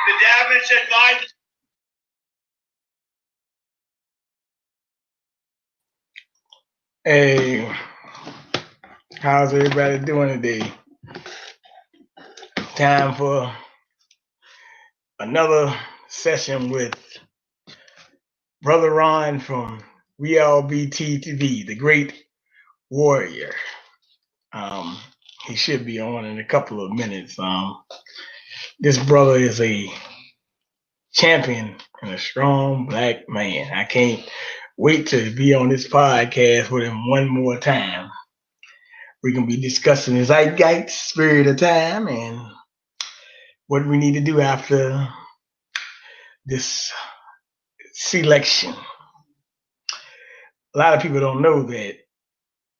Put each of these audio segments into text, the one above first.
The damage and life. Hey, how's everybody doing today? Time for another session with Brother Ron from RealBT the Great Warrior. He should be on in a couple of minutes. This brother is a champion and a strong black man. I can't wait to be on this podcast with him one more time. We're going to be discussing the zeitgeist, spirit of time, and what we need to do after this selection. A lot of people don't know that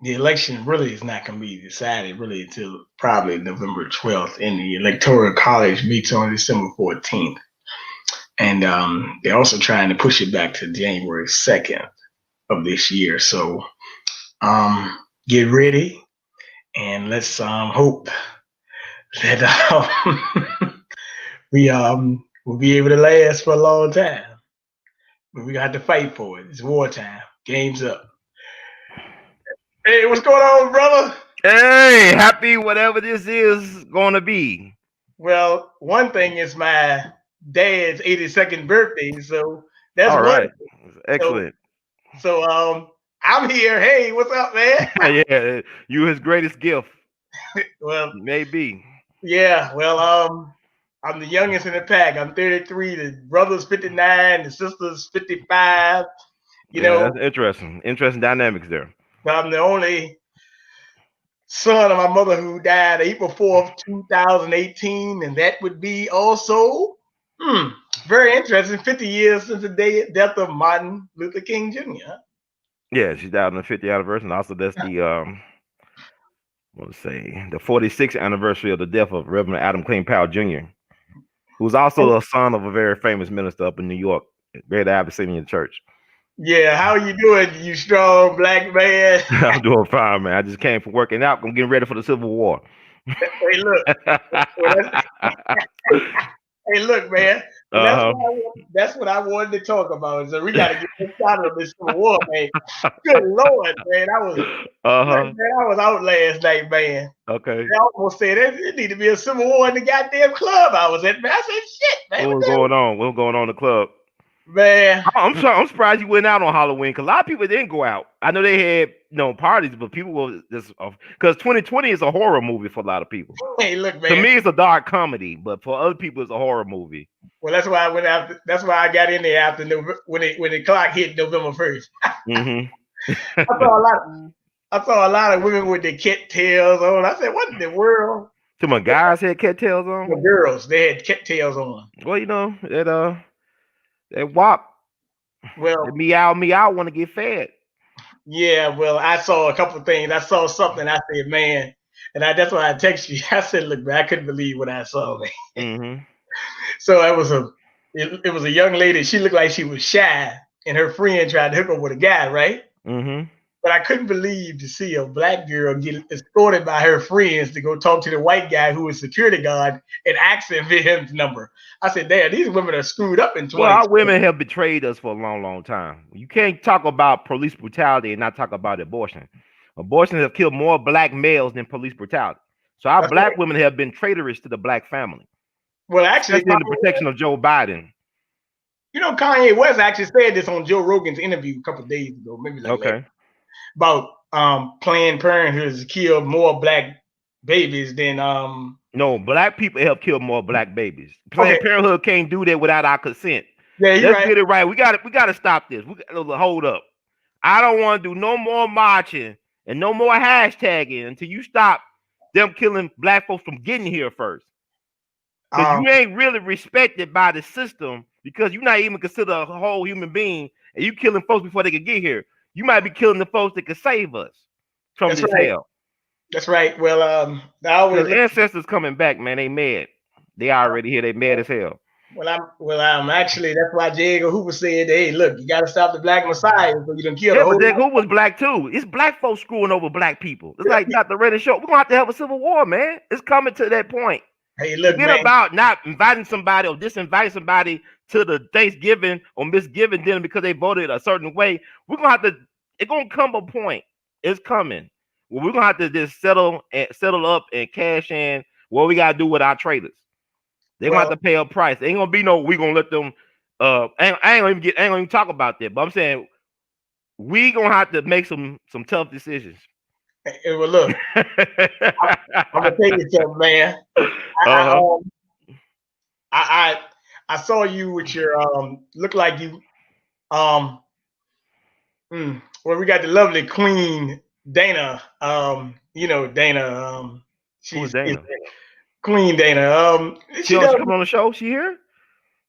the election really is not going to be decided really until probably November 12th, and the Electoral College meets on December 14th. And they're also trying to push it back to January 2nd of this year. So get ready, and let's hope that we will be able to last for a long time. But we got to fight for it. It's wartime. Game's up. Hey, what's going on, brother? Hey, happy whatever this is going to be. Well, one thing is my dad's 82nd birthday, so that's all right. Wonderful. Excellent. So I'm here. Hey, what's up, man? Yeah, you his greatest gift. Well, maybe. Yeah, well, I'm the youngest in the pack. I'm 33. The brother's 59. The sister's 55. You know, that's interesting. Interesting dynamics there. I'm the only son of my mother who died April 4th, 2018, and that would be also very interesting. 50 years since the death of Martin Luther King Jr. Yeah, she died on the 50th anniversary, and also that's the the 46th anniversary of the death of Reverend Adam Clayton Powell Jr., who's also a son of a very famous minister up in New York, Great Abyssinian Church. Yeah, how are you doing, you strong black man? I'm doing fine, man. I just came from working out. I'm getting ready for the Civil War. Hey, look. Hey, look, man. That's what I wanted to talk about. So we got to get started on this Civil War, man. Good Lord, man. I was out last night, man. Okay. I almost said it need to be a Civil War in the goddamn club I was at, man. I said, shit, man. What was going on? What was going on in the club? Man, I'm surprised you went out on Halloween, because a lot of people didn't go out. I know they had parties, but people were just because 2020 is a horror movie for a lot of people. Hey, look, man. To me, it's a dark comedy, but for other people, it's a horror movie. Well, that's why I went after. That's why I got in there after when the clock hit November 1st. I saw a lot of women with their cattails on. I said, "What in the world?" So my guys had cattails on. The girls, they had cattails on. Well, that WAP. Well, the meow want to get fed. Yeah, well, I saw a couple of things. I saw something. I said, man, and that's why I texted you. I said, look, man, I couldn't believe what I saw, man. So it was a young lady. She looked like she was shy, and her friend tried to hook up with a guy, right? But I couldn't believe to see a black girl get escorted by her friends to go talk to the white guy who was security guard and ask him for his number. I said, damn, these women are screwed up in 2020. Well, our women have betrayed us for a long, long time. You can't talk about police brutality and not talk about abortion. Abortion have killed more black males than police brutality. So our black women have been traitorous to the black family. Well, actually, in the protection of Joe Biden. You know, Kanye West actually said this on Joe Rogan's interview a couple of days ago, maybe like about Planned Parenthood has killed more black babies than No, black people have killed more black babies. Planned Parenthood can't do that without our consent. Yeah, you're Let's get it right. We got to stop this. We gotta hold up. I don't want to do no more marching and no more hashtagging until you stop them killing black folks from getting here first. Because you ain't really respected by the system, because you're not even considered a whole human being, and you killing folks before they could get here. You might be killing the folks that could save us from this hell. That's right. Well, the ancestors coming back, man. They mad. They already here. They mad as hell. Well, actually, that's why J. Edgar Hoover said, "Hey, look, you got to stop the black messiah, so you don't kill the whole." But Hoover was black too. It's black folks screwing over black people. It's like Dr. Redden show. We're gonna have to have a civil war, man. It's coming to that point. Hey, look, Forget man. about not inviting somebody or disinviting somebody to the Thanksgiving or Misgiving dinner because they voted a certain way. We're gonna have to. It's gonna come a point. It's coming. Well, we're gonna have to just settle up and cash in what we gotta do with our traitors. They're gonna have to pay a price. Ain't gonna be no. We gonna let them. I ain't gonna even talk about that. But I'm saying we gonna have to make some tough decisions. Hey, well, look, I'm gonna tell you something, man. I saw you with your look like you well, we got the lovely Queen Dana. You know Dana. Who's Dana? Queen Dana. She come on the show. She here?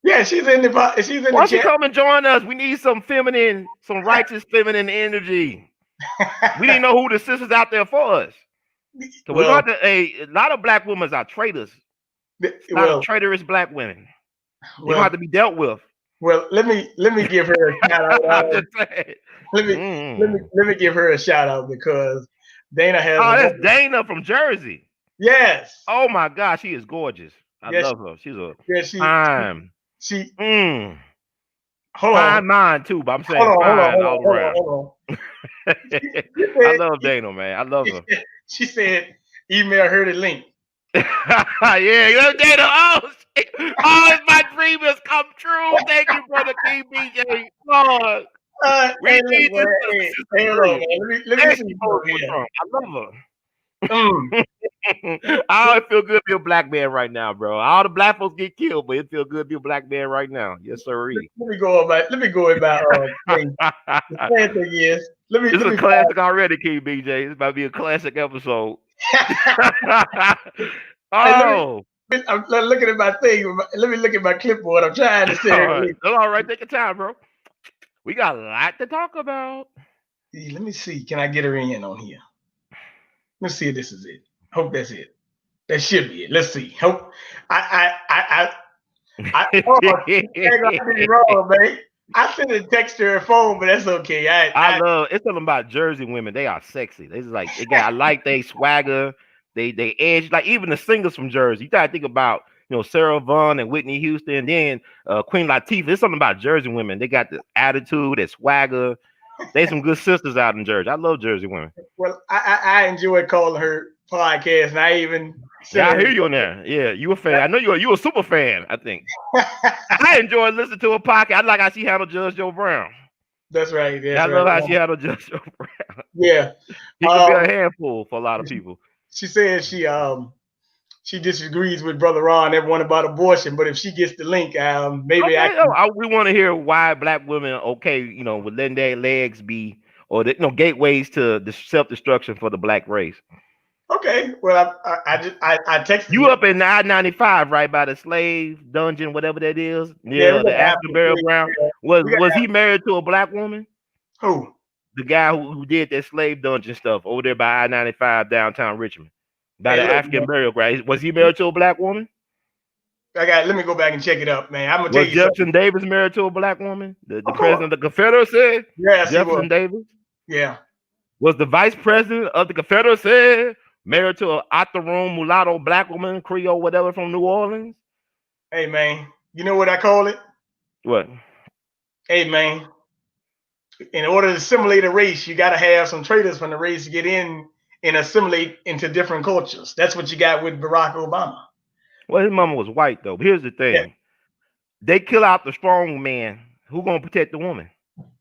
Yeah, she's in the Why don't you come and join us? We need some feminine, some righteous feminine energy. We didn't know who the sisters out there for us. So we're gonna have to, a lot of black women are traitors. A lot of traitorous black women. They're gonna have to be dealt with. Well, let me give her a shout out. Let me give her a shout out because Dana has. Oh, that's Dana from Jersey. Yes. Oh my God, she is gorgeous. I love her. She's a fine. Fine mind too, but I'm saying fine all around. I love Dana, man. I love her. She said, email her the link. Yeah, you know Dana. Oh, my dream has come true. Thank you, brother King BJ. Lord. We need this. Let me see. I love her. I feel good to be a black man right now, bro. All the black folks get killed, but it feels good to be a black man right now. Yes, sir. Let me go about. The sad thing is, This is a classic already, King BJ. This might be a classic episode. Oh, I'm looking at my thing. Let me look at my clipboard. I'm trying to say. All right, take your time, bro. We got a lot to talk about. Let me see. Can I get her in on here? Let's see if this is it. Hope that's it. That should be it. Let's see. Hope I wrong, man. I sent a text to her phone, but that's okay. I love it's something about Jersey women. They are sexy. They just like I like they swagger, they edge, like even the singers from Jersey. You gotta think about Sarah Vaughan and Whitney Houston, then Queen Latifah. There's something about Jersey women. They got the attitude, that swagger. They some good sisters out in Jersey. I love Jersey women. Well, I enjoy calling her podcast, and I even I hear you on there. Yeah, you a fan. I know you a super fan. I think I enjoy listening to her podcast. I like how she handled Judge Joe Brown. That's right. I love how she handled Judge Joe Brown. Yeah, he could be a handful for a lot of people. She says she disagrees with Brother Ron everyone about abortion, but if she gets the link, maybe we want to hear why black women with letting their legs be gateways to the self-destruction for the black race. Okay, well I texted you up in I-95 right by the slave dungeon, whatever that is, the African burial ground. Was he married to a black woman? Who? The guy who did that slave dungeon stuff over there by I-95 downtown Richmond. By the African burial ground. Was he married to a black woman? Let me go back and check it up, man. I'm gonna tell you. Jefferson Davis married to a black woman? The president of the Confederacy? Yes, Jefferson Davis? Yeah. Was the vice president of the Confederacy married to an out the room mulatto black woman, Creole, whatever, from New Orleans? Hey man, you know what I call it? What? Hey man, in order to assimilate a race, you gotta have some traitors from the race to get in and assimilate into different cultures. That's what you got with Barack Obama. Well, his mama was white though. But here's the thing: they kill out the strong man. Who gonna protect the woman?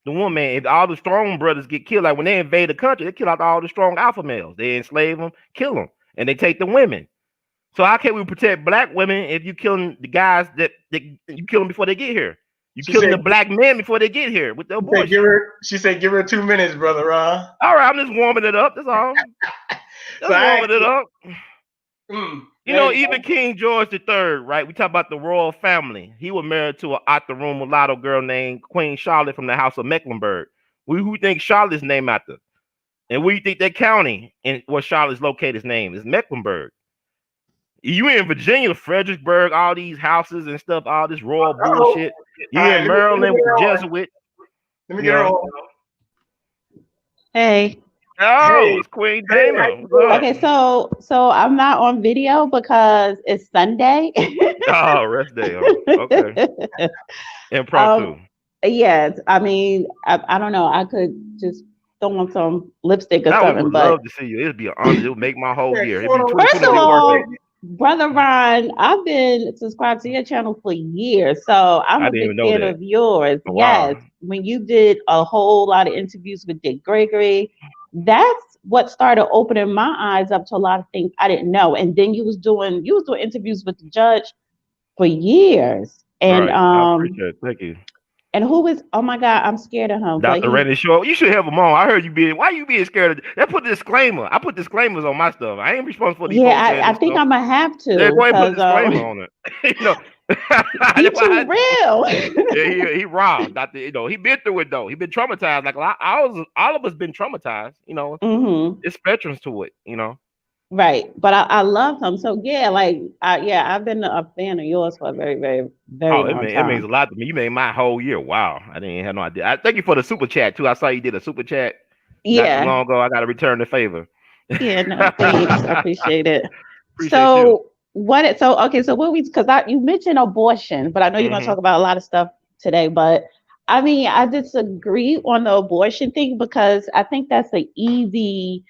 The woman. If all the strong brothers get killed, like when they invade the country, they kill out all the strong alpha males. They enslave them, kill them, and they take the women. So how can we protect black women if you killing the guys that you kill them before they get here? You killing the black men before they get here with the abortion. She said, "Give her 2 minutes, brother Ron." All right, I'm just warming it up. That's all. Warming it up. Even King George III, right? We talk about the royal family. He was married to an out-the-room mulatto girl named Queen Charlotte from the House of Mecklenburg. Who think Charlotte's named after? And where you think that county and where Charlotte's located name is? Mecklenburg. You in Virginia, Fredericksburg, all these houses and stuff, all this royal bullshit. You in Maryland with the Jesuit. Let me get her on. Hey. Oh, Hey, it's Queen hey, how Dana. you What's doing? up? Okay, so I'm not on video because it's Sunday. Oh, rest day. Oh, okay. Impromptu. um, yes, I mean, I don't know. I could just throw on some lipstick or Now we something, would but love to see you. It'd be an honor. It would make my whole Yeah, year. It'd come be on over. first 2020 of would be all, perfect. Brother Ron, I've been subscribed to your channel for years, so I'm I a didn't big even know fan that. of yours. Oh, Yes, wow. when you did a whole lot of interviews with Dick Gregory, that's what started opening my eyes up to a lot of things I didn't know. And then you was doing interviews with the judge for years, Right. I appreciate it. Thank you. and who is, oh my God, I'm scared of him, but Dr. he's, Randy Shaw, you should have him on. I heard you being, why you being scared of that? Put disclaimer. I put disclaimers on my stuff. I ain't responsible for these yeah, folks saying I this think stuff. I'm gonna have Yeah, to go ahead and put because disclaimer on it. you know, he that's why too real. he raw. Doctor, he been through it though. He been traumatized. Like a lot, all of us been traumatized. Hmm. It's spectrums to it. Right, but I love him. So yeah, like yeah, I've been a fan of yours for a very, very, very Oh, long it means a time. lot to me. You made my whole year. Wow, I didn't have no idea. I thank you for the super chat too. I saw you did a super chat not too Yeah, long ago. I got to return the favor. yeah, no, thanks. I appreciate it. Appreciate you. So okay, so what we because I you mentioned abortion, but I know you're gonna Hmm. talk about a lot of stuff today, but I mean I disagree on the abortion thing because I think that's an easy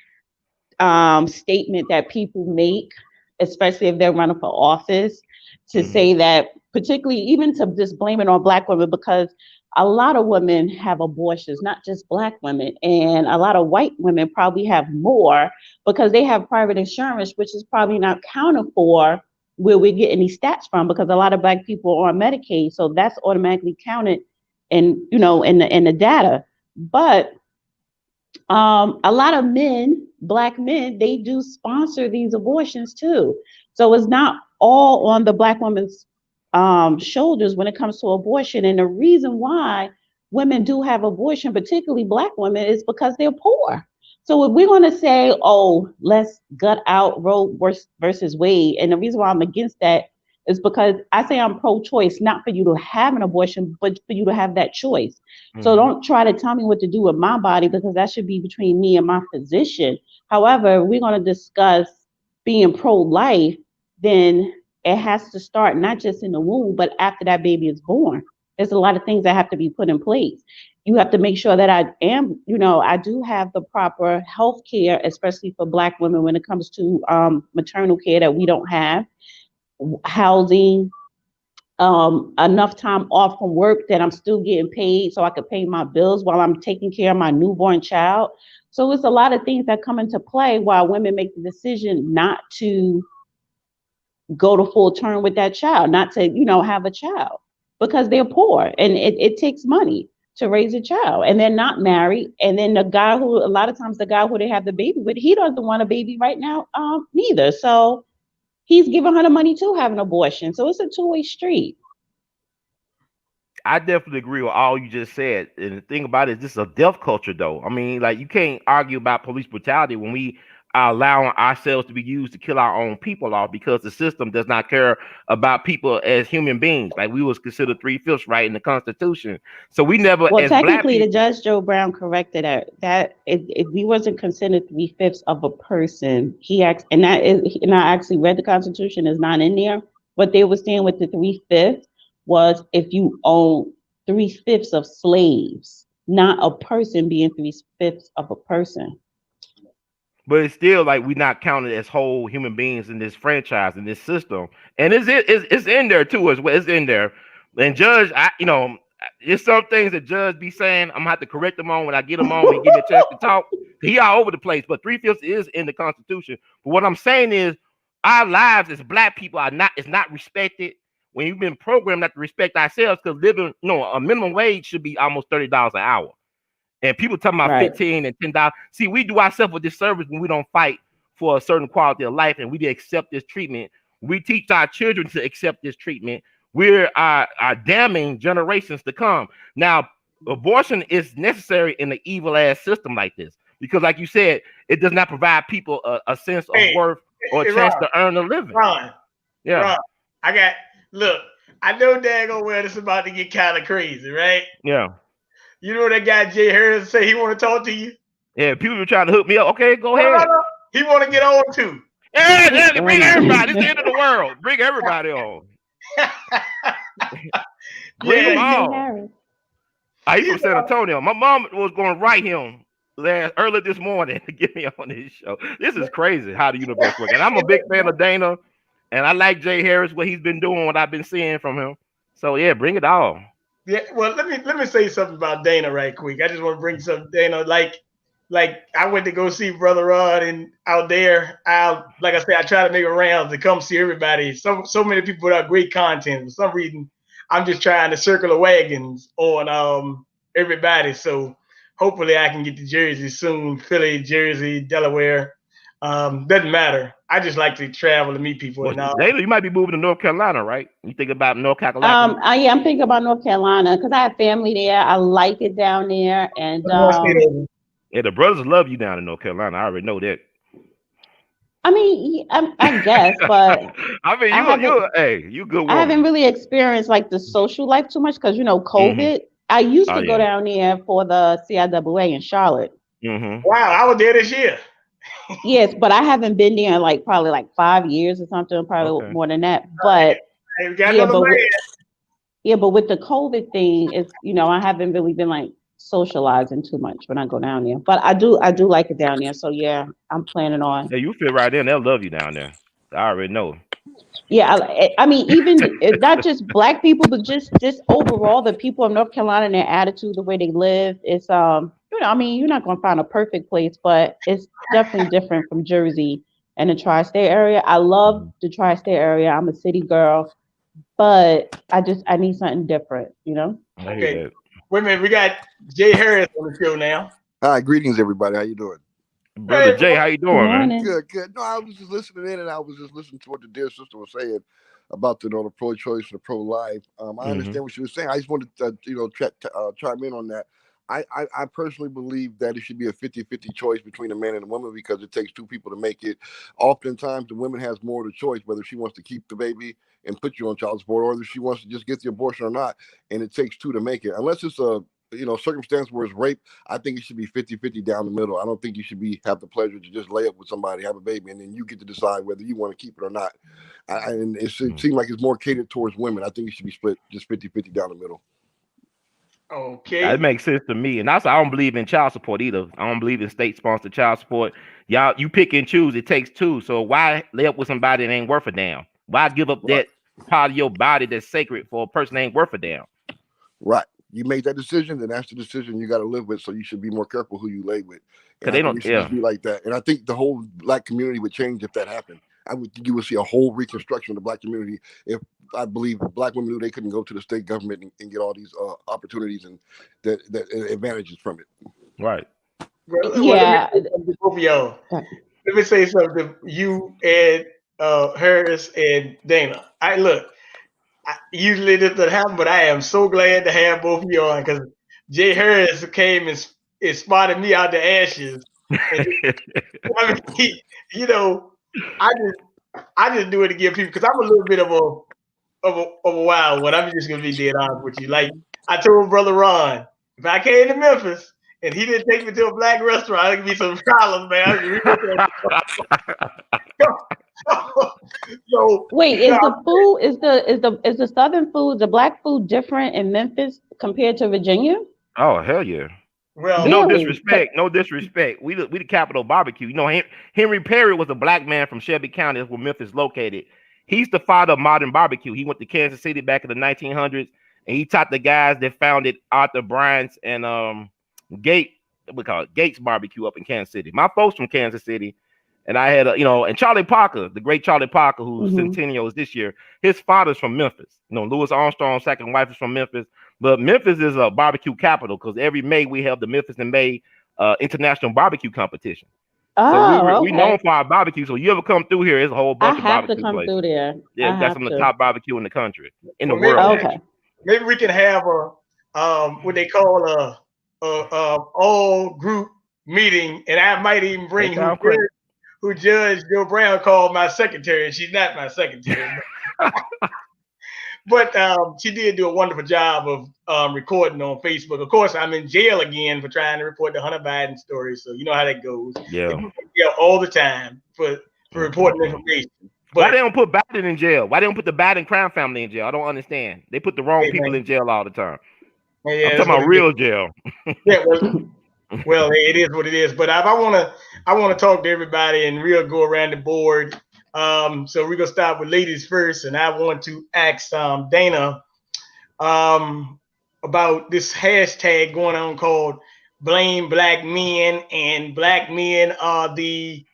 statement that people make, especially if they're running for office, to Hmm. say that, particularly even to just blame it on Black women, because a lot of women have abortions, not just Black women, and a lot of white women probably have more because they have private insurance, which is probably not counted for where we're getting these stats from, because a lot of Black people are on Medicaid, so that's automatically counted in in the data. But a lot of men, Black men, they do sponsor these abortions too. So it's not all on the Black woman's shoulders when it comes to abortion. And the reason why women do have abortion, particularly Black women, is because they're poor. So if we're going to say, oh, let's gut out Roe versus Wade, and the reason why I'm against that is because I say I'm pro-choice, not for you to have an abortion, but for you to have that choice. So Hmm. don't try to tell me what to do with my body because that should be between me and my physician. However, we're going to discuss being pro-life, then it has to start not just in the womb, but after that baby is born. There's a lot of things that have to be put in place. You have to make sure that I do have the proper health care, especially for Black women when it comes to maternal care that we don't have, housing, enough time off from work that I'm still getting paid so I could pay my bills while I'm taking care of my newborn child. So it's a lot of things that come into play while women make the decision not to go to full term with that child, not to, have a child because they're poor and it takes money to raise a child and they're not married. And then the guy who, a lot of times, the guy who they have the baby with, he doesn't want a baby right now, neither. So he's giving her the money to have an abortion. So it's a two-way street. I definitely agree with all you just said. And the thing about it is, this is a death culture, though. I mean, like you can't argue about police brutality when we are allowing ourselves to be used to kill our own people off because the system does not care about people as human beings. Like we was considered three-fifths right in the Constitution, so we never, Well, as Black technically, the people, judge Joe Brown corrected that if he wasn't considered three-fifths of a person, he asked, and I actually read the Constitution is not in there. What they were saying with the three-fifths was if you own three-fifths of slaves, not a person being three-fifths of a person. but it's still like we not counted as whole human beings in this franchise in this system, and it's in there too as well. It's in there, and Judge, there's some things that Judge be saying. I'm gonna have to correct him on when I get him on when he give me a chance to talk. He all over the place, but three-fifths is in the Constitution. But what I'm saying is, our lives as Black people are not is not respected. When you've been programmed not to respect ourselves, because living, a minimum wage should be almost $30 an hour. And people talking about Right. 15 and $10. See, we do ourselves a disservice when we don't fight for a certain quality of life and we accept this treatment. We teach our children to accept this treatment. We're damning generations to come. Now, abortion is necessary in an evil ass system like this because, like you said, it does not provide people a sense of Hey, worth or a hey, chance to earn a living. Ron, Yeah, Ron. I got look. I know daggone well this is about to get kind of crazy, right? yeah. You know that guy Jay Harris say he want to talk to you. Yeah, people were trying to hook me up. Okay, go No, no, ahead. no. He want to get on too. Yeah, bring everybody. It's the end of the world. Bring everybody on. Bring them Yeah, Jay all. Harris. He's you from San Antonio. My mom was going to write him early this morning to get me on this show. This is crazy how the universe works. And I'm a big fan of Dana, and I like Jay Harris, what he's been doing, what I've been seeing from him. So yeah, bring it all. Yeah, well, let me say something about Dana right quick. I just want to bring some Dana. Like I went to go see Brother Rod and out there. Like I said, I try to make a round to come see everybody. So many people put out great content. For some reason, I'm just trying to circle the wagons on everybody. So hopefully I can get to Jersey soon. Philly, Jersey, Delaware. Doesn't matter. I just like to travel to meet people. Well, And Dana, you might be moving to North Carolina, right? You think about North Carolina? Yeah, I'm thinking about North Carolina because I have family there. I like it down there, and Yeah, the brothers love you down in North Carolina. I already know that. I mean, I guess, but I mean, you good I haven't woman. really experienced like the social life too much because Mm-hmm. COVID. I used Oh to go yeah. down there for the CIAA in Charlotte. Mm-hmm. wow, I was there this year. Yes, but I haven't been there in like probably like 5 years or something, probably Okay. more than that. But Hey, we got yeah, another man. but with the COVID thing, it's I haven't really been like socializing too much when I go down there. But I do like it down there. So yeah, I'm planning on. Yeah, you fit right in. They'll love you down there. I already know. Yeah, I mean, even not just black people, but just overall, the people of North Carolina and their attitude, the way they live, it's I mean, you're not gonna find a perfect place, but it's definitely different from Jersey and the tri-state area. I love the tri-state area. I'm a city girl, but I need something different. I hear Okay, that. wait a minute. We got Jay Harris on the show now. Hi, greetings, everybody. How you doing? Brother Hey, Jay, how you Good doing, man? morning. Good, good. No, I was just listening in, and I was just listening to what the dear sister was saying about the pro-choice and the pro-life. I Mm-hmm. understand what she was saying. I just wanted to, chime in on that. I personally believe that it should be a 50-50 choice between a man and a woman because it takes two people to make it. Oftentimes, the woman has more of the choice, whether she wants to keep the baby and put you on child support, or whether she wants to just get the abortion or not. And it takes two to make it. Unless it's a circumstance where it's rape, I think it should be 50-50 down the middle. I don't think you should have the pleasure to just lay up with somebody, have a baby, and then you get to decide whether you want to keep it or not. And it seems like it's more catered towards women. I think it should be split just 50-50 down the middle. okay. That makes sense to me. And also, I don't believe in child support either. I don't believe in state-sponsored child support. Y'all, you pick and choose. It takes two. So why lay up with somebody that ain't worth a damn? Why give up Right. that part of your body that's sacred for a person that ain't worth a damn? Right. You make that decision, then that's the decision you got to live with. So you should be more careful who you lay with. Because And they I think don't. it should Yeah. just be like that. And I think the whole black community would change if that happened. I would think you would see a whole reconstruction of the black community if I believe black women knew they couldn't go to the state government and get all these opportunities and the advantages from it. Right. Well, Yeah. let me say something to both of y'all. Let me say something to you and Harris and Dana. Usually this doesn't happen, but I am so glad to have both of you on because Jay Harris came and spotted me out the ashes. And, I mean, I just do it to give people because I'm a little bit of a wild one. I'm just gonna be dead honest with you. Like I told Brother Ron, if I came to Memphis and he didn't take me to a black restaurant, there could be some problems, man. So Wait, is the food is the southern food, the black food different in Memphis compared to Virginia? Oh hell yeah. well, No Really? disrespect. No disrespect. We the capital barbecue. You know, Henry Perry was a black man from Shelby County. That's where Memphis is located. He's the father of modern barbecue. He went to Kansas City back in the 1900s, and he taught the guys that founded Arthur Bryant's and we call it Gates Barbecue up in Kansas City. My folks from Kansas City, and I had and Charlie Parker, the great Charlie Parker, whose centennial is this year. His father's from Memphis. Louis Armstrong's second wife is from Memphis. But Memphis is a barbecue capital because every May we have the Memphis in May international barbecue competition. Oh, So we known okay. for our barbecue. So you ever come through here, there's a whole I bunch of have to barbecue come places. through there. Yeah, I we got have some of the to. top barbecue in the country, in the well, maybe world. Okay. Actually. maybe we can have what they call a all group meeting, and I might even bring That sound crazy. who Judge Joe Brown called my secretary. She's not my secretary, But she did do a wonderful job of recording on Facebook. Of course, I'm in jail again for trying to report the Hunter Biden story. So you know how that goes. Yeah. They put me in jail all the time for reporting information. Why But they don't put Biden in jail? Why they don't put the Biden crime family in jail? I don't understand. They put the wrong people in jail all the time. Yeah, I'm talking about real jail. Yeah, well, it is what it is. But I want to talk to everybody and we'll go around the board. So we're gonna start with ladies first, and I want to ask Dana about this hashtag going on called "Blame Black Men," and black men are the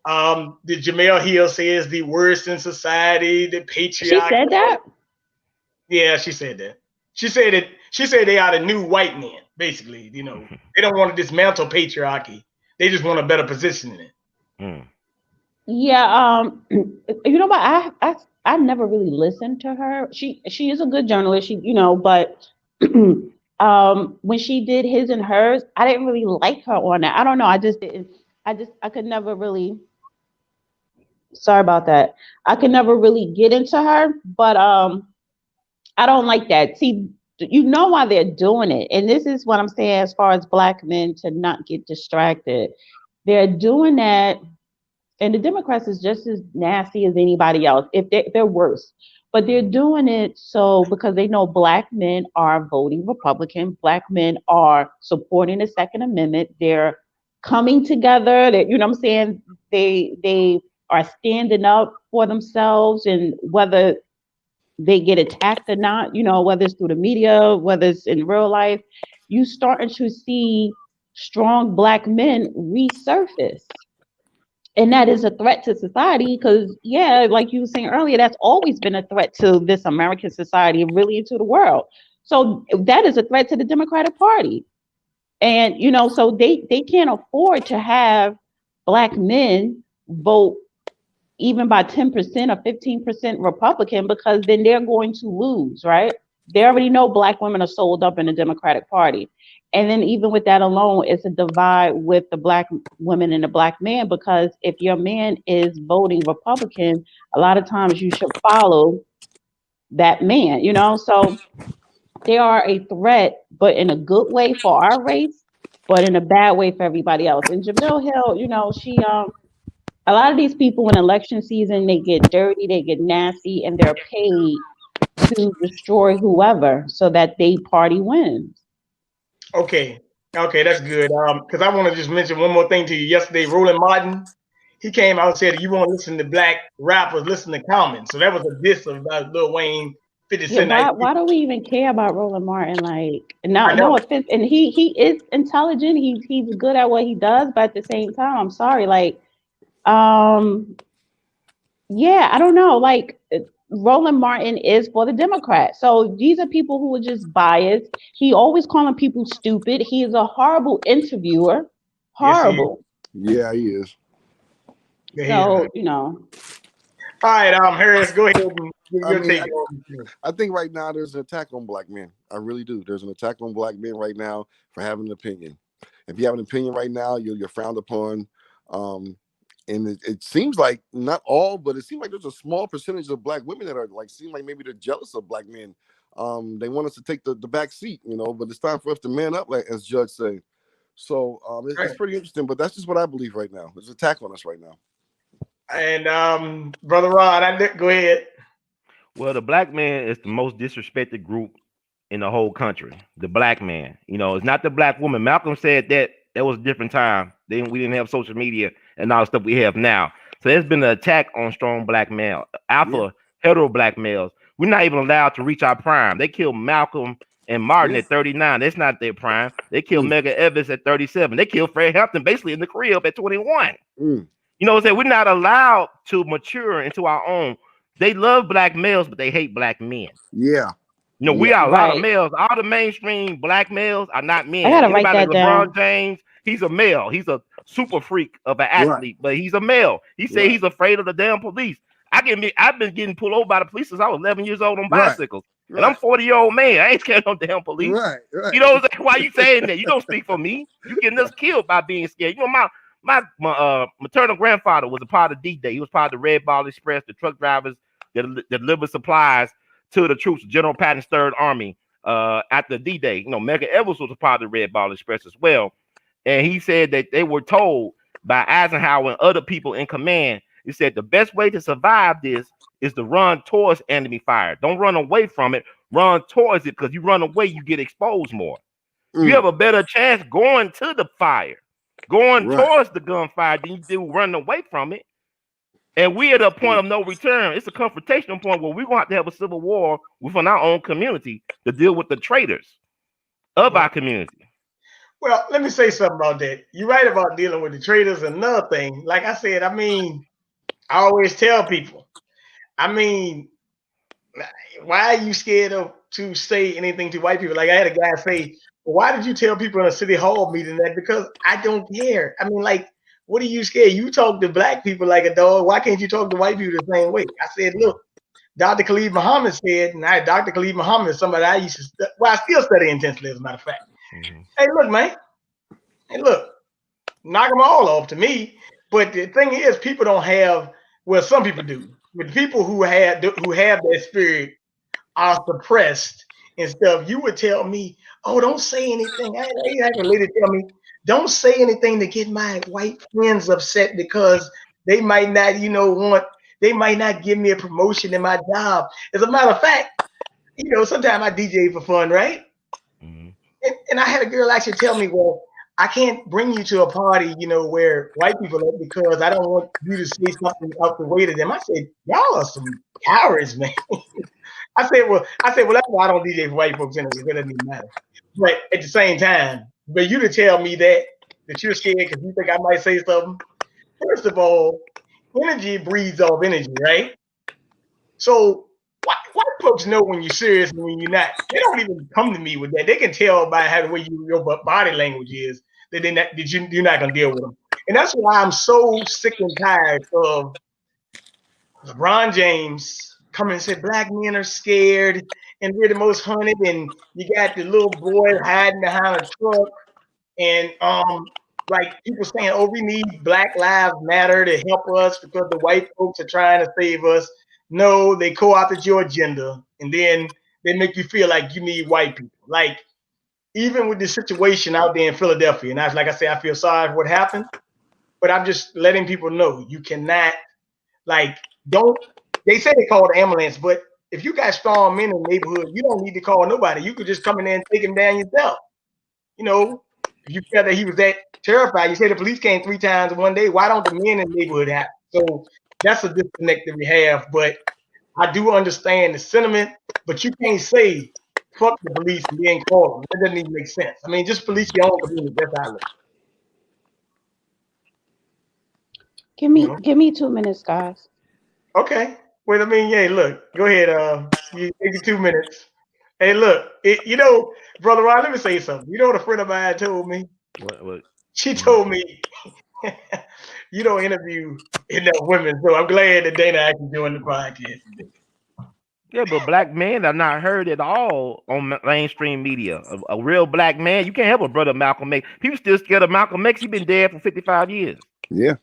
Jamel Hill says the worst in society, the patriarchy. She said that? Yeah, she said that. She said they are the new white men, basically. You know, they don't want to dismantle patriarchy. They just want a better position in it. Mm. Yeah, you know what? I never really listened to her. She is a good journalist. But when she did his and hers, I didn't really like her on that. I don't know. I just didn't. I could never really. Sorry about that. I could never really get into her, but I don't like that. See, you know why they're doing it, and this is what I'm saying as far as black men to not get distracted. They're doing that. And the Democrats is just as nasty as anybody else, if they're worse. But they're doing it so because they know black men are voting Republican, black men are supporting the Second Amendment. They're coming together. That you know what I'm saying. They are standing up for themselves, and whether they get attacked or not, whether it's through the media, whether it's in real life, you starting to see strong black men resurface, and that is a threat to society because yeah, like you were saying earlier, that's always been a threat to this American society and really into the world. So that is a threat to the Democratic Party. And so they can't afford to have black men vote even by 10% or 15% Republican, because then they're going to lose, right? They already know black women are sold up in the Democratic Party. And then even with that alone, it's a divide with the black women and the black man, because if your man is voting Republican, a lot of times you should follow that man, So they are a threat, but in a good way for our race, but in a bad way for everybody else. And Jamil Hill, she a lot of these people in election season, they get dirty, they get nasty, and they're paid to destroy whoever so that they party wins. Okay, that's good. Because I want to just mention one more thing to you. Yesterday, Roland Martin, he came out and said, "You want to listen to black rappers? Listen to Common." So that was a diss of Lil Wayne, 50 Yeah, Cent. why do we even care about Roland Martin? Like, I no know. offense, and he is intelligent. He's good at what he does, but at the same time, I'm sorry, like, um, yeah, I don't know. Like Roland Martin is for the Democrats. So these are people who are just biased. He always calling people stupid. He is a horrible interviewer. Yes, he is. Horrible. Yeah, he is. Yeah, he is. So, All right, Harris, go ahead and give your take on this. I think right now there's an attack on black men. I really do. There's an attack on black men right now for having an opinion. If you have an opinion right now, you're frowned upon. And it seems like not all, but it seems like there's a small percentage of black women that are like, seem like maybe they're jealous of black men. They want us to take the back seat, but it's time for us to man up, like as Judge say. So it's pretty interesting, but that's just what I believe right now. There's an attack on us right now. And Brother Rod, go ahead. Well, the black man is the most disrespected group in the whole country. The black man, it's not the black woman. Malcolm said that was a different time. We didn't have social media and all the stuff we have now. So there's been an attack on strong black male, alpha hetero black males. We're not even allowed to reach our prime. They killed Malcolm and Martin at 39. That's not their prime. They killed Medgar Evers at 37. They killed Fred Hampton basically in the crib at 21. We're not allowed to mature into our own. They love black males, but they hate black men. Yeah. We are a lot of males. All the mainstream black males are not men. I gotta write Anybody that LeBron down. James, he's a male. He's a super freak of an athlete, but he's a male. He said he's afraid of the damn police. I've been getting pulled over by the police since I was 11 years old on bicycles. And I'm 40-year-old man. I ain't scared of no damn police. Right. Why you saying that? You don't speak for me. You getting us killed by being scared. My maternal grandfather was a part of D-Day. He was part of the Red Ball Express, the truck drivers that deliver supplies to the troops, General Patton's Third Army, after D-Day. You know, Medgar Evers was a part of the Red Ball Express as well, and he said that they were told by Eisenhower and other people in command. He said the best way to survive this is to run towards enemy fire. Don't run away from it. Run towards it, because you run away, you get exposed more. You have a better chance going to the fire, going towards the gunfire, than you do running away from it. And we at a point of no return. It's a confrontational point where we're going to have a civil war within our own community to deal with the traitors of our community. Well, let me say something about that. You're right about dealing with the traitors. Another thing, like I said, I mean, I always tell people, I mean, why are you scared to say anything to white people? Like I had a guy say, why did you tell people in a city hall meeting that? Because I don't care. I mean, like, what are you scared? You talk to black people like a dog. Why can't you talk to white people the same way? I said, look, Dr. Khalid Muhammad said, and Dr. Khalid Muhammad is somebody I used to, I still study intensely, as a matter of fact. Hey, look, man. Hey, look, knock them all off to me. But the thing is, people don't have, well, some people do. But the people who have that spirit are suppressed and stuff. You would tell me, oh, don't say anything. I had a lady tell me, don't say anything to get my white friends upset, because they might not, they might not give me a promotion in my job. As a matter of fact, sometimes I DJ for fun, right? And I had a girl actually tell me, well, I can't bring you to a party, where white people are, because I don't want you to say something out the way to them. I said, y'all are some cowards, man. I said, well, that's why I don't DJ for white folks anyway. It doesn't even matter. But at the same time, but you to tell me that you're scared because you think I might say something. First of all, energy breeds off energy, right? So white folks know when you're serious and when you're not. They don't even come to me with that. They can tell by how the way your body language is that you're not gonna deal with them. And that's why I'm so sick and tired of LeBron James coming and said black men are scared and we're the most hunted, and you got the little boy hiding behind a truck, and like people saying, oh, we need Black Lives Matter to help us because the white folks are trying to save us. No, they co-opted your agenda, and then they make you feel like you need white people. Like, even with the situation out there in Philadelphia, and like I say, I feel sorry for what happened, but I'm just letting people know you cannot, they say they call the ambulance, but if you got strong men in the neighborhood, you don't need to call nobody. You could just come in there and take him down yourself. If you felt that he was that terrified, you say the police came 3 times in one day. Why don't the men in the neighborhood have? So that's a disconnect that we have. But I do understand the sentiment, but you can't say fuck the police and then call them. That doesn't even make sense. I mean, just police your own community. That's how I look. Give me 2 minutes, guys. Okay. Well, I mean, yeah, look, go ahead. You take you 2 minutes. Hey, look, Brother Ron, let me say something. You know what a friend of mine told me? What? She told me, you don't interview enough women, so I'm glad that Dana actually doing the podcast. Yeah, but black men are not heard at all on mainstream media. A real black man, you can't help a brother Malcolm X. People still scared of Malcolm X. He's been dead for 55 years. Yeah.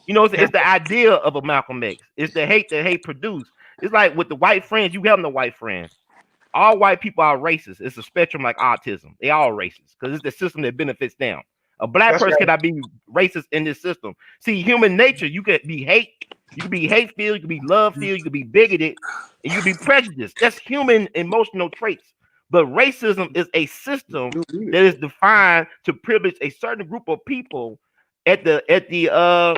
It's the idea of a Malcolm X. It's the hate that hate produced. It's like with the white friends, you have no white friends. All white people are racist. It's a spectrum like autism. They all racist because it's the system that benefits them. A black person cannot be racist in this system. See, human nature, you can be hate-filled, you can be love-filled, you can be bigoted, and you can be prejudiced. That's human emotional traits. But racism is a system that is defined to privilege a certain group of people at the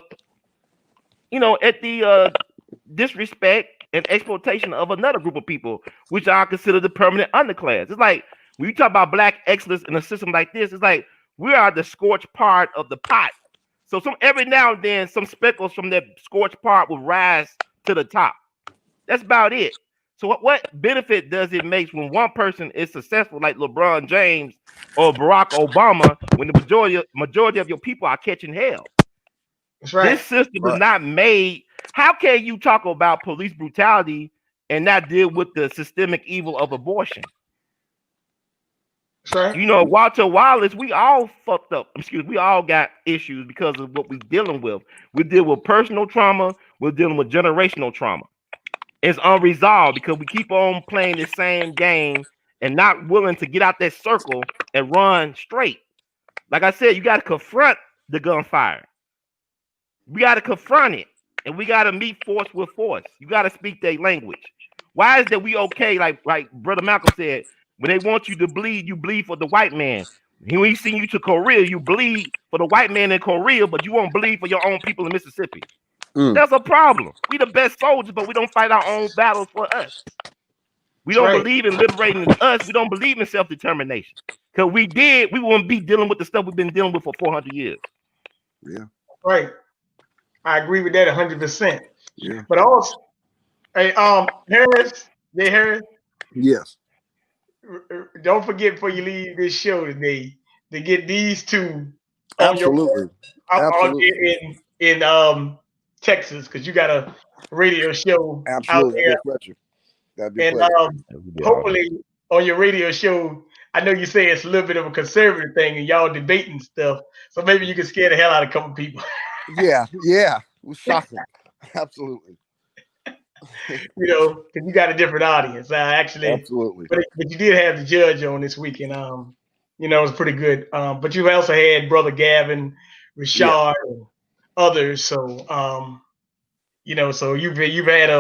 disrespect and exploitation of another group of people, which I consider the permanent underclass. It's like when you talk about black excellence in a system like this, it's like we are the scorched part of the pot. So every now and then, some speckles from that scorched part will rise to the top. That's about it. So what benefit does it make when one person is successful, like LeBron James or Barack Obama, when the majority of your people are catching hell? That's right. This system is not made. How can you talk about police brutality and not deal with the systemic evil of abortion? That's right. Walter Wallace, we all fucked up. We all got issues because of what we're dealing with. We deal with personal trauma. We're dealing with generational trauma. It's unresolved because we keep on playing the same game and not willing to get out that circle and run straight. Like I said, you got to confront the gunfire. We got to confront it, and we got to meet force with force. You got to speak their language. Why is that we okay? Like Brother Malcolm said, when they want you to bleed, you bleed for the white man. When we send you to Korea, you bleed for the white man in Korea, but you won't bleed for your own people in Mississippi. That's a problem. We the best soldiers, but we don't fight our own battles for us. We don't believe in liberating us. We don't believe in self-determination. Because we did, we wouldn't be dealing with the stuff we've been dealing with for 400 years. Yeah. Right. I agree with that 100%. Yeah. But also, hey, Harris, Jay Harris. Yes. Don't forget before you leave this show today to get these two Absolutely. in Texas, because you got a radio show out there. That'd be and hopefully on your radio show, I know you say it's a little bit of a conservative thing and y'all debating stuff, so maybe you can scare the hell out of a couple people. yeah, it was shocking. Absolutely. You know, because you got a different audience. Absolutely. But you did have the judge on this week, and you know, it was pretty good. But you also had Brother Gavin, Rashard, and others. So you know, so you got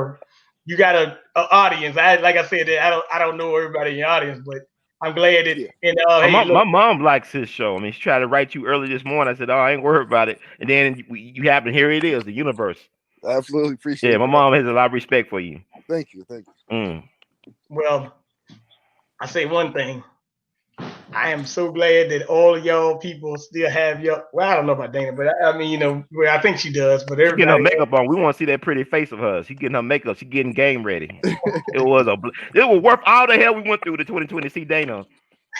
a audience. Like I said, I don't know everybody in your audience, but I'm glad that. And my mom likes his show. I mean, she tried to write you early this morning. I said, "Oh, I ain't worried about it." And then you happen. Here it is, the universe. Absolutely appreciate it. Yeah, my mom has a lot of respect for you. Thank you. Well, I say one thing. I am so glad that all of y'all people still have your. Well, I don't know about Dana, but I mean, you know, I think she does. But everybody getting her makeup on. We want to see that pretty face of hers. She getting her makeup. She getting game ready. It was worth all the hell we went through the 2020 to see Dana,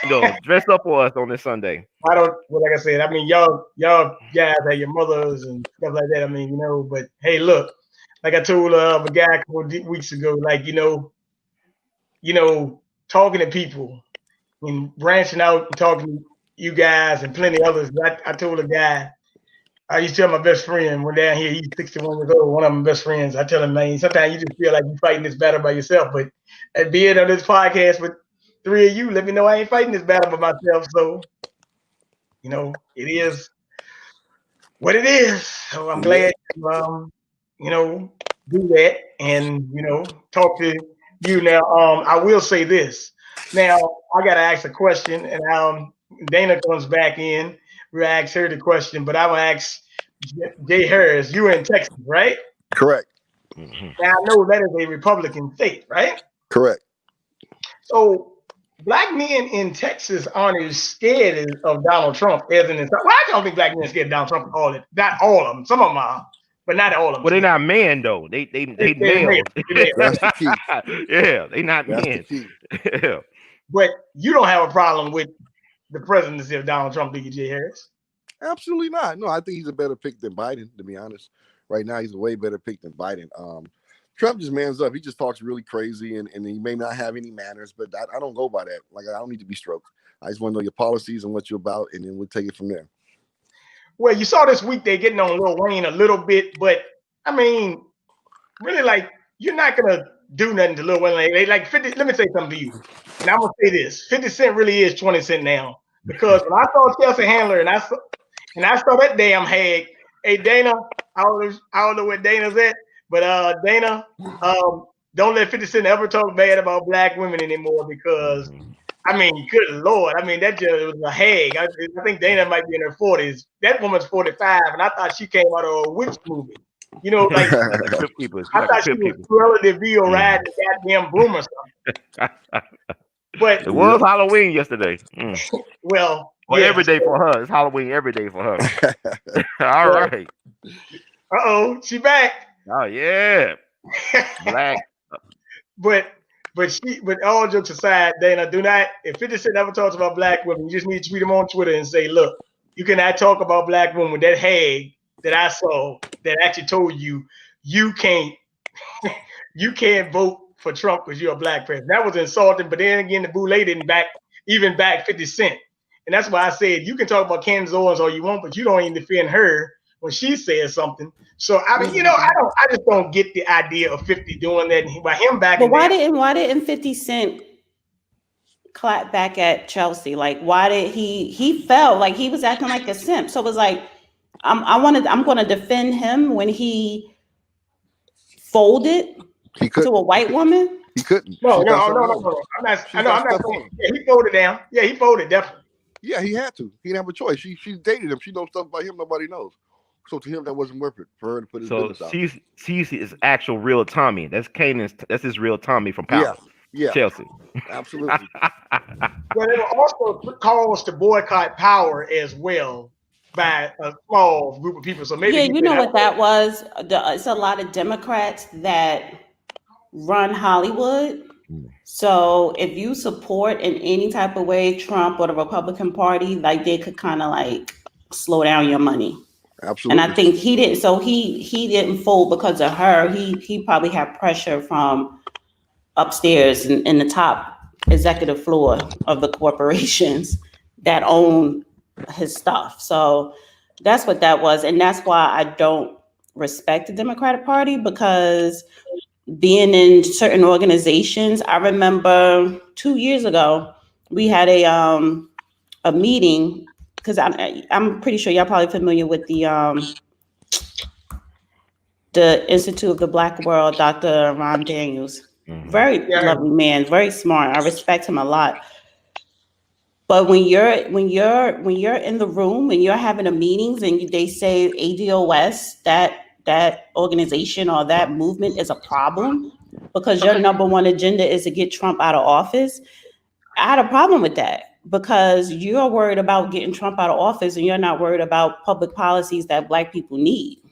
you know, dressed up for us on this Sunday. Well, like I said, I mean, y'all guys have your mothers and stuff like that. I mean, you know, but hey, look, like I told a guy a couple of weeks ago, like, you know, talking to people and branching out and talking to you guys and plenty of others. I told a guy, I used to tell my best friend, when down here, he's 61 years old, one of my best friends, I tell him, man, sometimes you just feel like you're fighting this battle by yourself, but at being on this podcast with three of you, let me know I ain't fighting this battle by myself. So, you know, it is what it is. So I'm glad to, you know, do that and, you know, talk to you now. I will say this. Now, I got to ask a question, and Dana comes back in. We'll ask her the question, but I will ask Jay Harris. You're in Texas, right? Correct. Now, I know that is a Republican state, right? Correct. So, black men in Texas aren't as scared of Donald Trump as in. Well, I don't think black men are scared of Donald Trump. Not all of them. Some of them are, but not all of them. Well, they're not men though. They male. That's the key. Yeah, they not That's men. The key. Yeah. But you don't have a problem with the presidency of Donald Trump, do you, Jay Harris? Absolutely not. No, I think he's a better pick than Biden, to be honest. Right now, he's a way better pick than Biden. Trump just mans up. He just talks really crazy, and he may not have any manners, but I don't go by that. Like, I don't need to be stroked. I just want to know your policies and what you're about, and then we'll take it from there. Well, you saw this week they're getting on Lil Wayne a little bit, but, I mean, really, like, you're not going to do nothing to Lil Wayne. They like 50. Let me say something to you, and I'm going to say this. 50 Cent really is 20 Cent now, because when I saw Chelsea Handler and I saw that damn hag, hey, Dana, I don't know where Dana's at, but Dana, don't let 50 Cent ever talk bad about black women anymore, because, I mean, good Lord. I mean, that just was a hag. I think Dana might be in her 40s. That woman's 45, and I thought she came out of a witch movie. You know, like, I thought she was Cruella de Vil riding the goddamn broom or something. But it was Halloween yesterday. Well, every day for her. It's Halloween every day for her. All right. She back. Oh yeah. Black. But all jokes aside, Dana, do not, if 50 Cent ever talks about black women, you just need to tweet him on Twitter and say, look, you cannot talk about black women. That hag that I saw that actually told you can't vote for Trump because you're a black person. That was insulting, but then again, the boule didn't back 50 Cent. And that's why I said you can talk about Candace Owens all you want, but you don't even defend her when she says something. So I mean, I just don't get the idea of 50 doing that. And by him backing But down. why didn't 50 Cent clap back at Chelsea? Like, why did he felt like he was acting like a simp? So it was like, I'm gonna defend him when he folded He to couldn't. a white woman. He couldn't. No, She's got no, no, something no, on him. no. I'm not. She's I'm got not stuff on saying. him. Yeah, he folded down. Yeah, he folded definitely. Yeah, he had to. He didn't have a choice. She dated him. She knows stuff about him nobody knows. So to him, that wasn't worth it for her to put his business out. she's his actual real Tommy. That's Kanan's. That's his real Tommy from Power. Yeah, Chelsea. absolutely. Well, there were also calls to boycott Power as well by a small group of people. So maybe Yeah, you know what that was? It's a lot of Democrats that run Hollywood. So if you support in any type of way Trump or the Republican Party, like they could kind of like slow down your money. Absolutely. And I think he didn't. So he didn't fold because of her. He probably had pressure from upstairs in the top executive floor of the corporations that own his stuff. So that's what that was, and that's why I don't respect the Democratic Party, because being in certain organizations, I remember 2 years ago we had a meeting, because I'm pretty sure y'all probably familiar with the Institute of the Black World, Dr. Ron Daniels. Very lovely man, very smart. I respect him a lot. But when you're in the room and you're having a meetings and they say ADOS, that organization or that movement is a problem because your number one agenda is to get Trump out of office, I had a problem with that, because you're worried about getting Trump out of office and you're not worried about public policies that Black people need.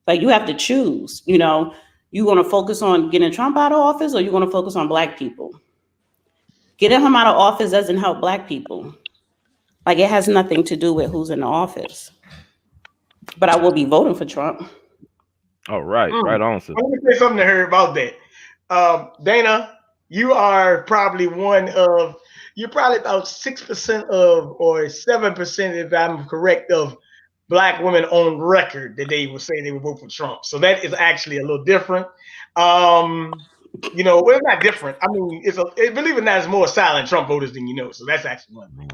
Like, you have to choose, you want to focus on getting Trump out of office, or you want to focus on Black people. Getting him out of office doesn't help Black people. Like, it has nothing to do with who's in the office. But I will be voting for Trump. All right, right on, sir. Let me say something to her about that. Dana, you are probably you're probably about 6% of, or 7%, if I'm correct, of Black women on record that they would say they would vote for Trump. So that is actually a little different. Well, it's not different. I mean, believe it or not, it's more silent Trump voters than you know. So that's actually one thing.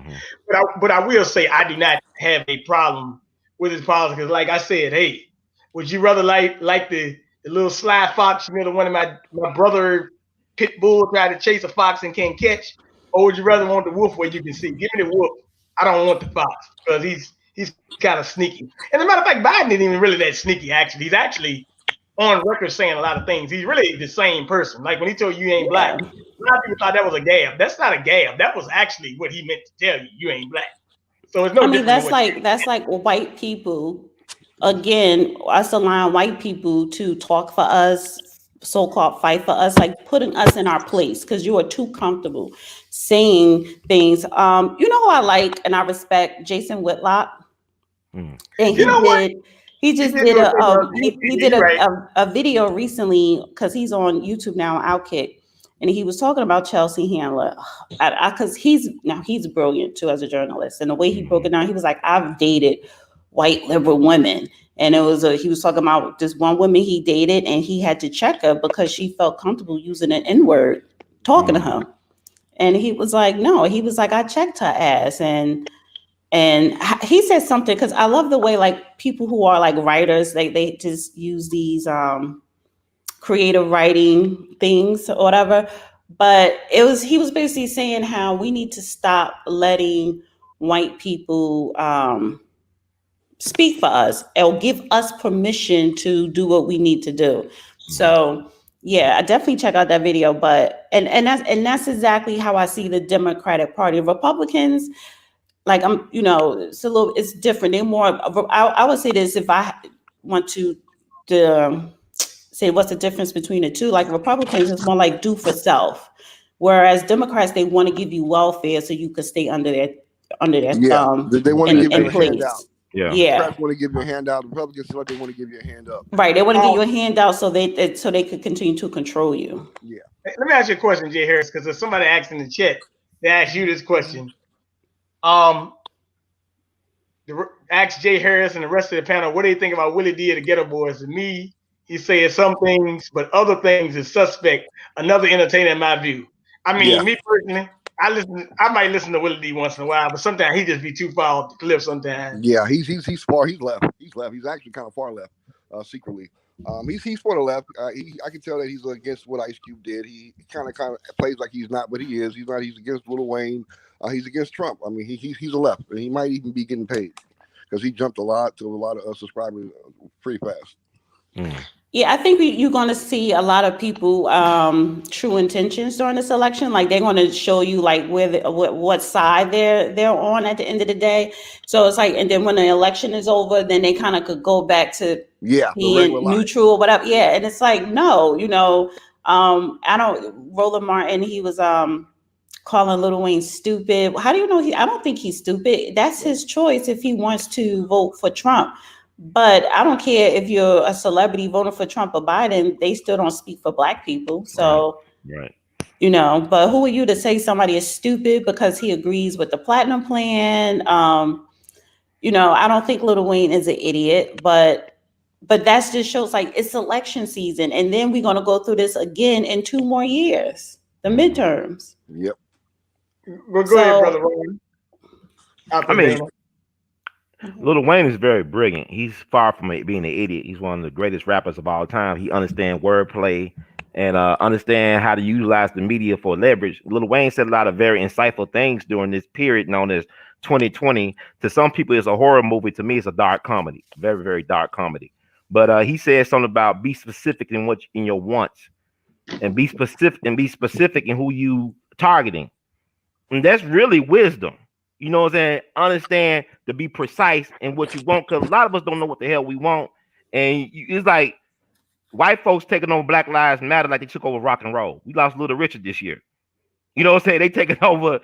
But I will say I do not have a problem with his policy, because, like I said, hey, would you rather like the little sly fox, the one of my brother pit bull tried to chase a fox and can't catch, or would you rather want the wolf where you can see? Give me the wolf. I don't want the fox, because he's kind of sneaky. And as a matter of fact, Biden isn't even really that sneaky. Actually, he's actually on record saying a lot of things. He's really the same person. Like when he told you ain't Black, a lot of people thought that was a gab. That's not a gab. That was actually what he meant to tell you. You ain't Black. So it's no. I mean, that's like white people. Again, us allowing white people to talk for us, so-called fight for us, like putting us in our place, because you are too comfortable saying things. You know who I like and I respect? Jason Whitlock. And he did a video recently, because he's on YouTube now, Outkick, and he was talking about Chelsea Handler, because he's brilliant too as a journalist, and the way he broke it down, he was like, I've dated white liberal women, and he was talking about this one woman he dated, and he had to check her because she felt comfortable using an N-word talking to him, and he was like, no, he was like, I checked her ass, and he said something, because I love the way like people who are like writers, they just use these creative writing things or whatever. But he was basically saying how we need to stop letting white people speak for us or give us permission to do what we need to do. So yeah, I definitely check out that video. But and that's exactly how I see the Democratic Party. Republicans, like it's different. They're more. I would say this, if I want to say what's the difference between the two. Like, Republicans is more like do for self, whereas Democrats, they want to give you welfare so you could stay under their thumb. They want to give you a place. handout. Yeah. Democrats want to give you a handout. Republicans feel like they want to give you a hand up. Right. They want to give you a handout so they could continue to control you. Yeah. Let me ask you a question, Jay Harris, because if somebody asked in the chat, they asked you this question. ask Jay Harris and the rest of the panel what they think about Willie D of the Ghetto Boys. To me, he said some things, but other things is suspect. Another entertainer in my view. I mean, me personally, I might listen to Willie D once in a while, but sometimes he just be too far off the cliff sometimes. Yeah, he's far. He's left. He's left. He's actually kind of far left, secretly. He's for the left. I can tell that he's against what Ice Cube did. He kind of plays like he's not, but he is. He's not. He's against Lil Wayne. He's against Trump. I mean, he's a left, and he might even be getting paid because he jumped a lot of subscribers pretty fast. Yeah, I think you're going to see a lot of people true intentions during this election. Like they're going to show you like what side they're on at the end of the day. So it's like, and then when the election is over, then they kind of could go back to being neutral or whatever. Yeah, and it's like no, I don't. Roland Martin, he was calling Lil Wayne stupid. How do you know I don't think he's stupid. That's his choice if he wants to vote for Trump. But I don't care if you're a celebrity voting for Trump or Biden, they still don't speak for Black people. So, right. But who are you to say somebody is stupid because he agrees with the platinum plan? I don't think Lil Wayne is an idiot, but that just shows like it's election season. And then we're going to go through this again in 2 more years, the midterms. Yep. Well, go ahead, Brother Ryan. I mean, Lil Wayne is very brilliant. He's far from being an idiot. He's one of the greatest rappers of all time. He understands wordplay and understand how to utilize the media for leverage. Lil Wayne said a lot of very insightful things during this period known as 2020. To some people, it's a horror movie. To me, it's a dark comedy, very, very dark comedy. But he said something about be specific in your wants, and be specific in who you targeting, and that's really wisdom. You know what I'm saying? Understand to be precise in what you want, because a lot of us don't know what the hell we want. And it's like white folks taking over Black Lives Matter like they took over rock and roll. We lost Little Richard this year. You know what I'm saying? They taking over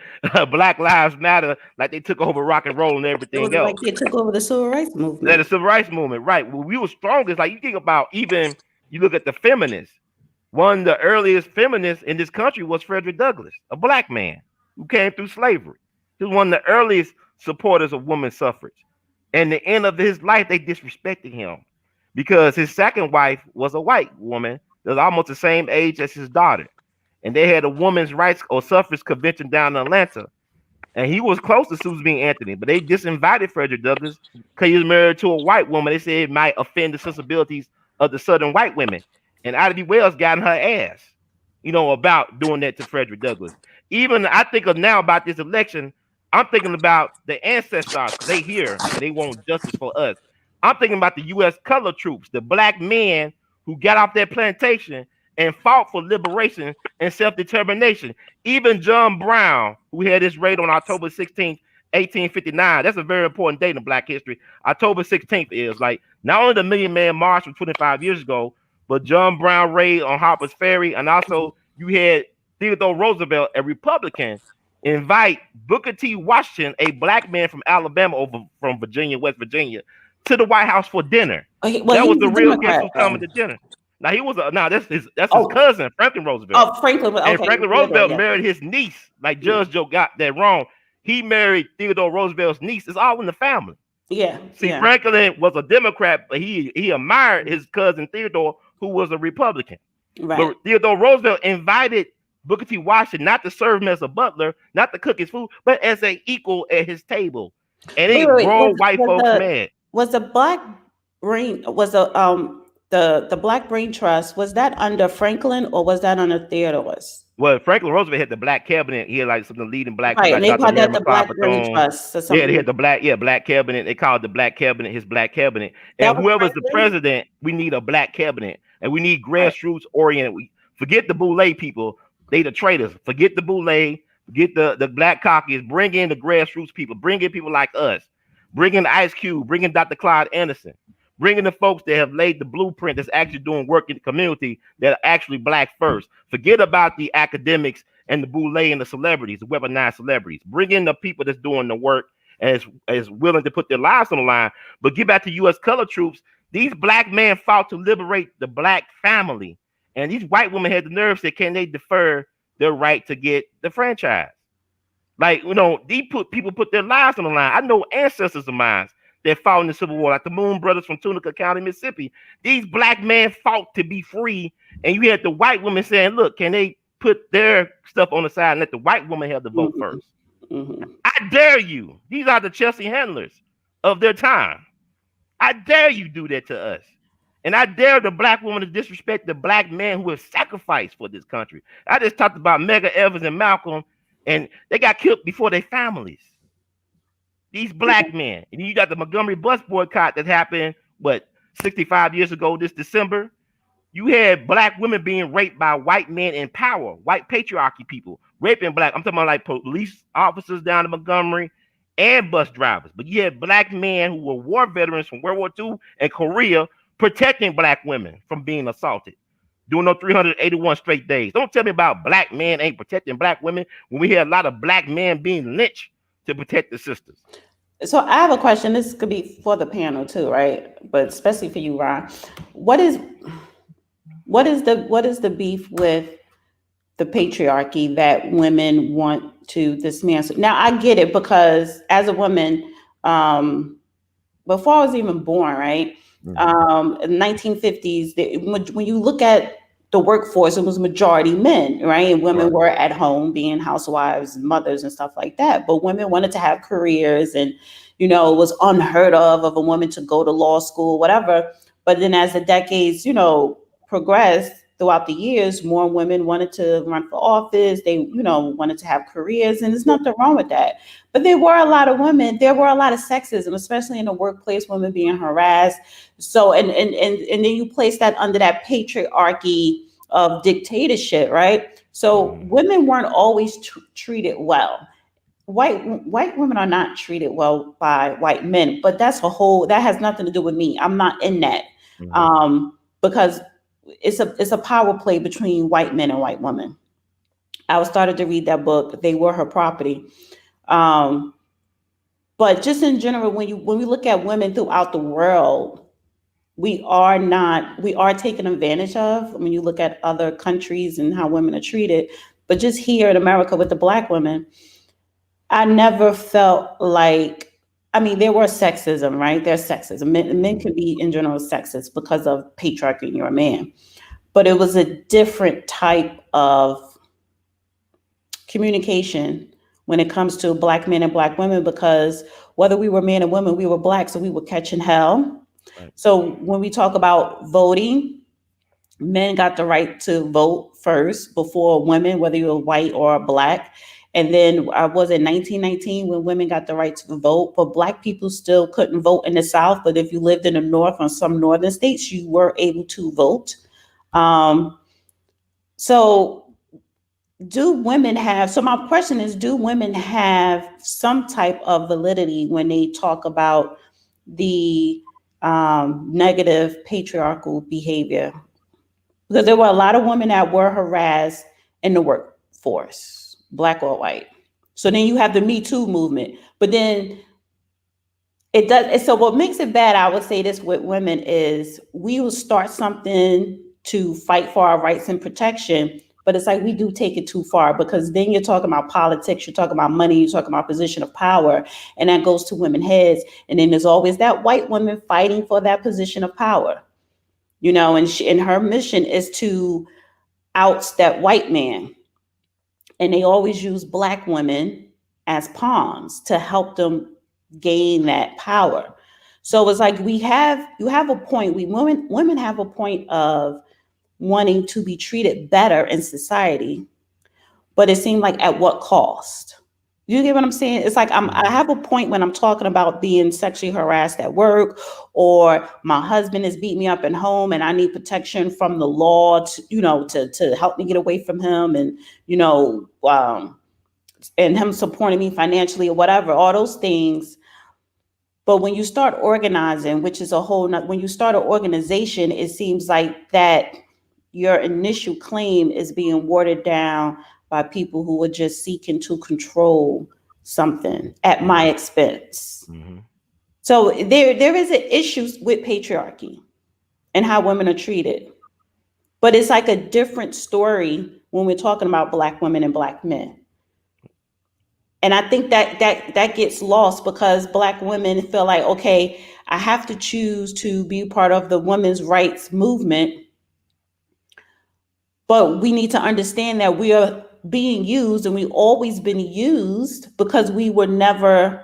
Black Lives Matter like they took over rock and roll and everything else. Like they took over the civil rights movement. Yeah, the civil rights movement, right. Well, we were strongest. Like you think about even, you look at the feminists. One of the earliest feminists in this country was Frederick Douglass, a Black man who came through slavery. He was one of the earliest supporters of women's suffrage. And the end of his life, they disrespected him because his second wife was a white woman that was almost the same age as his daughter. And they had a women's rights or suffrage convention down in Atlanta. And he was close to Susan B. Anthony, but they just invited Frederick Douglass because he was married to a white woman. They said it might offend the sensibilities of the Southern white women. And Ida B. Wells got in her ass, about doing that to Frederick Douglass. Even I think of now about this election, I'm thinking about the ancestors. They here and they want justice for us. I'm thinking about the U.S. colored troops, the Black men who got off their plantation and fought for liberation and self-determination. Even John Brown, who had his raid on October 16th, 1859. That's a very important date in Black history. October 16th is like not only the Million Man March from 25 years ago, but John Brown raid on Harper's Ferry. And also you had Theodore Roosevelt, a Republican, invite Booker T. Washington, a Black man from Alabama over from Virginia, West Virginia, to the White House for dinner. That was the real guest who coming to dinner. Now he was that's his cousin, Franklin Roosevelt. Oh, Franklin. Okay. And Franklin Roosevelt married his niece. Like Judge Joe got that wrong. He married Theodore Roosevelt's niece. It's all in the family. Yeah. See, Franklin was a Democrat, but he admired his cousin Theodore, who was a Republican. Right. But Theodore Roosevelt invited Booker T. Washington not to serve him as a butler, not to cook his food, but as an equal at his table. And it drove white folks mad. Was the Black Brain the Black Brain Trust, was that under Franklin or was that under Theodore's? Well, Franklin Roosevelt had the Black Cabinet. He had like some of the leading Black. Right, and they called that the Black Brain Trust. Yeah, they had the Black Cabinet. They called the Black Cabinet his Black Cabinet. And whoever's the president, we need a Black Cabinet, and we need grassroots oriented. Forget the boule people. They the traitors. Forget the boule. Forget the Black caucus. Bring in the grassroots people. Bring in people like us. Bring in Ice Cube. Bring in Dr. Clyde Anderson. Bring in the folks that have laid the blueprint that's actually doing work in the community that are actually Black first. Forget about the academics and the boule and the celebrities, the weaponized celebrities. Bring in the people that's doing the work and is willing to put their lives on the line. But get back to U.S. colored troops. These Black men fought to liberate the Black family. And these white women had the nerve to say, can they defer their right to get the franchise? Like, these people put their lives on the line. I know ancestors of mine that fought in the Civil War, like the Moon Brothers from Tunica County, Mississippi. These black men fought to be free, and you had the white women saying, "Look, can they put their stuff on the side and let the white woman have the vote first?" I dare you. These are the Chelsea handlers of their time. I dare you do that to us. And I dare the black woman to disrespect the black man who has sacrificed for this country. I just talked about Medgar Evers and Malcolm, and they got killed before their families. These black men. And you got the Montgomery bus boycott that happened, 65 years ago this December. You had black women being raped by white men in power, white patriarchy people, raping black. I'm talking about like police officers down in Montgomery and bus drivers. But you had black men who were war veterans from World War II and Korea protecting black women from being assaulted, doing those 381 straight days. Don't tell me about black men ain't protecting black women when we had a lot of black men being lynched to protect the sisters. So I have a question. This could be for the panel too, right? But especially for you, Ron. What is the beef with the patriarchy that women want to dismantle? Now I get it, because as a woman, before I was even born, right? In the 1950s, when you look at the workforce, it was majority men, right? And women were at home being housewives, mothers, and stuff like that. But women wanted to have careers, and it was unheard of a woman to go to law school, whatever. But then as the decades, progressed throughout the years, more women wanted to run for office. They, wanted to have careers, and there's nothing wrong with that. But there were a lot of sexism, especially in the workplace, women being harassed. So, and then you place that under that patriarchy of dictatorship, right? So women weren't always treated well. White women are not treated well by white men, but that has nothing to do with me. I'm not in that. Because it's a power play between white men and white women. I started to read that book, They Were Her Property. But just in general, when we look at women throughout the world, we are taken advantage of when you look at other countries and how women are treated. But just here in America with the black women, I never felt like, there was sexism, right? There's sexism. Men can be in general sexist because of patriarchy and you're a man. But it was a different type of communication when it comes to black men and black women, because whether we were men or women, we were black, so we were catching hell. Right. So when we talk about voting, men got the right to vote first before women, whether you were white or black. And then I was in 1919 when women got the right to vote, but black people still couldn't vote in the South. But if you lived in the North or some northern states, you were able to vote. So my question is, do women have some type of validity when they talk about the negative patriarchal behavior? Because there were a lot of women that were harassed in the workforce, black or white. So then you have the Me Too movement, but then it does. So what makes it bad, I would say this with women, is we will start something to fight for our rights and protection, but it's like we do take it too far, because then you're talking about politics, you're talking about money, you're talking about position of power, and that goes to women's heads. And then there's always that white woman fighting for that position of power, and her mission is to oust that white man. And they always use black women as pawns to help them gain that power. So it's like you have a point. Women have a point of wanting to be treated better in society, but it seemed like at what cost? You get what I'm saying? It's like I have a point when I'm talking about being sexually harassed at work, or my husband is beating me up at home and I need protection from the law to help me get away from him, and and him supporting me financially or whatever, all those things. But when you start organizing, which is when you start an organization, it seems like that your initial claim is being watered down by people who are just seeking to control something at my expense. Mm-hmm. So there is an issue with patriarchy and how women are treated. But it's like a different story when we're talking about black women and black men. And I think that gets lost because Black women feel like, okay, I have to choose to be part of the women's rights movement, but we need to understand that we are being used and we've always been used because we were never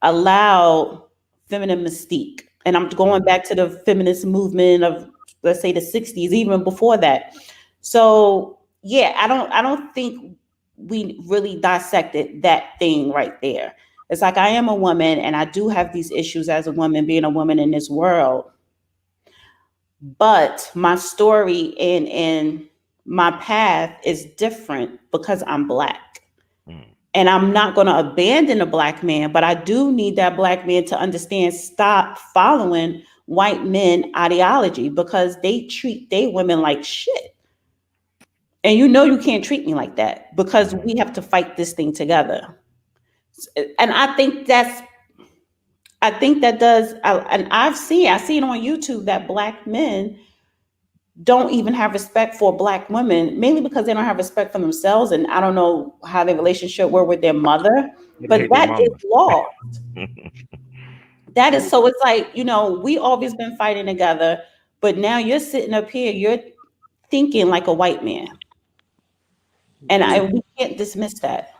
allowed feminine mystique. And I'm going back to the feminist movement of, let's say, the 60s, even before that. So yeah, I don't think we really dissected that thing right there. It's like I am a woman and I do have these issues as a woman, being a woman in this world. But my story and my path is different because I'm Black. And I'm not going to abandon a Black man, but I do need that Black man to understand, stop following white men ideology because they treat they women like shit. And you can't treat me like that because we have to fight this thing together. And I think that does, and I see it on YouTube that Black men don't even have respect for Black women, mainly because they don't have respect for themselves. And I don't know how their relationship were with their mother, but that is law. That is, so it's like, we always been fighting together, but now you're sitting up here, you're thinking like a white man. And we can't dismiss that.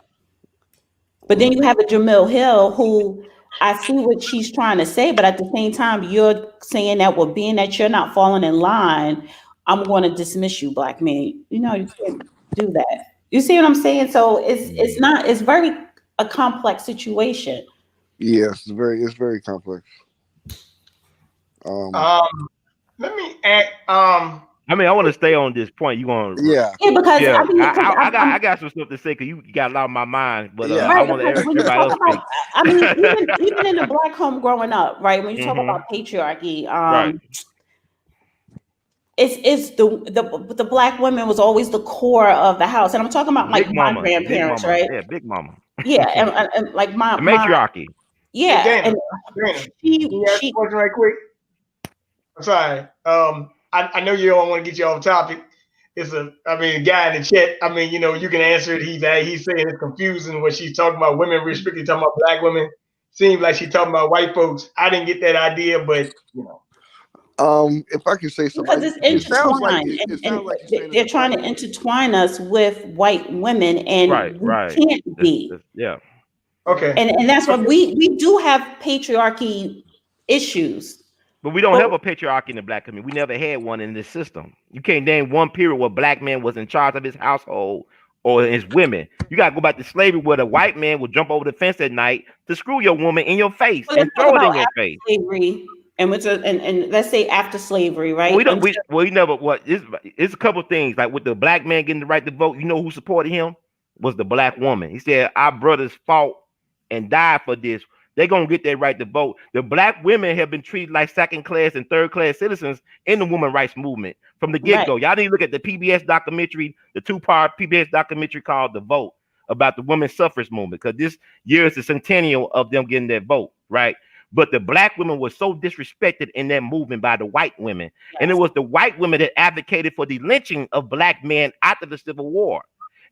But then you have a Jamil Hill who I see what she's trying to say, but at the same time, you're saying that, well, being that you're not falling in line, I'm going to dismiss you, Black man. You can't do that. You see what I'm saying? So it's very a complex situation. Yes, it's very complex. Let me add. I mean, I want to stay on this point. You want? Yeah. Because I got some stuff to say because you got a lot on my mind, but Yeah. I want everybody else to speak. I mean, even in the Black home growing up, right? When you talk about patriarchy, Right. it's the Black women was always the core of the house, and I'm talking about like Big my mama, grandparents, big mama, right? Yeah, big mama. Yeah, and like my The matriarchy. yeah, Hey, Dana, and can you ask a question right quick? I'm sorry. I know you don't want to get you off topic. A guy in the chat. You can answer it. He's saying it's confusing what she's talking about. Women restricted, talking about Black women. Seems like she's talking about white folks. I didn't get that idea, but if I can say something, because it's intertwined, and they're trying to intertwine us with white women, and we can't be. Yeah. Okay. And that's why we do have patriarchy issues. But we don't have a patriarchy in the Black community. We never had one in this system. You can't name one period where Black man was in charge of his household or his women. You got to go back to slavery where the white man would jump over the fence at night to screw your woman in your face and throw it in your face. Slavery, and let's say after slavery, right? It's a couple of things. Like with the Black man getting the right to vote, you know who supported him? Was the Black woman. He said, our brothers fought and died for this. They're going to get their right to vote. The Black women have been treated like second class and third class citizens in the women rights movement from the get-go. Y'all need to look at the PBS documentary, the 2-part PBS documentary called The Vote, about the women's suffrage movement, because this year is the centennial of them getting their vote, right? But the Black women were so disrespected in that movement by the white women. Yes. And it was the white women that advocated for the lynching of Black men after the Civil War.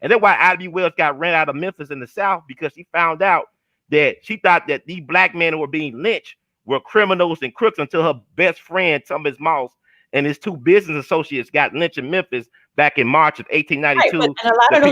And that's why Ivy Wells got ran out of Memphis in the South, because she found out that she thought that these Black men who were being lynched were criminals and crooks, until her best friend, Thomas Moss, and his 2 business associates got lynched in Memphis back in March of 1892. Right, and a lot of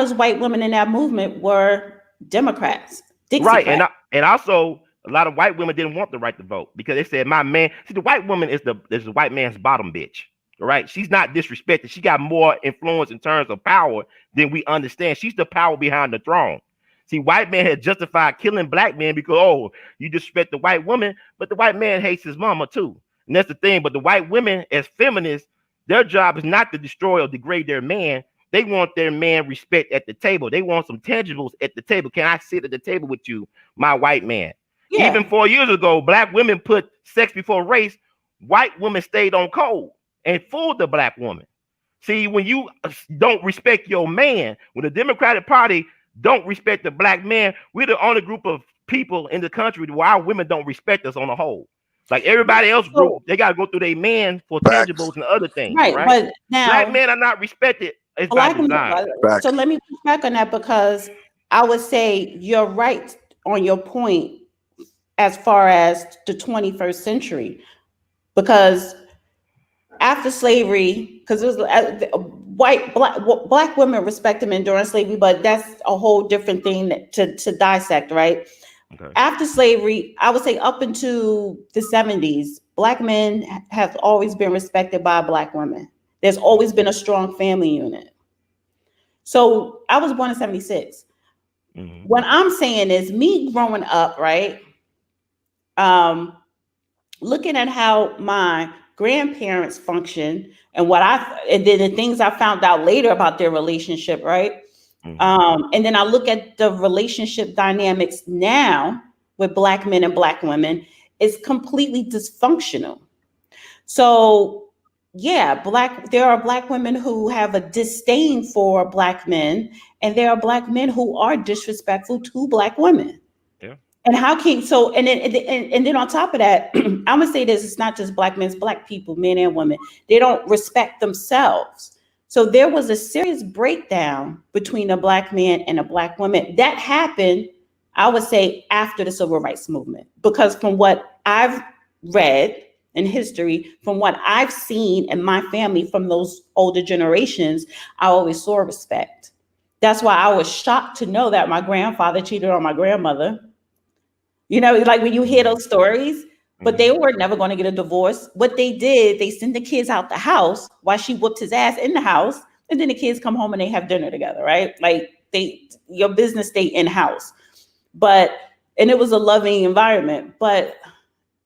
those white women in that movement were Democrats. Right, and also a lot of white women didn't want the right to vote because they said, my man, see, the white woman is the white man's bottom bitch. Right? She's not disrespected. She got more influence in terms of power than we understand. She's the power behind the throne. See, white man had justified killing Black men because, you disrespect the white woman, but the white man hates his mama too. And that's the thing. But the white women, as feminists, their job is not to destroy or degrade their man. They want their man respect at the table. They want some tangibles at the table. Can I sit at the table with you, my white man? Yeah. Even 4 years ago, Black women put sex before race. White women stayed on code and fooled the Black woman. See, when you don't respect your man, when the Democratic Party don't respect the Black man, we're the only group of people in the country where our women don't respect us on the whole. Like everybody else group, they got to go through their man for tangibles and other things. Right. But now, Black men are not respected. It's by design. So let me push back on that, because I would say you're right on your point as far as the 21st century, because after slavery, because it was black women respected men during slavery, but that's a whole different thing to dissect, right? Okay. After slavery, I would say up into the 70s, black men have always been respected by black women. There's always been a strong family unit. So I was born in 76. Mm-hmm. What I'm saying is me growing up, right? Um, Looking at how my grandparents function and and then the things I found out later about their relationship, right? Mm-hmm. And then I look at the relationship dynamics now with black men and black women, it's completely dysfunctional. So yeah, there are black women who have a disdain for black men, and there are black men who are disrespectful to black women. Yeah. And how can so and then on top of that, I'm gonna say this: it's not just black men, it's black people, men and women. They don't respect themselves. So there was a serious breakdown between a black man and a black woman that happened, I would say, after the civil rights movement. Because from what I've read in history, from what I've seen in my family from those older generations, I always saw respect. That's why I was shocked to know that my grandfather cheated on my grandmother. You know, like when you hear those stories, but they Mm-hmm. were never going to get a divorce. What they did, they sent the kids out the house while she whooped his ass in the house, and then the kids come home and they have dinner together, right? Like your business stay in house, but and it was a loving environment, but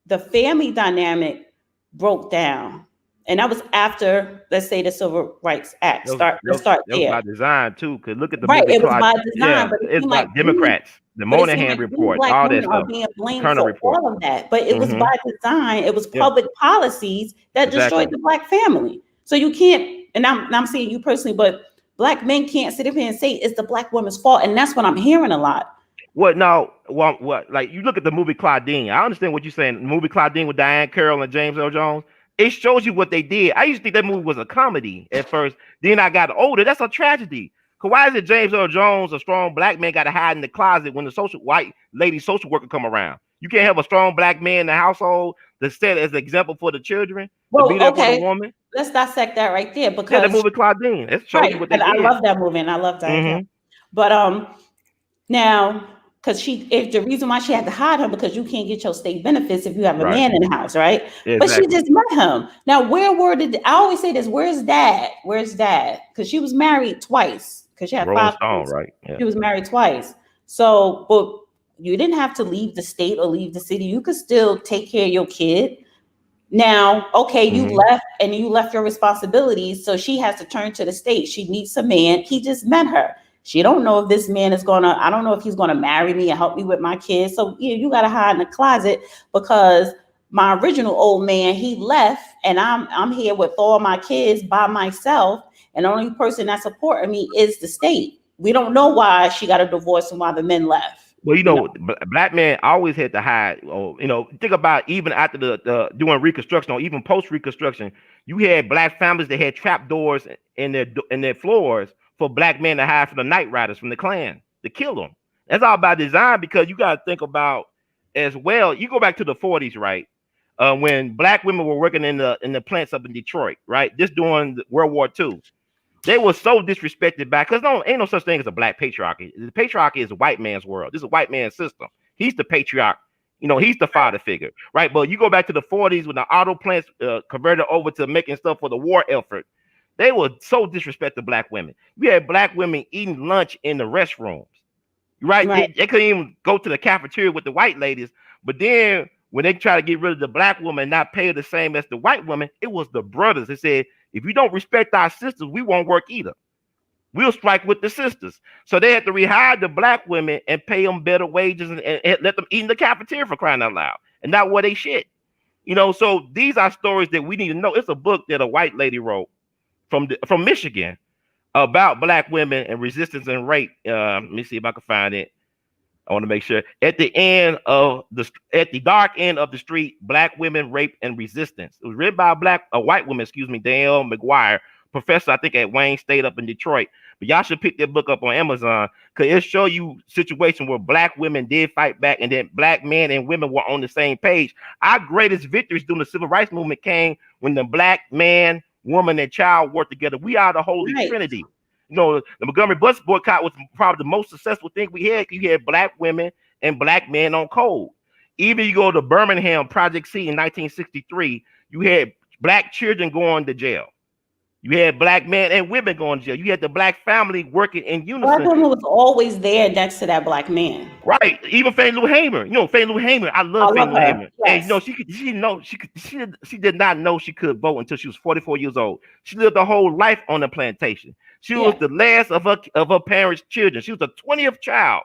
the family dynamic broke down, and that was after, let's say, the Civil Rights Act. Let's start That was there. by design too. Cause look at the Right, movie it was Clyde. by Yeah, design, but it's by Democrats, the it seemed Moynihan like we report, black all that women are stuff, being the blamed Turner for report. all of that. But it was Mm-hmm. by design. It was Yeah, public policies that destroyed exactly. the black family. So you can't, and I'm saying you personally, but black men can't sit up here and say it's the black woman's fault, and that's what I'm hearing a lot. What now? What? Like you look at the movie Claudine. I understand what you're saying. The movie Claudine with Diane Carroll and James Earl Jones. It shows you what they did. I used to think that movie was a comedy at first. Then I got older. That's a tragedy. Cause why is it James Earl Jones, a strong black man, got to hide in the closet when the white lady social worker come around? You can't have a strong black man in the household to set as an example for the children, to be Well, there for the okay, woman. let's dissect that right there Yeah, the because movie Claudine. It shows you right, what they and I did. love that movie and I love Diane Carroll. Mm-hmm. But now, because if the reason why she had to hide him because you can't get your state benefits if you have a Right. man in the house, right? Yeah, But she exactly. just met him. Now, I always say this: where's dad? Where's dad? Because she was married twice. Because she had Rolling 5 kids. Stone, right? Yeah. She was married twice. So, but you didn't have to leave the state or leave the city. You could still take care of your kid. Now, okay, you Mm-hmm. left and you left your responsibilities, so she has to turn to the state. She meets a man. He just met her. She don't know if this man is gonna. I don't know if he's gonna marry me and help me with my kids. So yeah, you gotta hide in the closet because my original old man he left, and I'm here with all my kids by myself, and the only person that's supporting me is the state. We don't know why she got a divorce and why the men left. Well, You know, black men always had to hide. Or think about even after the doing Reconstruction or even post Reconstruction, you had black families that had trap doors in their floors for black men to hide from the night riders from the Klan to kill them. That's all by design because you got to think about as well. You go back to the 40s, right? When black women were working in the plants up in Detroit, right? Just during World War II. They were so disrespected back because ain't no such thing as a black patriarchy. The patriarchy is a white man's world. This is a white man's system. He's the patriarch. He's the father figure, right? But you go back to the 40s when the auto plants converted over to making stuff for the war effort. They were so disrespected black women. We had black women eating lunch in the restrooms, right? right? They couldn't even go to the cafeteria with the white ladies. But then when they try to get rid of the black woman and not pay her the same as the white woman, it was the brothers. They said, if you don't respect our sisters, we won't work either. We'll strike with the sisters. So they had to rehire the black women and pay them better wages and let them eat in the cafeteria for crying out loud and not wear they shit. So these are stories that we need to know. It's a book that a white lady wrote from Michigan about black women and resistance and rape. Let me see if I can find it. I want to make sure at the dark end of the street, black women, rape and resistance. It was written by a white woman, Danielle McGuire, professor, I think, at Wayne State up in Detroit. But y'all should pick that book up on Amazon, because it show you situation where black women did fight back, and then black men and women were on the same page. Our greatest victories during the civil rights movement came when the black man, woman, and child worked together. We are the Holy Trinity. You know, the Montgomery bus boycott was probably the most successful thing we had. You had black women and black men on code. Even you go to Birmingham, Project C in 1963, you had black children going to jail. You had black men and women going to jail. You had the black family working in unison. Black woman was always there next to that black man. Right. Even Fannie Lou Hamer. You know, Fannie Lou Hamer. I love Fannie Lou Hamer. Yes. And you know, she did not know she could vote until she was 44 years old. She lived her whole life on the plantation. She was the last of her parents' children. She was the 20th child.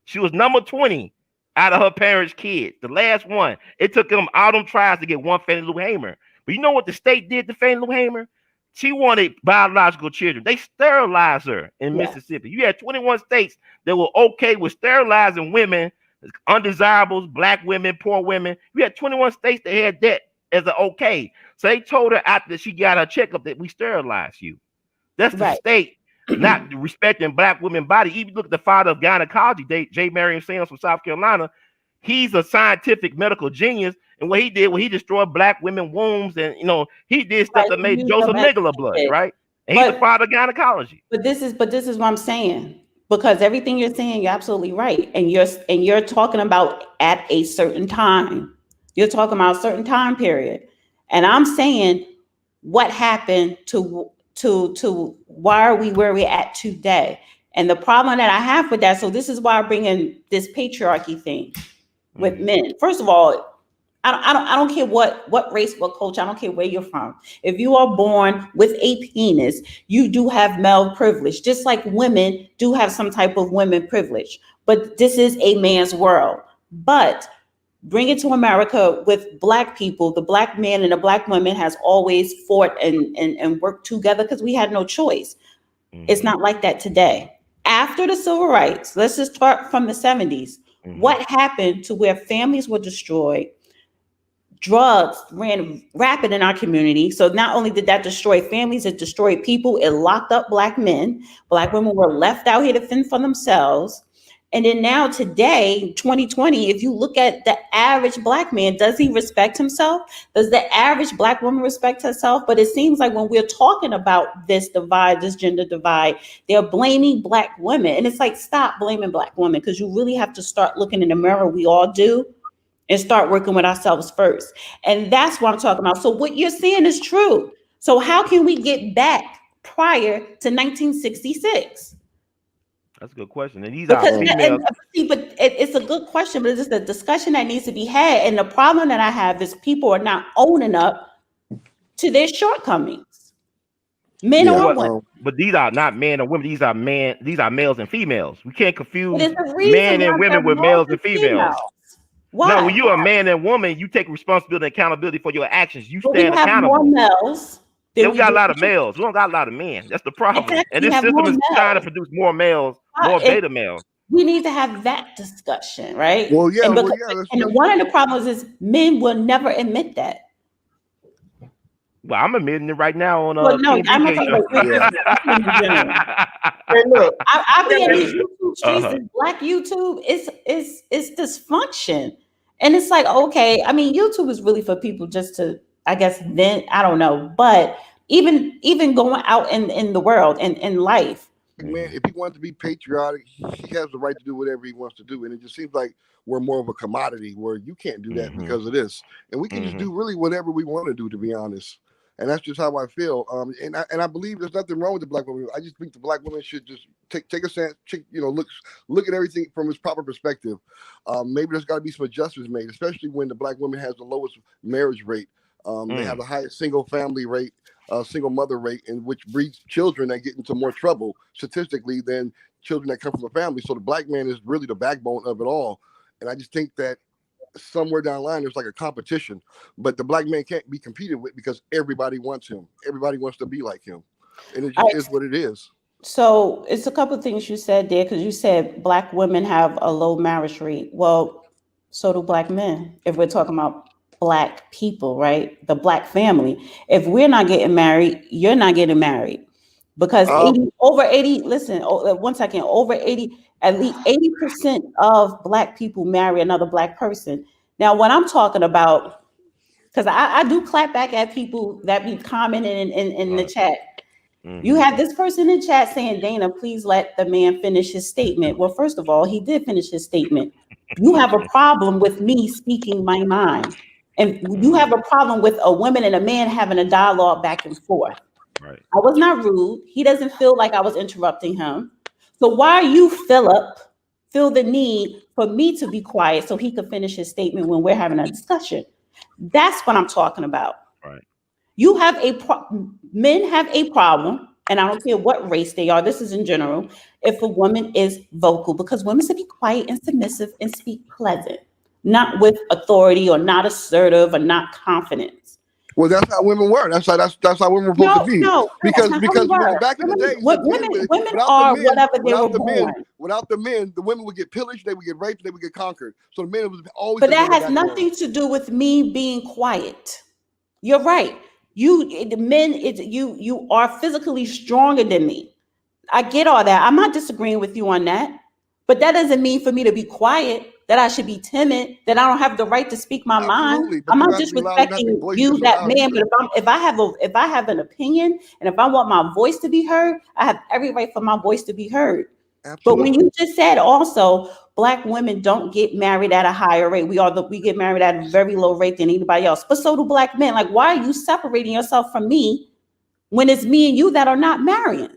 She was number 20 out of her parents' kids. The last one. It took them all them trials to get one Fannie Lou Hamer. But you know what the state did to Fannie Lou Hamer? She wanted biological children. They sterilized her in Mississippi. You had 21 states that were okay with sterilizing women, undesirables, black women, poor women. You had 21 states that had that as an okay. So they told her after she got her checkup that we sterilized you. That's the state not respecting black women's body. Even look at the father of gynecology, J. Marion Sims from South Carolina. He's a scientific medical genius. And what he did, he destroyed black women wombs, and he did stuff that made Joseph Mengele blood, right? And he's the father of gynecology. But this is what I'm saying, because everything you're saying, you're absolutely right, and you're talking about at a certain time. You're talking about a certain time period, and I'm saying what happened to why are we where we're at today? And the problem that I have with that, so this is why I bring in this patriarchy thing with men. First of all, I don't care what race, what culture, I don't care where you're from. If you are born with a penis, you do have male privilege, just like women do have some type of women privilege. But this is a man's world. But bring it to America with black people, the black man and the black woman has always fought and worked together because we had no choice. It's not like that today. After the civil rights, let's just start from the 70s. What happened to where families were destroyed? Drugs ran rapid in our community. So not only did that destroy families, it destroyed people. It locked up black men. Black women were left out here to fend for themselves. And then now today, 2020, if you look at the average black man, does he respect himself? Does the average black woman respect herself? But it seems like when we're talking about this divide, this gender divide, they're blaming black women. And it's like, stop blaming black women, because you really have to start looking in the mirror. We all do. And start working with ourselves first. And that's what I'm talking about. So what you're saying is true. So how can we get back prior to 1966? That's a good question. And these are females. But it's a good question, but it's just a discussion that needs to be had. And the problem that I have is people are not owning up to their shortcomings. Men or women. But these are not men or women. These are males and females. We can't confuse men and women with males and females. Why? No, when you're a man and woman, you take responsibility and accountability for your actions. You stand accountable. More males. We got a lot of males. We don't got a lot of men. That's the problem. Exactly. And this system is trying to produce more males, more beta males. We need to have that discussion, right? Well, yeah. And one of the problems is men will never admit that. Well, I'm admitting it right now on I'm not talking about Hey, look, I be in these YouTube streets, and black YouTube, it's dysfunction. And it's like, okay, I mean, YouTube is really for people just to, I guess, vent, I don't know. But even going out in the world and in life. Man, if he wants to be patriotic, he has the right to do whatever he wants to do. And it just seems like we're more of a commodity where you can't do that because of this. And we can just do really whatever we want to do, to be honest. And that's just how I feel. And I believe there's nothing wrong with the black woman. I just think the black woman should just take a stance, look at everything from its proper perspective. Maybe there's got to be some adjustments made, especially when the black woman has the lowest marriage rate. They have the highest single family rate, single mother rate, in which breeds children that get into more trouble statistically than children that come from a family. So the black man is really the backbone of it all. And I just think that somewhere down the line, there's like a competition, but the black man can't be competed with because everybody wants him. Everybody wants to be like him. And it just is what it is. So it's a couple of things you said there, because you said black women have a low marriage rate. Well, so do black men, if we're talking about Black people, right? The Black family. If we're not getting married, you're not getting married. Because Um, 80 over 80, listen, 1 second, over 80, at least 80% of Black people marry another Black person. Now, what I'm talking about, because I do clap back at people that be commenting in the Right. chat. You Mm-hmm. have this person in chat saying, Dana, please let the man finish his statement. Well, first of all, he did finish his statement. You have a problem with me speaking my mind. And you have a problem with a woman and a man having a dialogue back and forth. Right. I was not rude. He doesn't feel like I was interrupting him. So why you, Philip, feel the need for me to be quiet so he could finish his statement when we're having a discussion? That's what I'm talking about. Right. You have men have a problem, and I don't care what race they are. This is in general. If a woman is vocal, because women should be quiet and submissive and speak pleasant, not with authority or not assertive or not confident. well, that's how women were. That's how women were supposed to No, be. no, that's Because not how we when, were. back in the Women, days, the men women are whatever they were born. without the men, the women would get pillaged, they would get raped, they would get conquered. So the men was always But the that go to has bat for. nothing to do with me being quiet. You're right. The men, you are physically stronger than me. I get all that. I'm not disagreeing with you on that. But that doesn't mean for me to be quiet, that I should be timid, that I don't have the right to speak my mind. Absolutely, but I'm you not don't have to be loud. You don't have to be disrespecting you, boisterous or that loud man. either. But if I have an opinion and if I want my voice to be heard, I have every right for my voice to be heard. But when Absolutely. you just said also, Black women don't get married at a higher rate. We get married at a very low rate than anybody else. But so do Black men. Like, why are you separating yourself from me when it's me and you that are not marrying?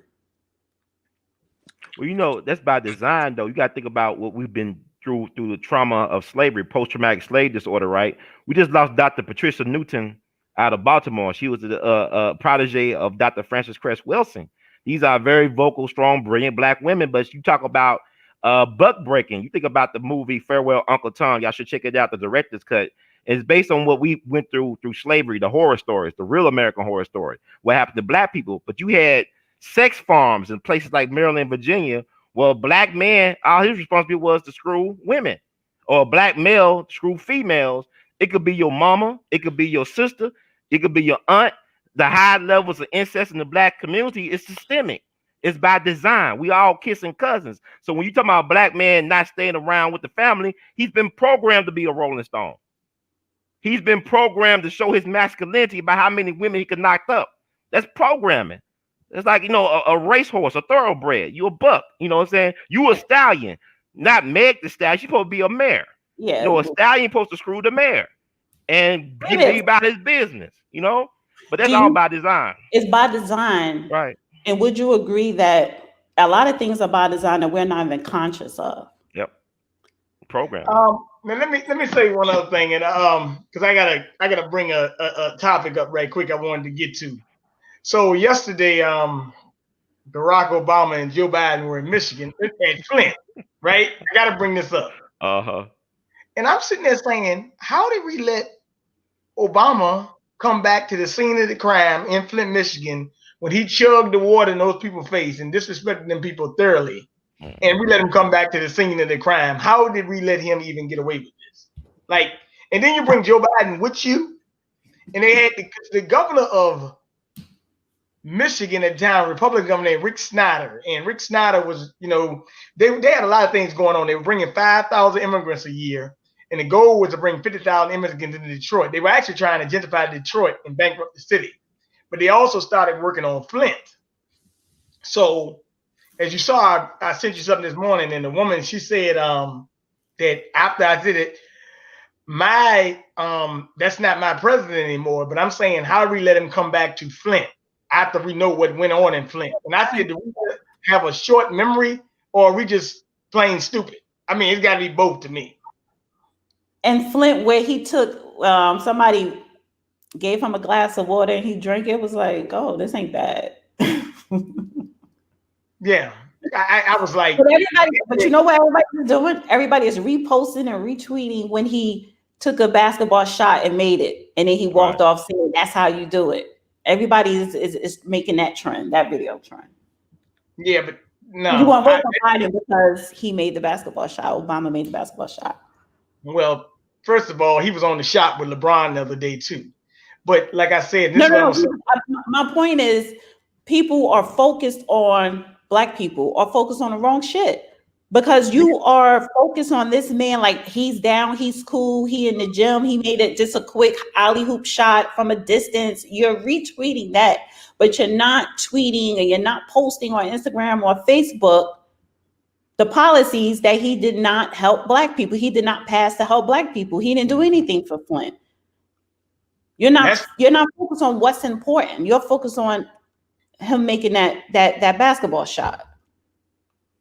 Well, that's by design, though. You got to think about what we've been through the trauma of slavery, post-traumatic slave disorder, right? We just lost Dr. Patricia Newton out of Baltimore. She was a protege of Dr. Frances Cress Wilson. These are very vocal, strong, brilliant Black women. But you talk about buck breaking. You think about the movie Farewell, Uncle Tom. Y'all should check it out. The director's cut. It's based on what we went through slavery, the horror stories, the real American horror story, what happened to Black people. But you had sex farms in places like Maryland and Virginia. Well, Black man, all his responsibility was to screw women, or a Black male screw females. It could be your mama, it could be your sister, it could be your aunt. The high levels of incest in the Black community is systemic. It's by design. We all kissing cousins. So when you talk about a Black man not staying around with the family, he's been programmed to be a Rolling Stone. He's been programmed to show his masculinity by how many women he could knock up. That's programming. It's like, a racehorse, a thoroughbred. You a buck. You know what I'm saying? You a stallion. Not Meg the stallion. She's supposed to be a mare. Yeah. A stallion supposed to screw the mare and be about his business, But that's all by design. It's by design. Right. And would you agree that a lot of things are by design that we're not even conscious of? Yep. Program. Now let me say one other thing, and because I gotta bring a topic up right quick I wanted to get to. So yesterday, Barack Obama and Joe Biden were in Michigan at Flint, right? I got to bring this up. And I'm sitting there saying, how did we let Obama come back to the scene of the crime in Flint, Michigan, when he chugged the water in those people's face and disrespected them people thoroughly, and we let him come back to the scene of the crime? How did we let him even get away with this? Like, and then you bring Joe Biden with you, and they had the governor of Michigan at the time, Republican governor named Rick Snyder. And Rick Snyder was, they had a lot of things going on. They were bringing 5,000 immigrants a year, and the goal was to bring 50,000 immigrants into Detroit. They were actually trying to gentrify Detroit and bankrupt the city. But they also started working on Flint. So, as you saw, I sent you something this morning, and the woman, she said that after I did it, that's not my president anymore, but I'm saying, how do we let him come back to Flint after we know what went on in Flint? And I said, do we have a short memory, or are we just plain stupid? I mean, it's got to be both to me. And Flint, where he took, somebody gave him a glass of water and he drank it, was like, oh, this ain't bad. Yeah. I was like, but you know what everybody's doing? Everybody is reposting and retweeting when he took a basketball shot and made it, and then he walked off saying, that's how you do it. Everybody is making that trend, that video trend. Yeah, but no. You want to vote for Biden because he made the basketball shot. Obama made the basketball shot. Well, first of all, he was on the shop with LeBron the other day too. But like I said, this No, is what I'm no, saying. no. My point is, people are focused on black people, or focused on the wrong shit. Because you are focused on this man, like he's down, he's cool, he in the gym, he made it just a quick alley hoop shot from a distance. You're retweeting that, but you're not tweeting, and you're not posting on Instagram or Facebook the policies that he did not help black people. He did not pass to help black people. He didn't do anything for Flint. You're not That's focused on what's important. You're focused on him making that basketball shot.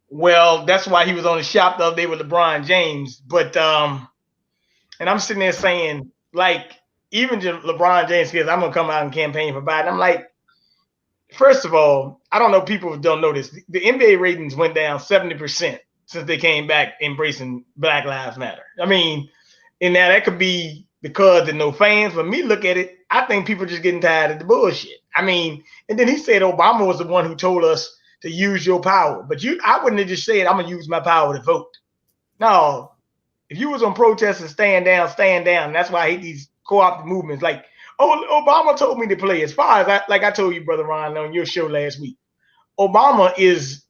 well, that's why he was on the shop the other day with LeBron James. But and I'm sitting there saying, like, even to LeBron James says, I'm gonna come out and campaign for Biden. I'm like, first of all, I don't know, people don't know this. The NBA ratings went down 70% since they came back embracing Black Lives Matter. I mean, and now that could be because there's no fans, but me look at it, I think people are just getting tired of the bullshit. I mean, and then he said Obama was the one who told us to use your power. But I wouldn't have just said, I'm gonna use my power to vote. No, if you was on protest and stand down, stand down. That's why I hate these co-opted movements. Like, oh, Obama told me to play. As far as like I told you, Brother Ron, on your show last week, Obama is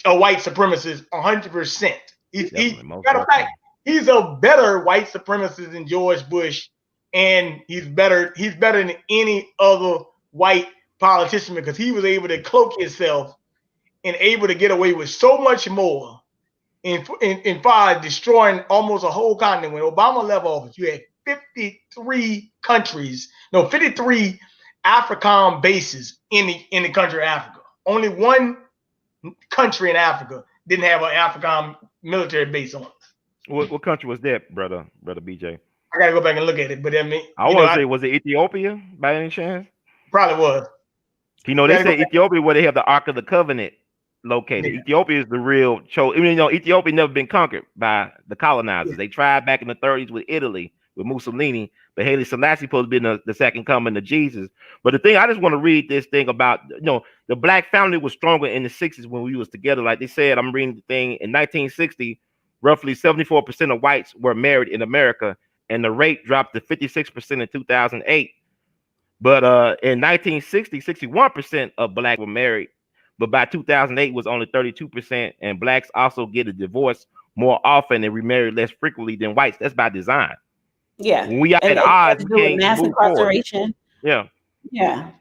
a white supremacist 100%. Matter of fact, he's a better white supremacist than George Bush, and he's better than any other white politician, because he was able to cloak himself and able to get away with so much more in far destroying almost a whole continent. When Obama left office, you had 53 AFRICOM bases in the country of Africa. Only one country in Africa didn't have an AFRICOM military base on it. What country was that, brother BJ? I gotta go back and look at it, but I mean, I want to say, was it Ethiopia by any chance? Probably was. You know, they say Ethiopia where they have the Ark of the Covenant located. Yeah. Ethiopia is the real Ethiopia never been conquered by the colonizers. Yeah. They tried back in the 30s with Italy, with Mussolini, but Haile Selassie supposed to be the second coming of Jesus. But the thing, I just want to read this thing about, the black family was stronger in the 60s when we was together. Like they said, I'm reading the thing, in 1960, roughly 74% of whites were married in America, and the rate dropped to 56% in 2008. But in 1960, 61% of blacks were married. But by 2008 was only 32%, and blacks also get a divorce more often and remarry less frequently than whites. That's by design. Yeah. When we are at odds, we can't mass incarceration. Forward. Yeah.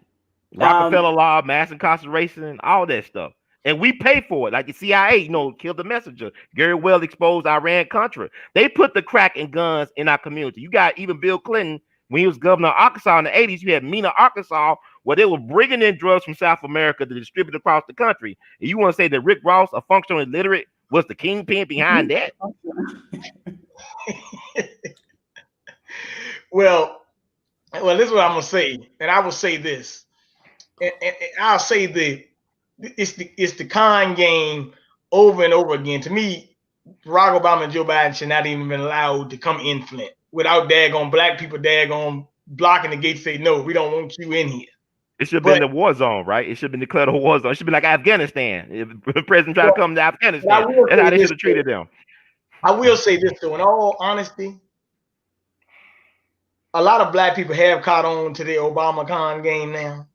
Rockefeller law, mass incarceration, all that stuff. And we pay for it. Like the CIA, killed the messenger. Gary Well exposed Iran-Contra. They put the crack and guns in our community. You got even Bill Clinton, when he was governor of Arkansas in the 80s, you had Mena, Arkansas, where they were bringing in drugs from South America to distribute across the country. And you want to say that Rick Ross, a functional illiterate, was the kingpin behind that? Well, this is what I'm going to say. And I will say this. And I'll say it's the con game over and over again. To me, Barack Obama and Joe Biden should not even been allowed to come in Flint without daggone black people blocking the gate, say, no, we don't want you in here. It should have been the war zone, right? It should have been declared a war zone. It should be like Afghanistan. If the president tried to come to Afghanistan, that's how they should have treated them. I will say this, though, in all honesty, a lot of black people have caught on to the Obama con game now.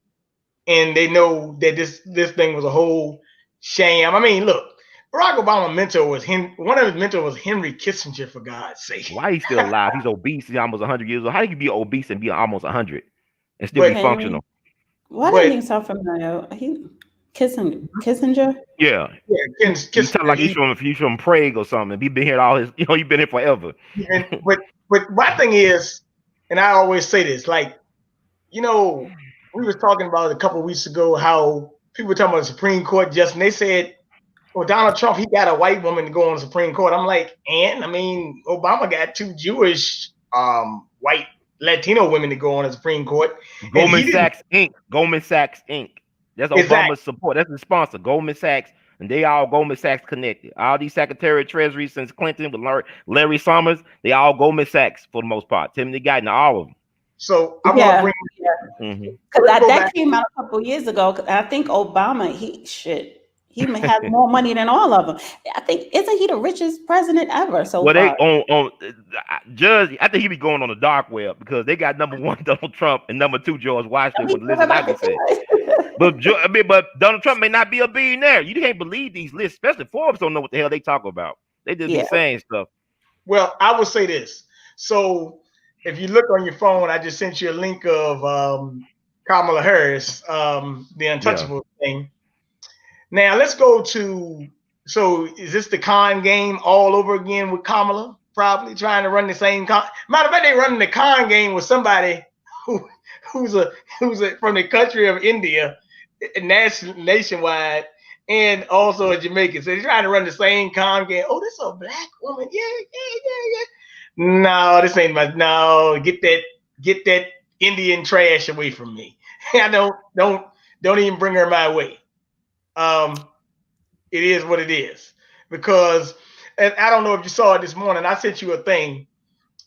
And they know that this thing was a whole sham. I mean, look, Barack Obama's mentor was one of his mentors was Henry Kissinger, for God's sake. Why he's still alive? He's obese. He's almost 100 years old. How do you be obese and be almost 100 and still be functional? Why didn't he sound familiar? Kissinger? Yeah. He sound like he's from Prague or something. He's been here all his, he's been here forever. But my thing is, and I always say this, like, we were talking about it a couple of weeks ago, how people were talking about the Supreme Court justice, and they said, well, Donald Trump, he got a white woman to go on the Supreme Court. I'm like, Obama got two Jewish white Latino women to go on the Supreme Court. Goldman Sachs Inc. That's Obama's support. That's the sponsor, Goldman Sachs. And they all Goldman Sachs connected. All these Secretary of Treasury since Clinton with Larry Summers, they all Goldman Sachs for the most part. Timothy Guyton, all of them. So I want to bring because that came out a couple years ago. I think Obama, he He has more money than all of them. I think, isn't he the richest president ever so Well, they far? on Judge. I think he be going on the dark web because they got number one Donald Trump and number two George Washington with the list that I be saying. But Donald Trump may not be a billionaire. You can't believe these lists, especially Forbes don't know what the hell they talk about. They just be saying stuff. Well, I will say this. So if you look on your phone, I just sent you a link of Kamala Harris, the untouchable thing. Now let's go to, so is this the con game all over again with Kamala? Probably trying to run the same con. Matter of fact, they running the con game with somebody who's from the country of India, nationwide, and also a Jamaican. So they're trying to run the same con game. Oh, this is a black woman. Yeah. No, this ain't my. No, get that Indian trash away from me. I don't even bring her my way. It is what it is, because, and I don't know if you saw it this morning. I sent you a thing,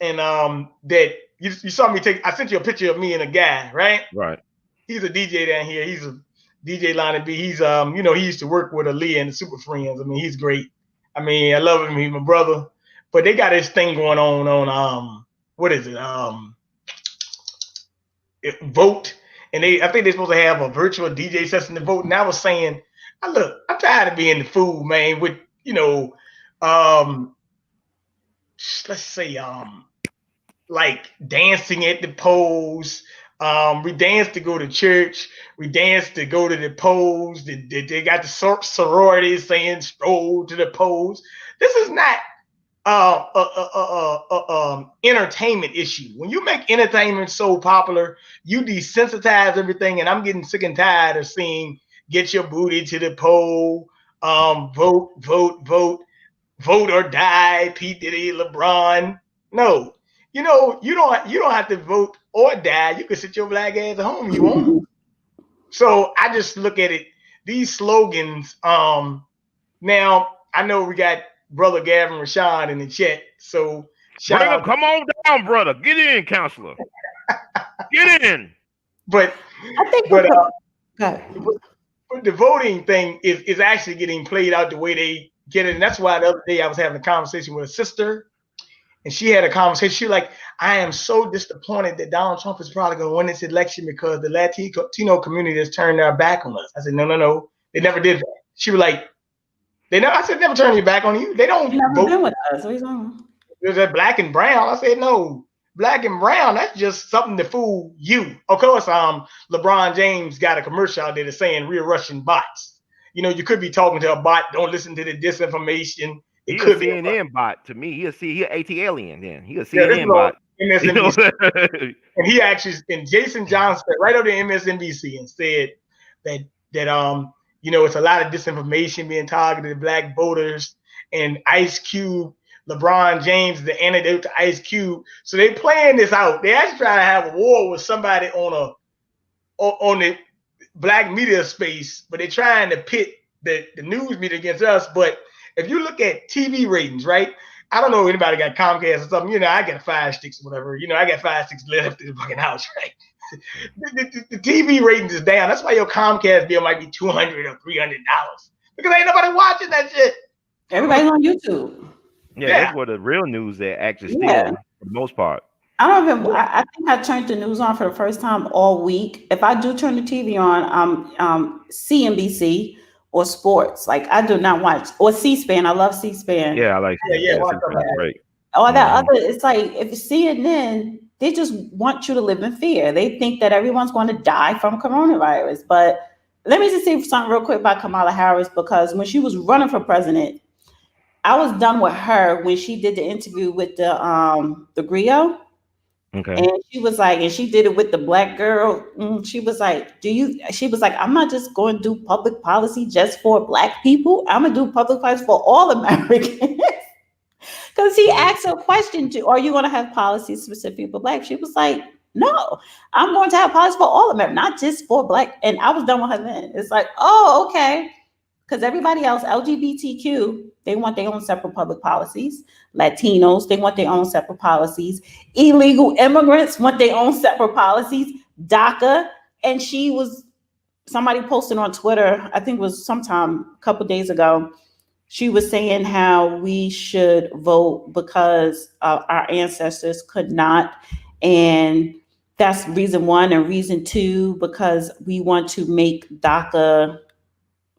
and that you saw me take. I sent you a picture of me and a guy, right? Right. He's a DJ down here. He's a DJ Line B. He's he used to work with Aaliyah and the Super Friends. I mean, he's great. I mean, I love him. He's my brother. But they got this thing going on what is it? Vote. And I think they're supposed to have a virtual DJ session to vote. And I was saying, look, I'm tired of being the fool, man, with, let's say, like dancing at the polls. We dance to go to church. We dance to go to the polls. They got the sororities saying stroll to the polls. This is not entertainment issue. When you make entertainment so popular, you desensitize everything, and I'm getting sick and tired of seeing get your booty to the poll, vote or die, P. Diddy, LeBron. No, you don't have to vote or die. You can sit your black ass at home if you want. So I just look at it, these slogans. Now I know we got Brother Gavin Rashad in the chat. So shout out. Come on down, brother. Get in, counselor. Get in. But I think but the voting thing is actually getting played out the way they get it. And that's why the other day I was having a conversation with a sister, and she had a conversation. She was like, I am so disappointed that Donald Trump is probably going to win this election because the Latino community has turned their back on us. I said, no. They never did that. She was like, I said, never turn your back on you. They don't vote. Been with us. There's that black and brown. I said, no, black and brown, that's just something to fool you. Of course, LeBron James got a commercial out there that's saying real Russian bots. You could be talking to a bot. Don't listen to the disinformation. It could be a CNN bot to me. He'll AT alien then. He'll CNN bot. And he actually, and Jason Johnson right over to MSNBC and said that it's a lot of disinformation being targeted at black voters, and Ice Cube, LeBron James, the antidote to Ice Cube. So they playing this out. They actually trying to have a war with somebody on the black media space, but they're trying to pit the news media against us. But if you look at TV ratings, right? I don't know if anybody got Comcast or something. I got 5 sticks or whatever. I got 5 sticks left in the fucking house, right? The TV ratings is down. That's why your Comcast bill might be $200 or $300 because ain't nobody watching that shit. Everybody's on YouTube. Yeah, that's where the real news that actually still for the most part. I think I turned the news on for the first time all week. If I do turn the TV on, CNBC or sports. Like I do not watch, or C-SPAN. I love C-SPAN. Yeah, I like C-SPAN. Great. All that other, it's like if CNN, they just want you to live in fear. They think that everyone's going to die from coronavirus. But let me just say something real quick about Kamala Harris, because when she was running for president, I was done with her when she did the interview with the griot. Okay. And she was like, and she did it with the black girl. She was like, she was like, I'm not just going to do public policy just for black people. I'm going to do public policy for all Americans. Because he asked her a question are you going to have policies specific for black? She was like, no, I'm going to have policies for all Americans, not just for black. And I was done with her then. It's like, oh, okay. Because everybody else, LGBTQ, they want their own separate public policies. Latinos, they want their own separate policies. Illegal immigrants want their own separate policies. DACA, and she was somebody posted on Twitter, I think it was sometime a couple days ago, she was saying how we should vote because our ancestors could not. And that's reason one. And reason two, because we want to make DACA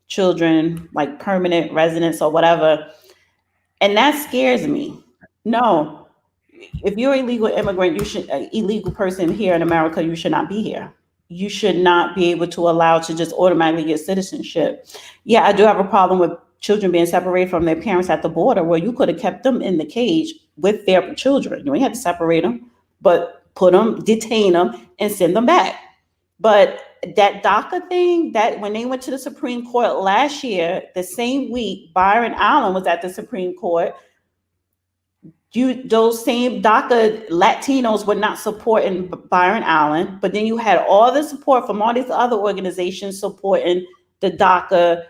children like permanent residents or whatever. And that scares me. No, if you're an illegal immigrant, you should, an illegal person here in America, you should not be here. You should not be able to allow to just automatically get citizenship. Yeah, I do have a problem with children being separated from their parents at the border, where you could have kept them in the cage with their children. You ain't had to separate them, but put them, detain them, and send them back. But that DACA thing, that when they went to the Supreme Court last year, the same week Byron Allen was at the Supreme Court, those same DACA Latinos were not supporting Byron Allen, but then you had all the support from all these other organizations supporting the DACA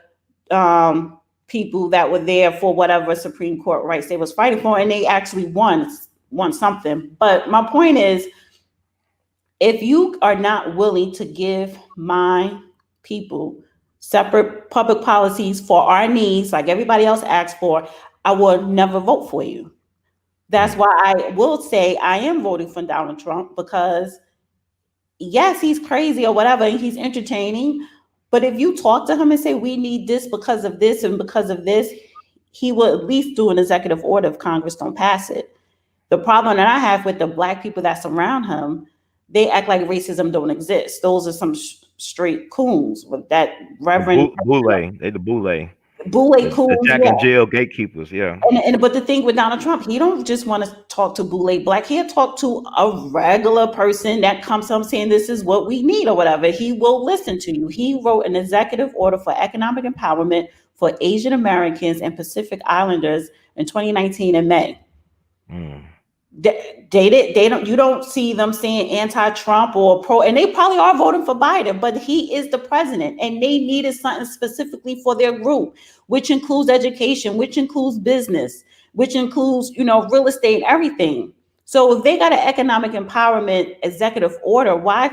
people that were there for whatever Supreme Court rights they was fighting for, and they actually won something. But my point is, if you are not willing to give my people separate public policies for our needs, like everybody else asks for, I will never vote for you. That's why I will say I am voting for Donald Trump, because yes, he's crazy or whatever, and he's entertaining. But if you talk to him and say, we need this because of this and because of this, he will at least do an executive order if Congress don't pass it. The problem that I have with the Black people that surround him, they act like racism don't exist. Those are some straight coons with that Reverend Boule. They the Boule. Boule coons. The Jack and Jill gatekeepers, yeah. But the thing with Donald Trump, he don't just want to talk to Boule Black. He'll talk to a regular person that comes up saying this is what we need or whatever. He will listen to you. He wrote an executive order for economic empowerment for Asian Americans and Pacific Islanders in 2019 in May. You don't see them saying anti-Trump or pro, and they probably are voting for Biden, but he is the president, and they needed something specifically for their group, which includes education, which includes business, which includes, real estate, everything. So if they got an economic empowerment executive order, why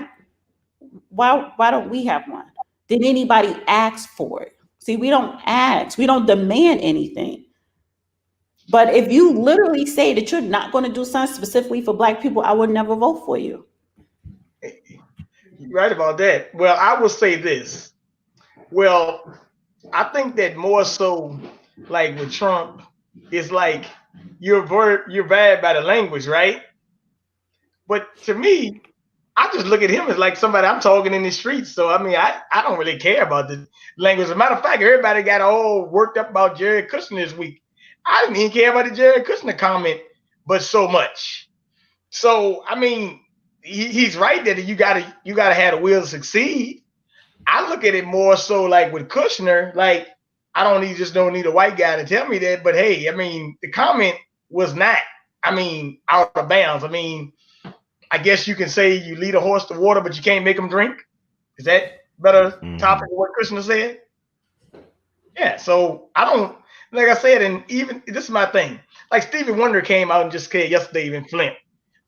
don't we have one? Did anybody ask for it? See, we don't ask, we don't demand anything. But if you literally say that you're not going to do something specifically for Black people, I would never vote for you. You're right about that. Well, I will say this. Well, I think that more so, like with Trump, it's like you're bad by the language, right? But to me, I just look at him as like somebody I'm talking in the streets. So, I mean, I don't really care about the language. As a matter of fact, everybody got all worked up about Jared Kushner this week. I didn't even care about the Jared Kushner comment, but so much. So, I mean, he's right that you gotta have the will to succeed. I look at it more so like with Kushner, like I don't need a white guy to tell me that. But hey, I mean, the comment was not, out of bounds. I mean, I guess you can say you lead a horse to water, but you can't make him drink. Is that better topic of what Kushner said? Yeah. So I don't. Like I said, and even this is my thing. Like Stevie Wonder came out and just said yesterday in Flint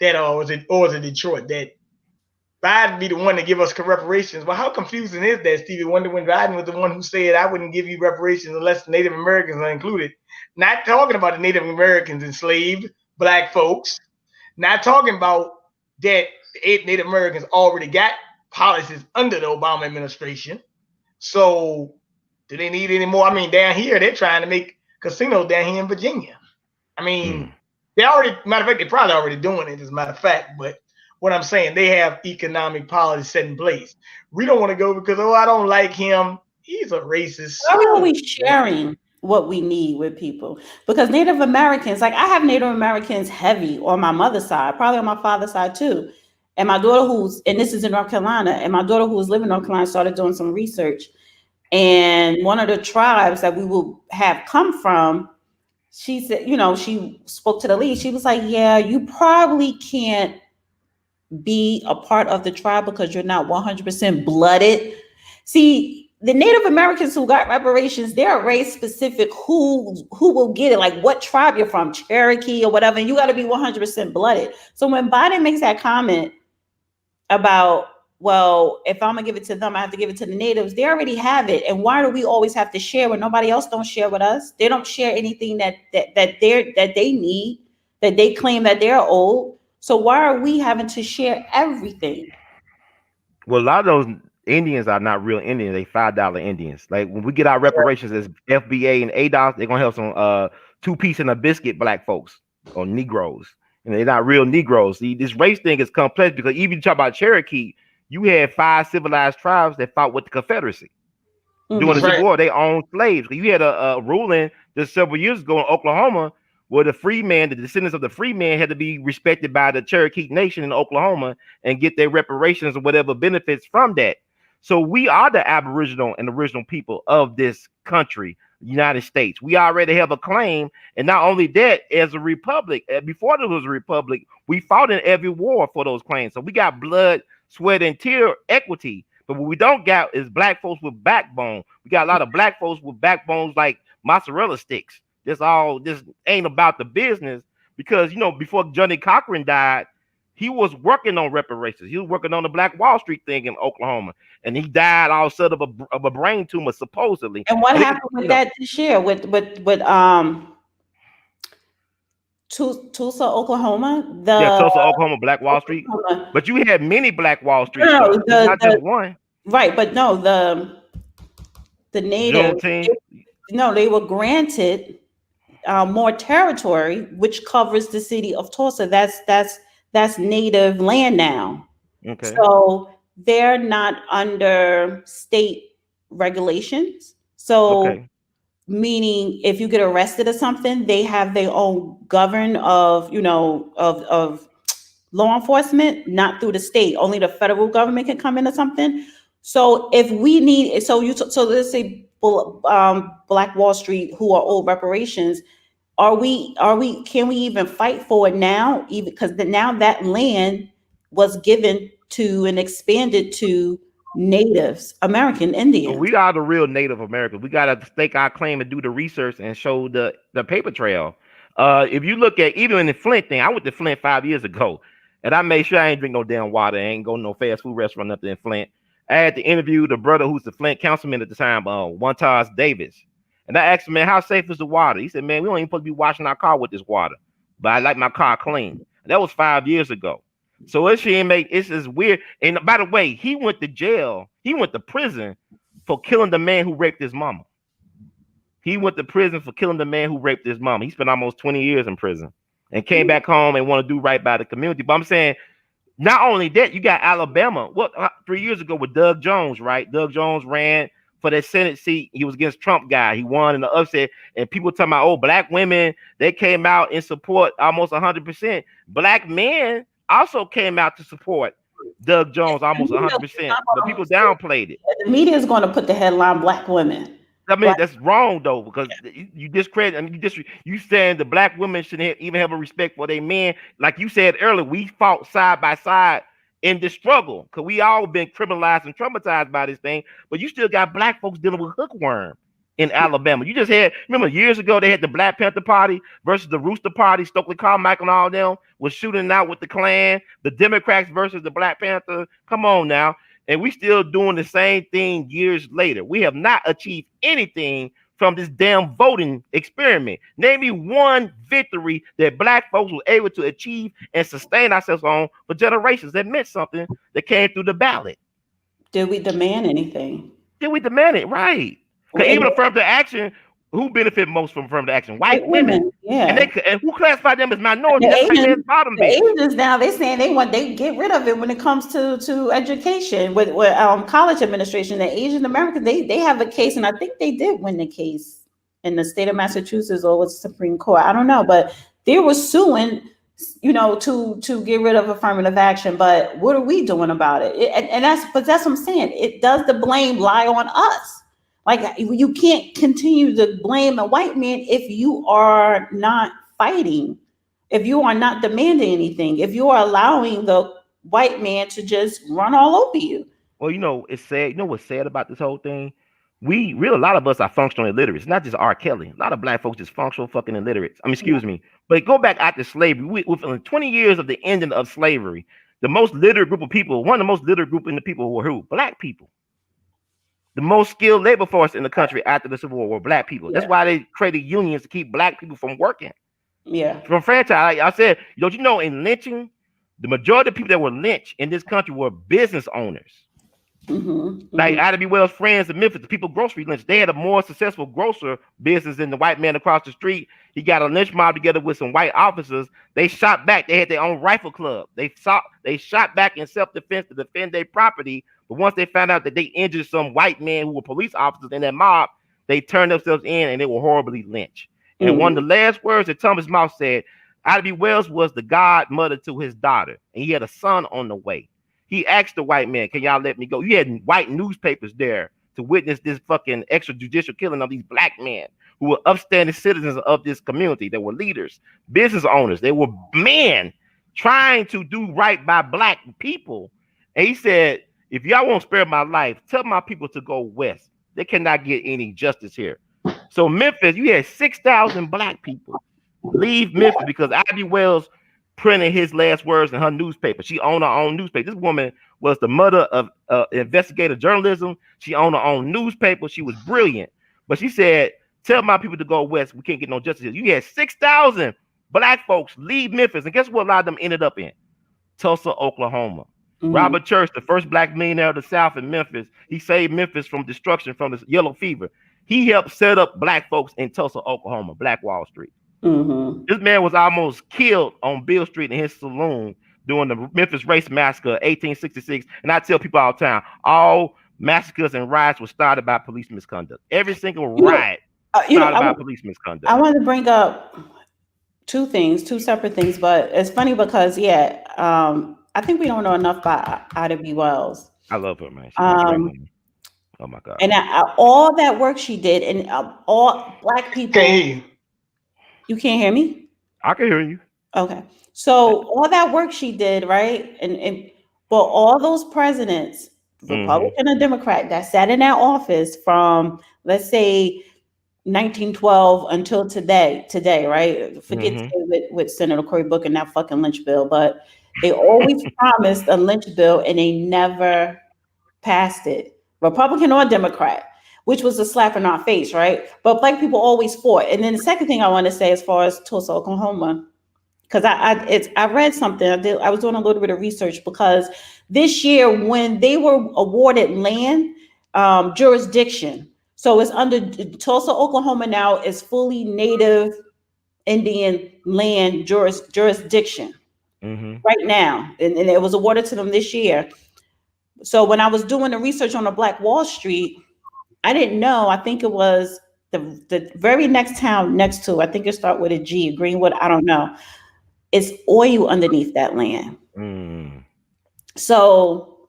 that was it Detroit that Biden be the one to give us reparations. Well, how confusing is that, Stevie Wonder, when Biden was the one who said I wouldn't give you reparations unless the Native Americans are included? Not talking about the Native Americans enslaved Black folks. Not talking about that Native Americans already got policies under the Obama administration. So do they need any more? I mean, down here, they're trying to make casinos down here in Virginia. I mean, matter of fact, they're probably already doing it, as a matter of fact. But what I'm saying, they have economic policy set in place. We don't want to go because, I don't like him. He's a racist. Why are we sharing what we need with people? Because Native Americans, like I have Native Americans heavy on my mother's side, probably on my father's side too. And my daughter and this is in North Carolina, and my daughter who was living in North Carolina started doing some research. And one of the tribes that we will have come from, she said, she spoke to the lead. She was like, yeah, you probably can't be a part of the tribe because you're not 100% blooded. See, the Native Americans who got reparations, they're race specific who will get it, like what tribe you're from, Cherokee or whatever, and you got to be 100% blooded. So when Biden makes that comment about well, if I'm gonna give it to them, I have to give it to the natives. They already have it, and why do we always have to share when nobody else don't share with us? They don't share anything that they need, that they claim that they're owed. So why are we having to share everything? Well, a lot of those Indians are not real Indians. They $5 Indians. Like when we get our reparations as FBA and ADOS, they're gonna help some two piece and a biscuit black folks or Negroes. And they're not real Negroes. See, this race thing is complex because even you talk about Cherokee, you had 5 civilized tribes that fought with the Confederacy. During the Mhm. Civil War, they owned slaves. You had a ruling just several years ago in Oklahoma where the free man, the descendants of the free man, had to be respected by the Cherokee Nation in Oklahoma and get their reparations or whatever benefits from that. So we are the Aboriginal and original people of this country, United States. We already have a claim, and not only that, as a republic, before there was a republic, we fought in every war for those claims. So we got blood, sweat, and tear equity. But what we don't got is black folks with backbone. We got a lot of black folks with backbones like mozzarella sticks. This ain't about the business because before Johnny Cochran died, he was working on reparations. He was working on the Black Wall Street thing in Oklahoma, and he died all of a sudden of a brain tumor supposedly. And what And happened with that this year with Tulsa, Oklahoma? Tulsa, Oklahoma, Black Wall Street. Oklahoma. But you had many Black Wall Street No, stuff. It's not just one. Right, but no, the natives. They were granted more territory, which covers the city of Tulsa. That's native land now. Okay. So they're not under state regulations. So Okay. meaning if you get arrested or something, they have their own govern of of law enforcement, not through the state. Only the federal government can come in or something. So if we need, so let's say Black Wall Street, who are owed reparations, can we even fight for it now? Even because now that land was given to and expanded to Natives, American Indians. We are the real Native Americans. We gotta stake our claim and do the research and show the paper trail. If you look at even in the Flint thing, I went to Flint 5 years ago, and I made sure I ain't drink no damn water, I ain't go to no fast food restaurant, nothing in Flint. I had to interview the brother who's the Flint councilman at the time, Wantas Davis. And I asked him, man, how safe is the water? He said, man, we don't even supposed to be washing our car with this water, but I like my car clean. And that was 5 years ago. So it's just weird. And by the way, he went to jail. He went to prison for killing the man who raped his mama. He went to prison for killing the man who raped his mama. He spent almost 20 years in prison and came back home and want to do right by the community. But I'm saying, not only that, you got Alabama. 3 years ago with Doug Jones, right? Doug Jones ran for that Senate seat. He was against Trump guy. He won in the upset. And people talking about, black women, they came out in support almost 100%. Black men also came out to support Doug Jones almost 100%. But people downplayed it. The media is going to put the headline "Black women." I mean, that's wrong though, because you discredit. I mean, you saying the black women shouldn't even have a respect for their men. Like you said earlier, we fought side by side in this struggle because we all been criminalized and traumatized by this thing. But you still got black folks dealing with hookworm in Alabama. You just remember years ago they had the Black Panther Party versus the Rooster Party. Stokely Carmichael and all them was shooting out with the Klan. The Democrats versus the Black Panther. Come on now. And we still doing the same thing years later. We have not achieved anything from this damn voting experiment. Name me one victory that black folks were able to achieve and sustain ourselves on for generations. That meant something that came through the ballot. Did we demand anything? Did we demand it? Right. Because even affirmative action, who benefit most from affirmative action? White women. Yeah. And who classified them as minorities? The Asians now, they're saying they get rid of it when it comes to education with college administration. The Asian Americans, they have a case, and I think they did win the case in the state of Massachusetts or with the Supreme Court. I don't know, but they were suing, to get rid of affirmative action. But what are we doing about it? That's what I'm saying. It does the blame lie on us. Like, you can't continue to blame a white man if you are not fighting, if you are not demanding anything, if you are allowing the white man to just run all over you. Well, it's sad. You know what's sad about this whole thing? A lot of us are functional illiterates. It's not just R. Kelly. A lot of black folks just functional fucking illiterates. Excuse me. But go back after slavery. Within 20 years of the ending of slavery, the most literate group of people, one of the most literate group in the people were who? Black people. The most skilled labor force in the country after the Civil War were black people. That's why they created unions to keep black people from working. Yeah. From franchise, like I said, don't you know, in lynching, the majority of people that were lynched in this country were business owners. Like Ida B. Wells' friends in Memphis, the people grocery lynch. They had a more successful grocer business than the white man across the street. He got a lynch mob together with some white officers. They shot back. They had their own rifle club. They shot back in self-defense to defend their property. But once they found out that they injured some white men who were police officers in that mob, they turned themselves in and they were horribly lynched. And one of the last words that Thomas Mouth said, Ida B. Wells was the godmother to his daughter, and he had a son on the way. He asked the white man, "Can y'all let me go?" You had white newspapers there to witness this fucking extrajudicial killing of these black men who were upstanding citizens of this community. They were leaders, business owners. They were men trying to do right by black people. And he said, "If y'all won't spare my life, tell my people to go west. They cannot get any justice here." So Memphis, you had 6,000 black people leave Memphis because Ivy Wells printed his last words in her newspaper. She owned her own newspaper. This woman was the mother of investigative journalism. She owned her own newspaper. She was brilliant. But she said, "Tell my people to go west. We can't get no justice here." You had 6,000 black folks leave Memphis. And guess what a lot of them ended up in? Tulsa, Oklahoma. Robert Church, the first black millionaire of the South in Memphis, he saved Memphis from destruction from the yellow fever. He helped set up black folks in Tulsa, Oklahoma, Black Wall Street. This man was almost killed on Beale Street in his saloon during the Memphis Race Massacre, 1866. And I tell people all the time, all massacres and riots were started by police misconduct. Every single riot started by police misconduct. I want to bring up two separate things, but it's funny because, I think we don't know enough about Ida B. Wells. I love her, man. She's a great woman. Oh my God. And all that work she did, and all black people. You can't hear me? I can hear you. Okay. So all that work she did, right? And but all those presidents, Republican or Democrat, that sat in that office from, let's say, 1912 until today, right? Forget today with Senator Cory Booker and that fucking lynch bill, but they always promised a lynch bill and they never passed it, Republican or Democrat, which was a slap in our face, right? But black people always fought. And then the second thing I want to say, as far as Tulsa, Oklahoma, because I read something. I was doing a little bit of research because this year when they were awarded land jurisdiction, so it's under Tulsa, Oklahoma now is fully Native Indian land jurisdiction right now, and it was awarded to them this year. So when I was doing the research on the Black Wall Street, I didn't know. I think it was the very next town next to. I think it started with a G, Greenwood. I don't know. It's oil underneath that land. So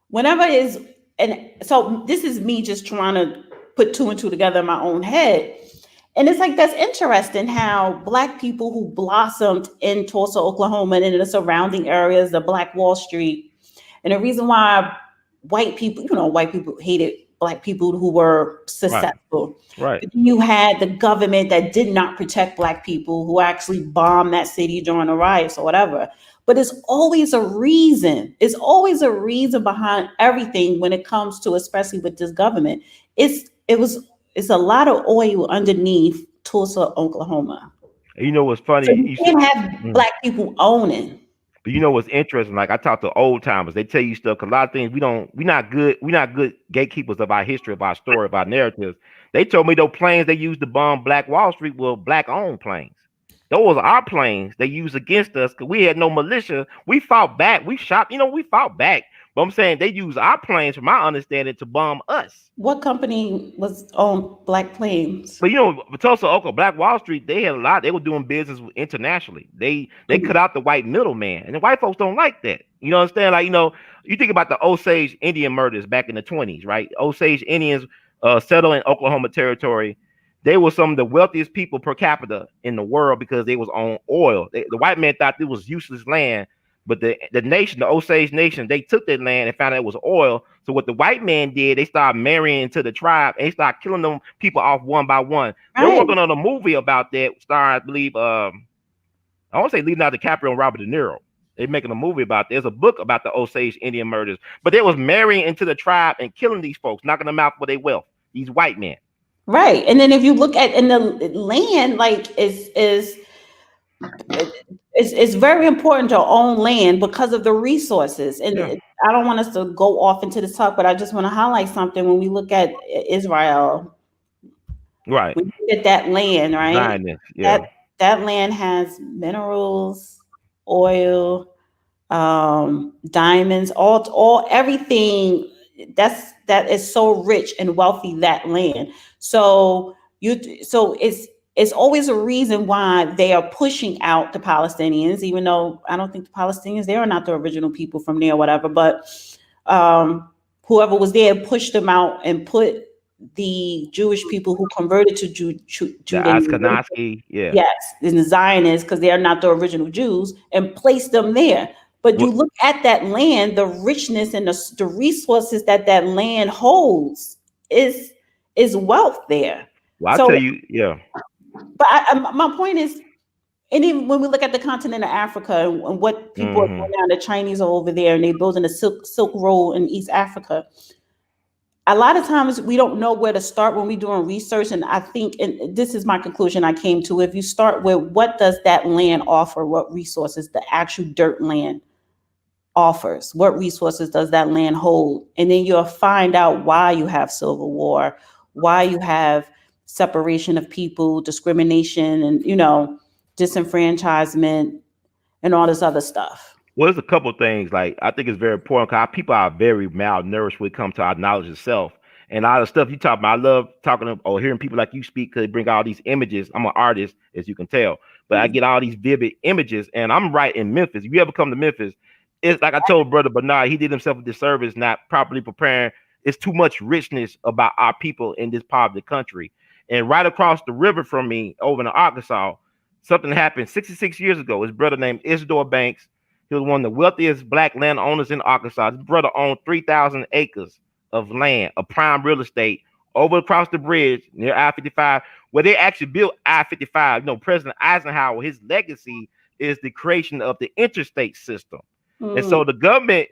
whenever it is, and so this is me just trying to put two and two together in my own head. And it's like, that's interesting how black people who blossomed in Tulsa, Oklahoma, and in the surrounding areas, the Black Wall Street, and the reason why white people hated black people who were successful. Right. You had the government that did not protect black people, who actually bombed that city during the riots or whatever. But it's always a reason. It's always a reason behind everything when it comes to, especially with this government. It's a lot of oil underneath Tulsa, Oklahoma. You know what's funny? So you can't have black people owning. But you know what's interesting? Like, I talk to old timers, they tell you stuff. 'Cause a lot of things we're not good gatekeepers of our history, of our story, of our narratives. They told me those planes they used to bomb Black Wall Street were black-owned planes. Those are our planes they used against us because we had no militia. We fought back. We shot. We fought back. But I'm saying they use our planes, from my understanding, to bomb us. What company was on black planes? But Tulsa, Oklahoma, Black Wall Street, they had a lot. They were doing business internationally. They cut out the white middleman, and the white folks don't like that. You understand? Like, you think about the Osage Indian murders back in the 1920s, right? Osage Indians settled in Oklahoma territory. They were some of the wealthiest people per capita in the world because they was on oil. The white man thought it was useless land. But the nation, the Osage Nation, they took that land and found out it was oil. So what the white man did, they started marrying into the tribe and they started killing them people off one by one. Right. They're working on a movie about that, starring, I believe, I want to say Leonardo DiCaprio and Robert De Niro. They're making a movie about. There's a book about the Osage Indian murders, but they was marrying into the tribe and killing these folks, knocking them out for their wealth. These white men. Right. And then if you look at in the land, like it's very important to own land because of the resources. And Yeah. I don't want us to go off into this talk, but I just want to highlight something when we look at Israel. Right. We look at that land, right? Zionist. That Yeah. that land has minerals, oil, diamonds, all everything that is so rich and wealthy, that land. So it's always a reason why they are pushing out the Palestinians, even though I don't think the Palestinians, they are not the original people from there or whatever, but whoever was there pushed them out and put the Jewish people who converted to The Judaism, Ashkenazi. Yeah. yes, in the Zionists, because they are not the original Jews, and place them there. But you Well, look at that land, the richness and the resources that that land holds is wealth there. well, I'll So, tell you. Yeah. but my point is, and even when we look at the continent of Africa and what people are Hmm. doing now, the Chinese are over there and they're building a silk road in East Africa. A lot of times we don't know where to start when we're doing research. And I think, and this is my conclusion I came to, if you start with what does that land offer, what resources the actual dirt land offers, what resources does that land hold? And then you'll find out why you have civil war, why you have separation of people, discrimination, and, disenfranchisement and all this other stuff. Well, there's a couple of things. Like I think it's very important because people are very malnourished when it comes to our knowledge of self. And all the stuff you talk about, I love talking or hearing people like you speak because they bring all these images. I'm an artist, as you can tell, but I get all these vivid images. And I'm right in Memphis. If you ever come to Memphis, it's like I told Brother Bernard, he did himself a disservice not properly preparing. It's too much richness about our people in this part of the country. And right across the river from me, over in Arkansas, something happened 66 years ago. His brother named Isidore Banks, he was one of the wealthiest black landowners in Arkansas. His brother owned 3,000 acres of land, of prime real estate, over across the bridge near I-55, where they actually built I-55. President Eisenhower, his legacy is the creation of the interstate system. And so the government,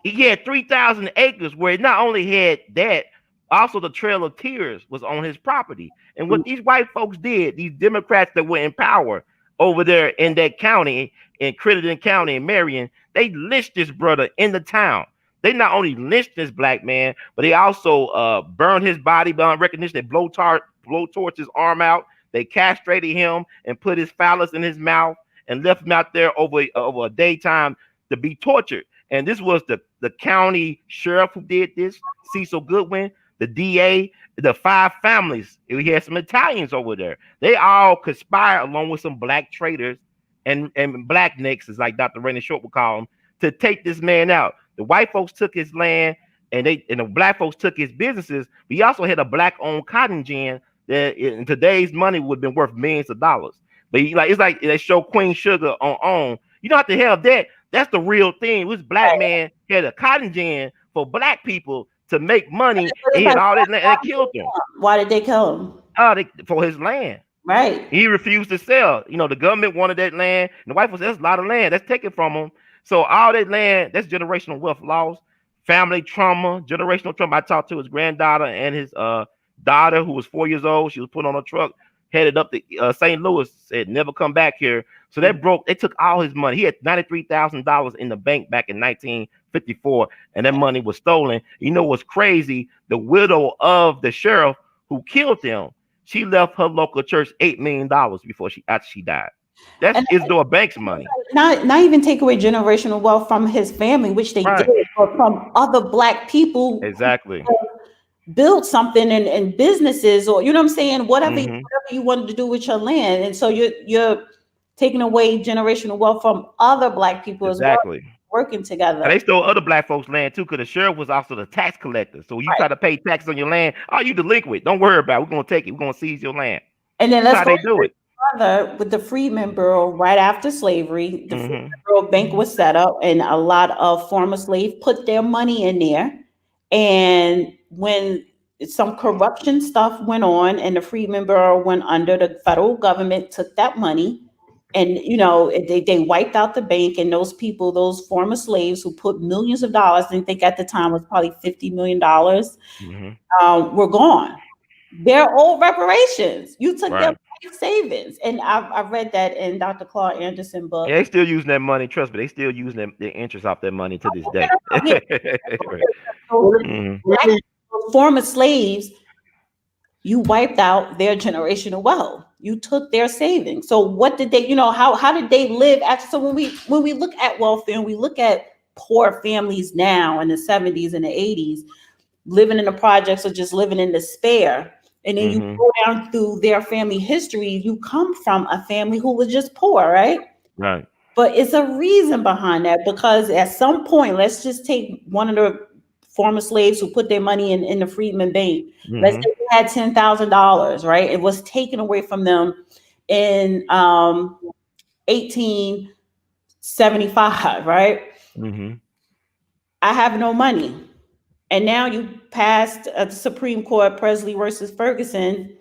he had 3,000 acres where it not only had that, also the Trail of Tears was on his property. And what these white folks did, these Democrats that were in power over there in that county, in Crittenden County in Marion, they lynched this brother in the town. They not only lynched this black man, but they also burned his body beyond recognition. They blowtorched his arm out. They castrated him and put his phallus in his mouth and left him out there over a daytime to be tortured. And this was the county sheriff who did this, Cecil Goodwin, the DA, the 5 families. We had some Italians over there. They all conspired along with some black traitors and black nicks, as like Dr. Raymond Short would call them, to take this man out. The white folks took his land and the black folks took his businesses. But he also had a black-owned cotton gin that in today's money would have been worth millions of dollars. But it's like they show Queen Sugar on. You don't have to have that. That's the real thing. This black man had a cotton gin for black people to make money. He had all that land and killed him. Why did they kill him? For his land. Right. He refused to sell. The government wanted that land. And the wife was, that's a lot of land. That's taken from him. So all that land, that's generational wealth loss, family trauma, generational trauma. I talked to his granddaughter and his daughter who was 4 years old. She was put on a truck, headed up to St. Louis, said never come back here. So they took all his money. He had $93,000 in the bank back in 1954, and that money was stolen. You know what's crazy? The widow of the sheriff who killed him, she left her local church $8 million after she died. That's Isidore Banks' money. Not even take away generational wealth from his family, which they did, or from other black people. Exactly. Build something and businesses, or whatever whatever you wanted to do with your land. And so you're taking away generational wealth from other black people as well, working together. And they stole other black folks' land too, because the sheriff was also the tax collector. So you try to pay taxes on your land, you delinquent. Don't worry about it. We're gonna take it. We're gonna seize your land. And then that's how they do it. With the Freedmen Bureau, right after slavery, the Freedmen Bureau Bank was set up, and a lot of former slaves put their money in there. And when some corruption stuff went on and the Freedmen Bureau went under, the federal government took that money And they wiped out the bank, and those people, those former slaves who put millions of dollars, I think at the time was probably $50 million, were gone. They're old reparations. You took their Right. life savings. And I read that in Dr. Claude Anderson book. Yeah, they still using that money. Trust me, they still using their interest off that money to this day. Yeah. Right. So Mhm. Let me those former slaves, you wiped out their generational wealth. You took their savings. So what did they, how did they live after? So when we look at welfare and we look at poor families now in the 70s and the 80s, living in the projects or just living in despair, and then you Mhm. go down through their family history, you come from a family who was just poor, right? Right. But it's a reason behind that, because at some point, let's just take one of the former slaves who put their money in the Freedman Bank. Let's Mhm. say they had $10,000, right? It was taken away from them in 1875, right? Mhm. I have no money. And now you passed the Supreme Court, Presley versus Ferguson.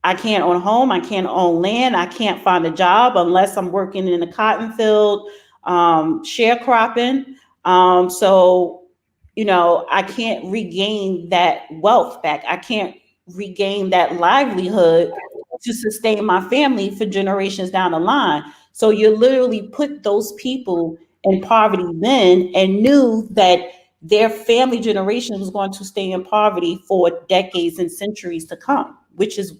I can't own a home. I can't own land. I can't find a job unless I'm working in a cotton field, sharecropping. So, I can't regain that wealth back. I can't regain that livelihood to sustain my family for generations down the line. So you literally put those people in poverty then, and knew that their family generation was going to stay in poverty for decades and centuries to come, which is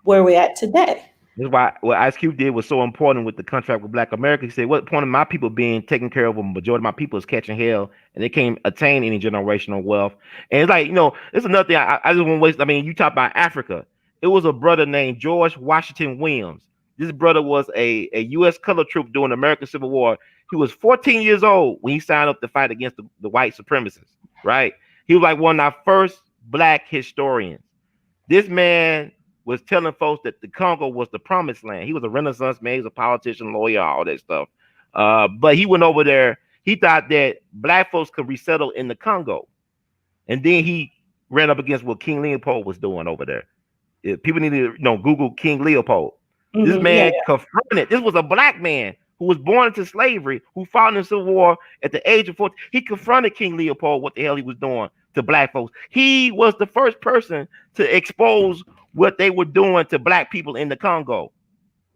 where we're at today. This is why what Ice Cube did was so important with the contract with Black America. He said, "What point of my people being taken care of? A majority of my people is catching hell, and they can't attain any generational wealth." And it's like, it's another thing. I just won't waste. I mean, you talk about Africa. It was a brother named George Washington Williams. This brother was a U.S. color troop during the American Civil War. He was 14 years old when he signed up to fight against the white supremacists. Right? He was like one of our first Black historians. This man was telling folks that the Congo was the promised land. He was a Renaissance man. He was a politician, lawyer, all that stuff. But he went over there. He thought that Black folks could resettle in the Congo. And then he ran up against what King Leopold was doing over there. People need to Google King Leopold. This Yeah. man confronted. This was a Black man who was born into slavery, who fought in the Civil War at the age of 14. He confronted King Leopold what the hell he was doing to Black folks. He was the first person to expose what they were doing to Black people in the Congo.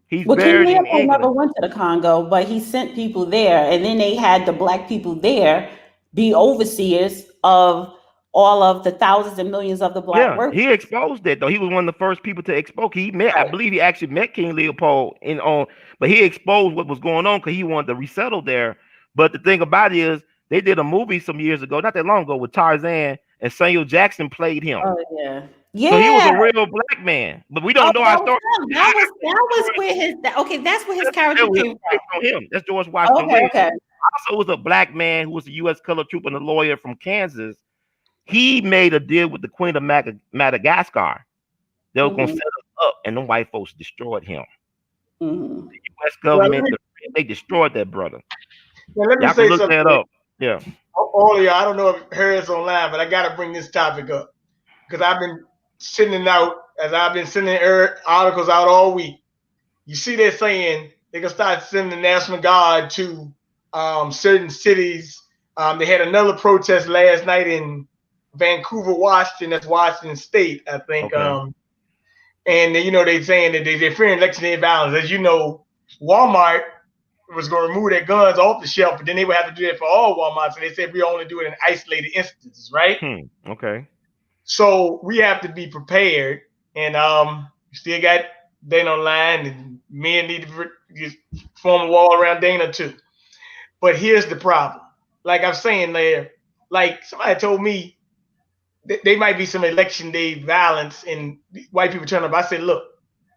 He's Well, King buried in Leopold never England. went to the Congo, but he sent people there, and then they had the Black people there be overseers of all of the thousands and millions of the Black Yeah, workers. he exposed that though. He was one of the first people to expose. He met, I Right. believe, he actually met King Leopold but he exposed what was going on because he wanted to resettle there. But the thing about it is, they did a movie some years ago, not that long ago, with Tarzan, and Samuel Jackson played him. Oh yeah, So he was yeah. a real Black man, but we Oh, don't know our that was story. him. That was where okay. That's where his character That's came based from. on him. That's George Washington Okay, Williams. okay. Also was a Black man who was a U.S. color trooper and a lawyer from Kansas. He made a deal with the Queen of Madagascar. They were going to Hmm. set us up, and the white folks destroyed him. Hmm. The U.S. well, government, they destroyed that brother. let me Y'all can say look that something. up. Yeah. All of y'all, I don't know if Harris online, but I got to bring this topic up because I've been sending out, as I've been sending articles out all week. You see, they're saying they're gonna start sending the National Guard to certain cities. They had another protest last night in Vancouver, Washington. That's Washington State, I think. Okay. And they're saying that they're fearing election violence. As you know, Walmart was going to remove their guns off the shelf, but then they would have to do that for all Walmarts. So they said we only do it in isolated instances, right? Okay. So we have to be prepared, and still got Dana online, and men need to just form a wall around Dana too. But here's the problem. Like I'm saying there, like somebody told me there might be some election day violence and white people turn up. I said, look,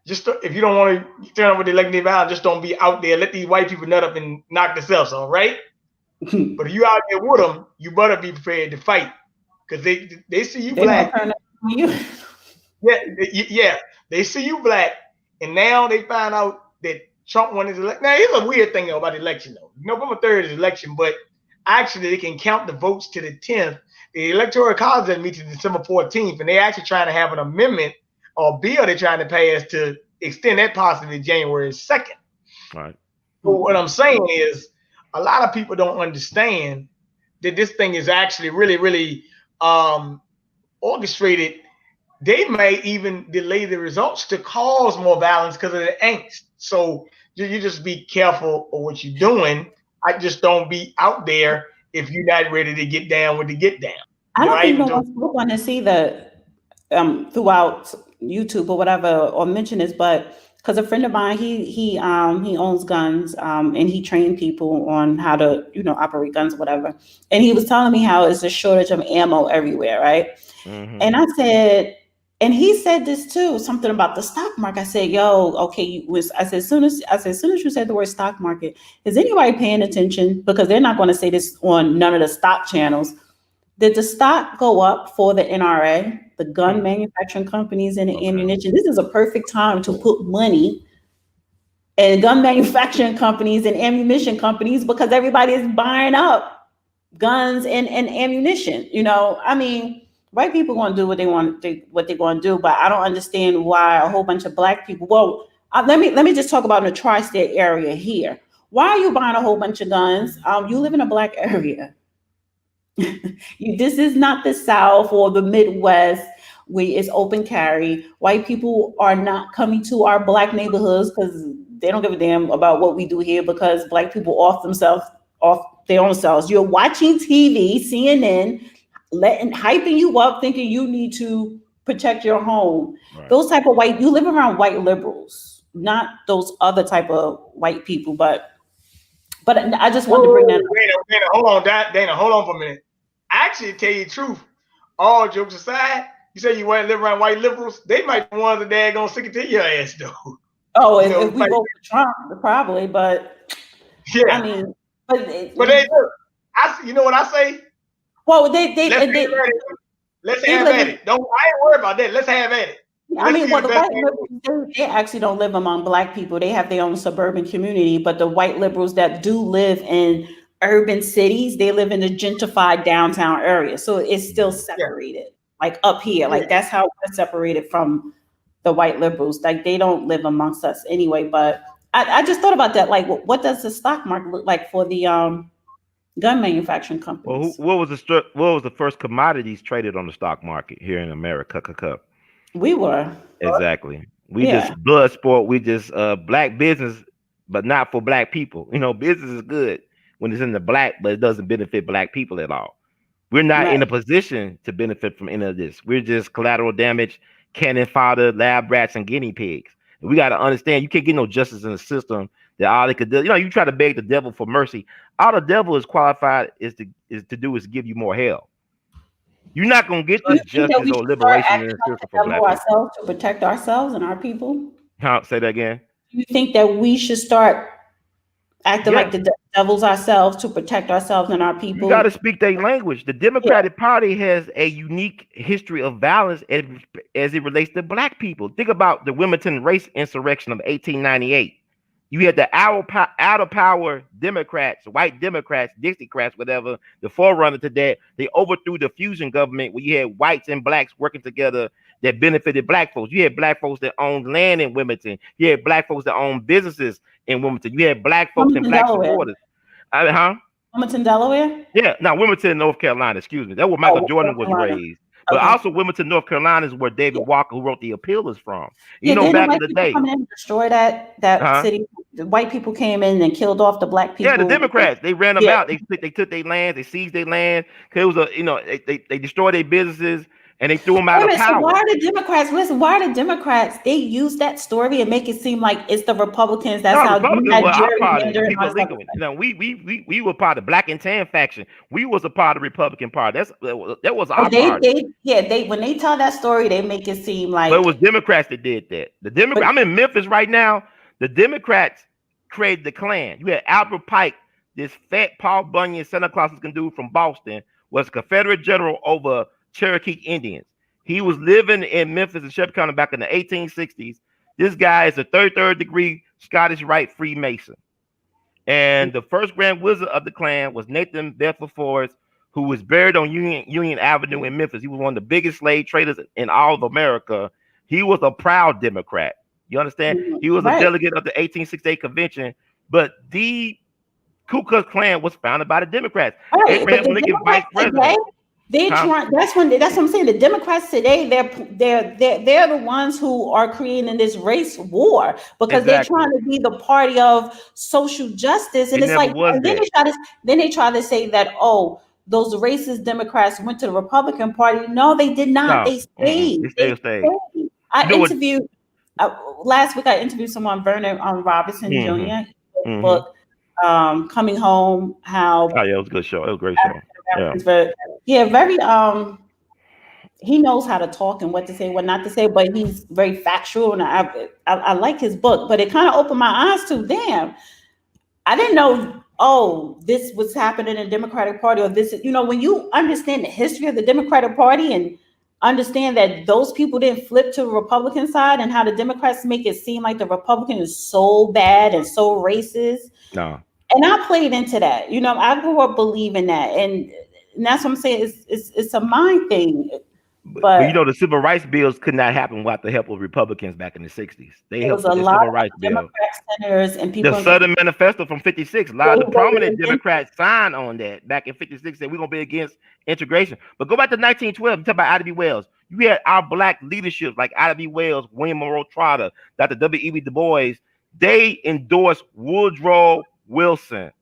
just if you don't want to turn up with the election day violence, just don't be out there. Let these white people nut up and knock themselves on, right? But if you out there with them, you better be prepared to fight because they see you They gonna Black. turn up on you. Yeah, they see you Black, and now they find out that Trump won his election. Now, here's a weird thing though about the election though. November 3rd is election, but actually they can count the votes to the 10th. The Electoral College doesn't meet to December 14th, and they're actually trying to have an amendment or bill they're trying to pass to extend that possibly to January 2nd. Right. So what I'm saying is, a lot of people don't understand that this thing is actually really, really orchestrated. They may even delay the results to cause more violence because of the angst. So you just be careful of what you're doing. I just don't be out there if you're not ready to get down with the get down. I You know, don't I think even no told. one spoke on this either throughout YouTube or whatever, or mentioned this, but because a friend of mine, he owns guns, and he trained people on how to operate guns, or whatever. And he was telling me how it's a shortage of ammo everywhere, right? Mm-hmm. And I said, and he said this too, something about the stock market. I said, "Yo, okay." I said, as soon as you said the word stock market, is anybody paying attention? Because they're not going to say this on none of the stock channels. Did the stock go up for the NRA, the gun manufacturing companies, and the Okay. ammunition? This is a perfect time to put money in gun manufacturing companies and ammunition companies because everybody is buying up guns and ammunition. I mean, white people going to do what they want to, what they're going to do, but I don't understand why a whole bunch of black people. Well, let me just talk about in the tri-state area here. Why are you buying a whole bunch of guns? You live in a black area. This is not the South or the Midwest where it's open carry. White people are not coming to our black neighborhoods because they don't give a damn about what we do here because black people off their own selves. You're watching TV, CNN, hyping you up, thinking you need to protect your home. Right. Those type of white, you live around white liberals, not those other type of white people. But I just wanted to bring that Whoa, up. Dana, hold on, Dana, hold on for a minute. Actually, to tell you the truth, all jokes aside, you say you want to live around white liberals, they might be the ones that they're gonna stick it to your ass though. Oh, You know, if we vote for Trump, probably. But I yeah. mean, but But they look, you know what I say? well, they they Let's have they at it. Let's they have live at in. it. Don't I ain't worried about that. Let's have at it. I Let's mean, see who well, the the best white thing. liberals they actually don't live among black people. They have their own suburban community. But the white liberals that do live in urban cities, they live in the gentrified downtown area. So it's still Yeah, separated, like up here. yeah. Like that's how we're separated from the white liberals. Like they don't live amongst us anyway. But I just thought about that. Like, what does the stock market look like for the gun manufacturing Well, companies? what was the first commodities traded on the stock market here in America? We were, Exactly. We just yeah, blood sport. We just black business, but not for black people. Business is good when it's in the black, but it doesn't benefit black people at all. We're not right. in a position to benefit from any of this. We're just collateral damage, cannon fodder, lab rats, and guinea pigs. And we got to understand you can't get no justice in the system that all they could do. You try to beg the devil for mercy. All the devil is qualified is to do is give you more hell. You're not gonna get Do you this think that justice we or should start liberation in acting the like system for the devil black people. ourselves to protect ourselves and our people? Huh? Say that again. Do you think that we should start acting like Yes. the devils ourselves to protect ourselves and our You got to people? speak their language. The Yeah, Democratic Party has a unique history of violence as it relates to black people. Think about the Wilmington race insurrection of 1898. You had the out of power Democrats, white Democrats, Dixiecrats, whatever, the forerunner to that. They overthrew the fusion government where you had whites and blacks working together that benefited black folks. You had black folks that owned land in Wilmington. You had black folks that owned businesses in Wilmington. You had black folks and Wilmington, black Delaware. supporters. Huh? Wilmington, Delaware. Yeah, now Wilmington, North Carolina, excuse me. That's where Michael Oh, Jordan North was Carolina. raised. But Okay. also Wilmington, North Carolina is where David Yeah, Walker, who wrote The Appeal, is from. yeah. Didn't Back in white the people day. come in and destroy that Huh? city? The white people came in and killed off the black Yeah, the people. Democrats, they ran them Yeah. out. They took their land, they seized their land. Cause it was they destroyed their businesses and they threw them Wait out a of minute. So why power. are the Democrats? Listen, why are the Democrats? They use that story and make it seem like it's the Republicans. That's No, how you Republicans had were our party. gerrymander and all People this other Lincoln. stuff. We were part of the Black and Tan faction. We was a part of the Republican Party. That was Oh, our party. they when they tell that story, they make it seem But it like, was Democrats that did that. but I'm in Memphis right now. The Democrats created the Klan. You had Albert Pike, this fat Paul Bunyan Santa Claus looking dude from Boston, was a Confederate general over Cherokee Indians. He was living in Memphis and Shelby County back in the 1860s. This guy is a third degree Scottish Rite Freemason. And the first Grand Wizard of the Klan was Nathan Bedford Forrest, who was buried on Union Avenue in Memphis. He was one of the biggest slave traders in all of America. He was a proud Democrat. You understand? He was a Right. delegate of the 1868 convention, but the Ku Klux Klan was founded by the Democrats. Right, but Abraham the Lincoln, vice Democrats today, president. they Huh? try. That's what I'm saying. The Democrats today, they're the ones who are creating this race war because they're Exactly. trying to be the party of social justice, and It it's never like, was and then that. they try to say that, oh, those racist Democrats went to the Republican Party. No, they did not. No, They stayed. it They still stayed. stayed. You I know what? interviewed last week. I interviewed someone, Vernon Robinson Mm-hmm. Jr. Mm-hmm. book, Coming Home, how Oh yeah, it was a good show. It was a great show. Yeah. but yeah, very he knows how to talk and what to say, what not to say, but he's very factual, and I like his book. But it kind of opened my eyes to, damn, I didn't know, oh, this was happening in the Democratic Party, or this, when you understand the history of the Democratic Party and understand that those people didn't flip to the Republican side, and how the Democrats make it seem like the Republican is so bad and so racist. No. And I played into that. I grew up believing that, and that's what I'm saying. It's a mind thing. But But you know the civil rights bills could not happen without the help of Republicans back in the 60s. They there was helped a with the lot civil of rights bill. Democrat senators and The people in Southern Manifesto from 56. A lot of the who voted prominent against Democrats signed on that back in 56, said we're gonna be against integration. But go back to 1912, you talk about Ida B. Wells. You had our black leadership like Ida B. Wells, William Monroe Trotter, Dr. W.E.B. Du Bois. They endorsed Woodrow Wilson.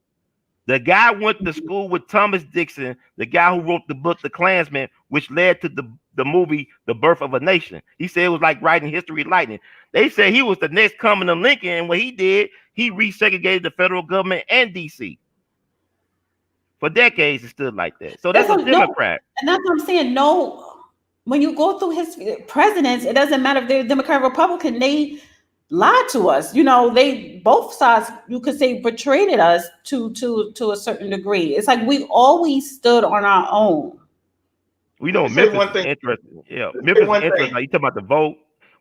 The guy went to school with Thomas Dixon, the guy who wrote the book The Klansman, which led to the movie The Birth of a Nation. He said it was like writing history lightning. They said he was the next coming of Lincoln, and what he did, he resegregated the federal government and D.C. For decades, it stood like that. So that's a Democrat. And that's what I'm saying. No, when you go through history, presidents, it doesn't matter if they're Democrat or Republican, they lied to us. They both sides, you could say, betrayed us to a certain degree. It's like we always stood on our own. We know Let me say Memphis one is thing. interesting. Yeah, Let me say Memphis is one interesting. thing. Like you talking about the vote.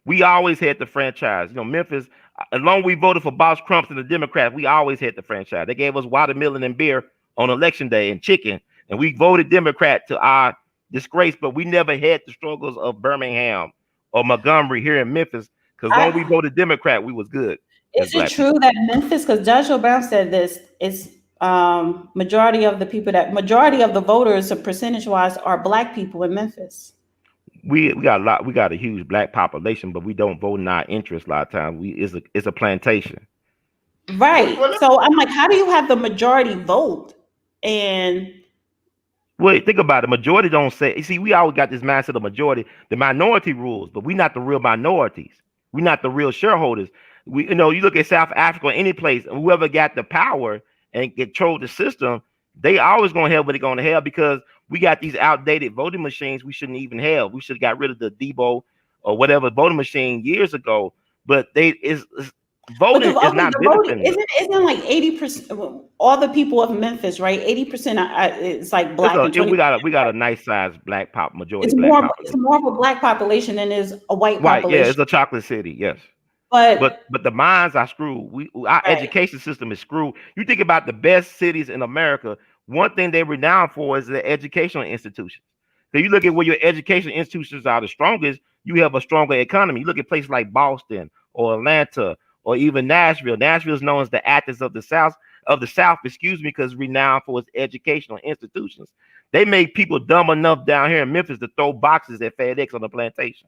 We always had the franchise. Memphis, as long as we voted for Boss Crumps and the Democrats, we always had the franchise. They gave us watermelon and beer on election day and chicken, and we voted Democrat to our disgrace, but we never had the struggles of Birmingham or Montgomery here in Memphis, because long we voted Democrat, we was good. Is it true that Memphis, because Judge O'Brown said this, is majority of the voters, percentage wise, are black people in Memphis? We got a huge black population, but we don't vote in our interest a lot of times. It's a plantation. Right. So I'm like, how do you have the majority vote? And well, think about it. Majority don't say. You see, we always got this mindset of majority. The minority rules, but we're not the real minorities. We're not the real shareholders. You look at South Africa or any place, and whoever got the power and control the system, they always gonna have what they're gonna have, because we got these outdated voting machines we shouldn't even have. We should have got rid of the Debo or whatever voting machine years ago. But voting is not benefiting. Isn't like 80% all the people of Memphis, right? 80% it's like black, and 20%. We got a nice sized black majority. It's more of a black population than is a white population. Yeah, it's a chocolate city, yes. But the minds are screwed. Our education system is screwed. You think about the best cities in America, one thing they're renowned for is the educational institutions. So you look at where your educational institutions are the strongest, you have a stronger economy. You look at places like Boston or Atlanta or even Nashville. Nashville is known as the Athens of the South, because renowned for its educational institutions. They made people dumb enough down here in Memphis to throw boxes at FedEx on the plantation,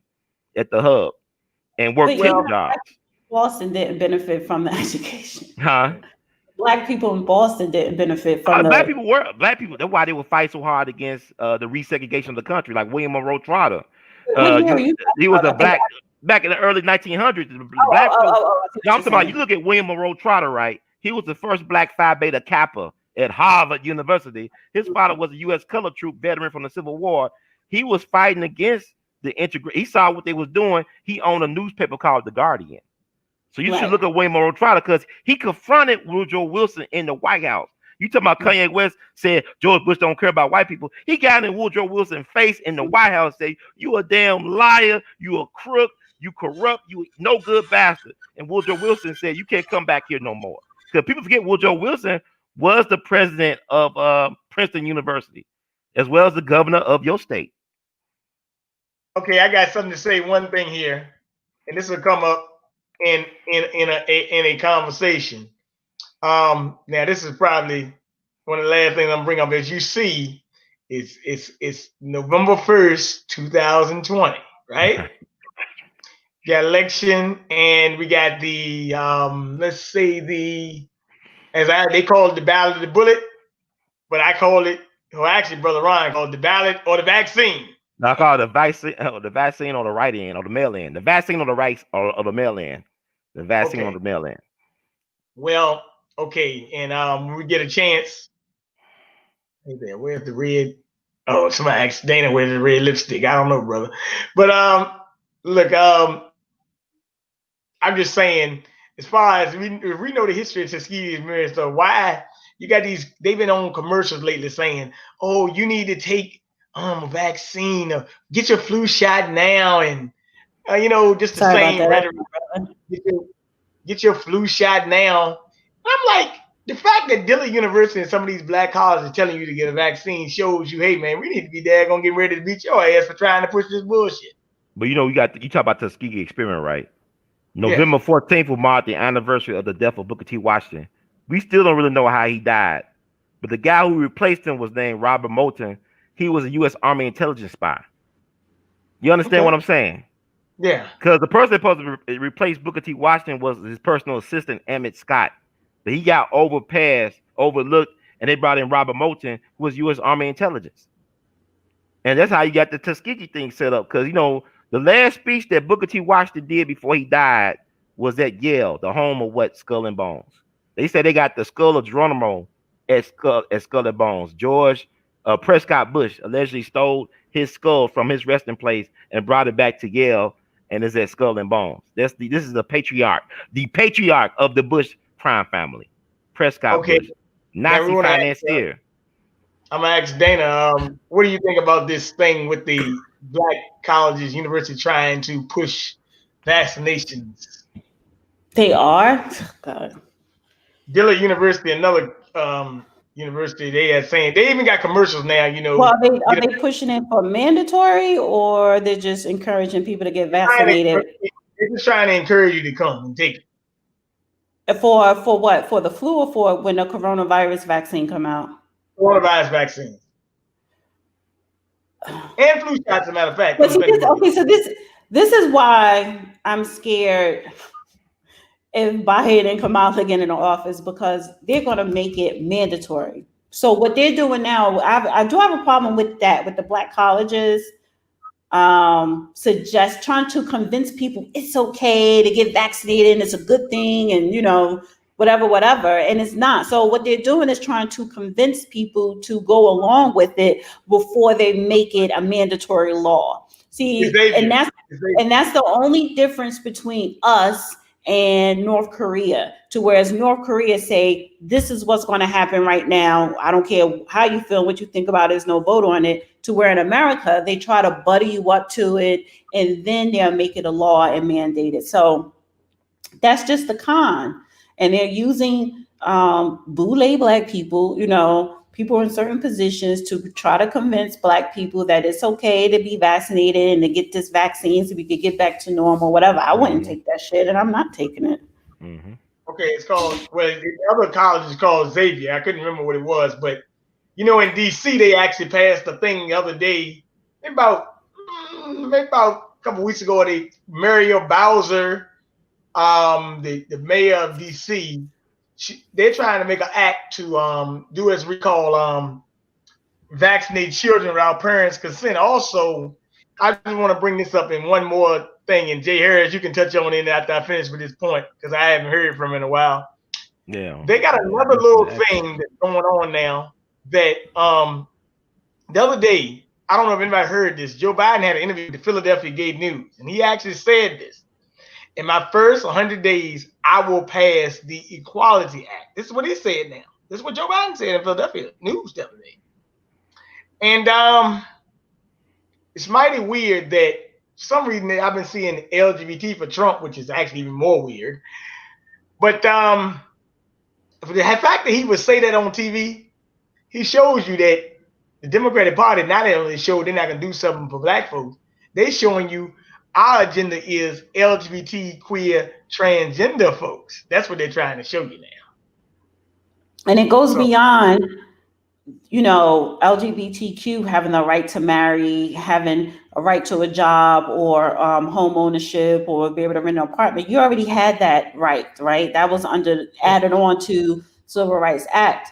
at the hub, and work jobs. Boston didn't benefit from the education. Huh? Black people in Boston didn't benefit from black people. That's why they would fight so hard against the resegregation of the country, like William Monroe Trotter. He was a black back in the early 1900s. Black I'm talking about, you look at William Monroe Trotter, right? He was the first black Phi Beta Kappa at Harvard University. His father was a U.S. color troop veteran from the Civil War. He was fighting against the integration. He saw what they was doing. He owned a newspaper called The Guardian. So you should look at William Monroe Trotter, because he confronted Woodrow Wilson in the White House. You talking about Kanye West said George Bush don't care about white people. He got in Woodrow Wilson's face in the White House and said, "You a damn liar, you a crook, you corrupt, you no good bastard." And Woodrow Wilson said, "You can't come back here no more." Because people forget Woodrow Wilson was the president of Princeton University, as well as the governor of your state. Okay, I got something to say. One thing here, and this will come up in a conversation. Now this is probably one of the last things I'm bringing up. As you see, it's November 1st, 2020, right? We got election, and we got the let's say they call it the ballot of the bullet, but I call it, well, actually, Brother Ryan called it the ballot or the vaccine. I call it the vaccine on the right end or the mail end. The vaccine on the right or the mail end. The vaccine on the mail end. Well, okay, and when we get a chance, hey there, where's the red? Oh, somebody asked Dana where's the red lipstick. I don't know, brother. But look, I'm just saying, as far as if we know the history of Tuskegee and stuff, why you got these? They've been on commercials lately saying, "Oh, you need to take a vaccine, or get your flu shot now," and just the same rhetoric. Get your flu shot now. I'm like, the fact that Dillard University and some of these black colleges are telling you to get a vaccine shows you, hey man, we need to be daggone getting ready to beat your ass for trying to push this bullshit. But you talk about the Tuskegee experiment, right? November 14th will mark the anniversary of the death of Booker T. Washington. We still don't really know how he died, but the guy who replaced him was named Robert Moulton. He was a U.S. Army intelligence spy. You understand what I'm saying? Yeah. Because the person supposed to replace Booker T. Washington was his personal assistant, Emmett Scott. But he got overlooked, and they brought in Robert Moulton, who was U.S. Army intelligence. And that's how you got the Tuskegee thing set up. Because, the last speech that Booker T. Washington did before he died was at Yale, the home of Skull and Bones. They said they got the skull of Geronimo at Skull and Bones. George Prescott Bush allegedly stole his skull from his resting place and brought it back to Yale, and is at Skull and Bones. This is the patriarch of the Bush crime family, Prescott Bush, Nazi financier. I'm gonna ask Dana, what do you think about this thing with the black colleges, universities trying to push vaccinations? They are? God. Dillard University, another university, they are saying they even got commercials now. Well, are they pushing it for mandatory, or they're just encouraging people to get vaccinated? They're just trying to encourage you to come and take it. For what? For the flu, or for when the coronavirus vaccine come out? Coronavirus vaccine and flu shots, as a matter of fact. So this is why I'm scared if Biden and Kamala get in the office, because they're going to make it mandatory. So what they're doing now, I do have a problem with that, with the black colleges trying to convince people it's okay to get vaccinated and it's a good thing, and whatever, and it's not. So what they're doing is trying to convince people to go along with it before they make it a mandatory law. See, and that's the only difference between us and North Korea, to whereas North Korea say, this is what's going to happen right now. I don't care how you feel, what you think about it, there's no vote on it. To where in America, they try to buddy you up to it, and then they'll make it a law and mandate it. So that's just the con. And they're using boule black people, people in certain positions, to try to convince black people that it's okay to be vaccinated and to get this vaccine so we could get back to normal, whatever. I wouldn't take that shit, and I'm not taking it. Mm-hmm. Okay, it's called, the other college is called Xavier. I couldn't remember what it was, but in DC, they actually passed a thing the other day, maybe about a couple weeks ago. Muriel Bowser, the mayor of DC, they're trying to make an act to do as we call vaccinate children without parents' consent. Also, I just want to bring this up in one more thing, and Jay Harris, you can touch on it after I finish with this point, because I haven't heard from him in a while. Yeah, they got another little thing that's going on now. That the other day, I don't know if anybody heard this. Joe Biden had an interview with the Philadelphia Gay News, and he actually said this: in my first 100 days, I will pass the Equality Act. This is what he said now. This is what Joe Biden said in Philadelphia News the other day. And it's mighty weird that for some reason I've been seeing LGBT for Trump, which is actually even more weird. But the fact that he would say that on TV, he shows you that the Democratic Party not only showed they're not going to do something for black folks, they're showing you Our agenda is LGBT, queer, transgender folks. That's what they're trying to show you now. And it goes So, beyond, LGBTQ having the right to marry, having a right to a job or home ownership or be able to rent an apartment. You already had that right? That was added on to Civil Rights Act.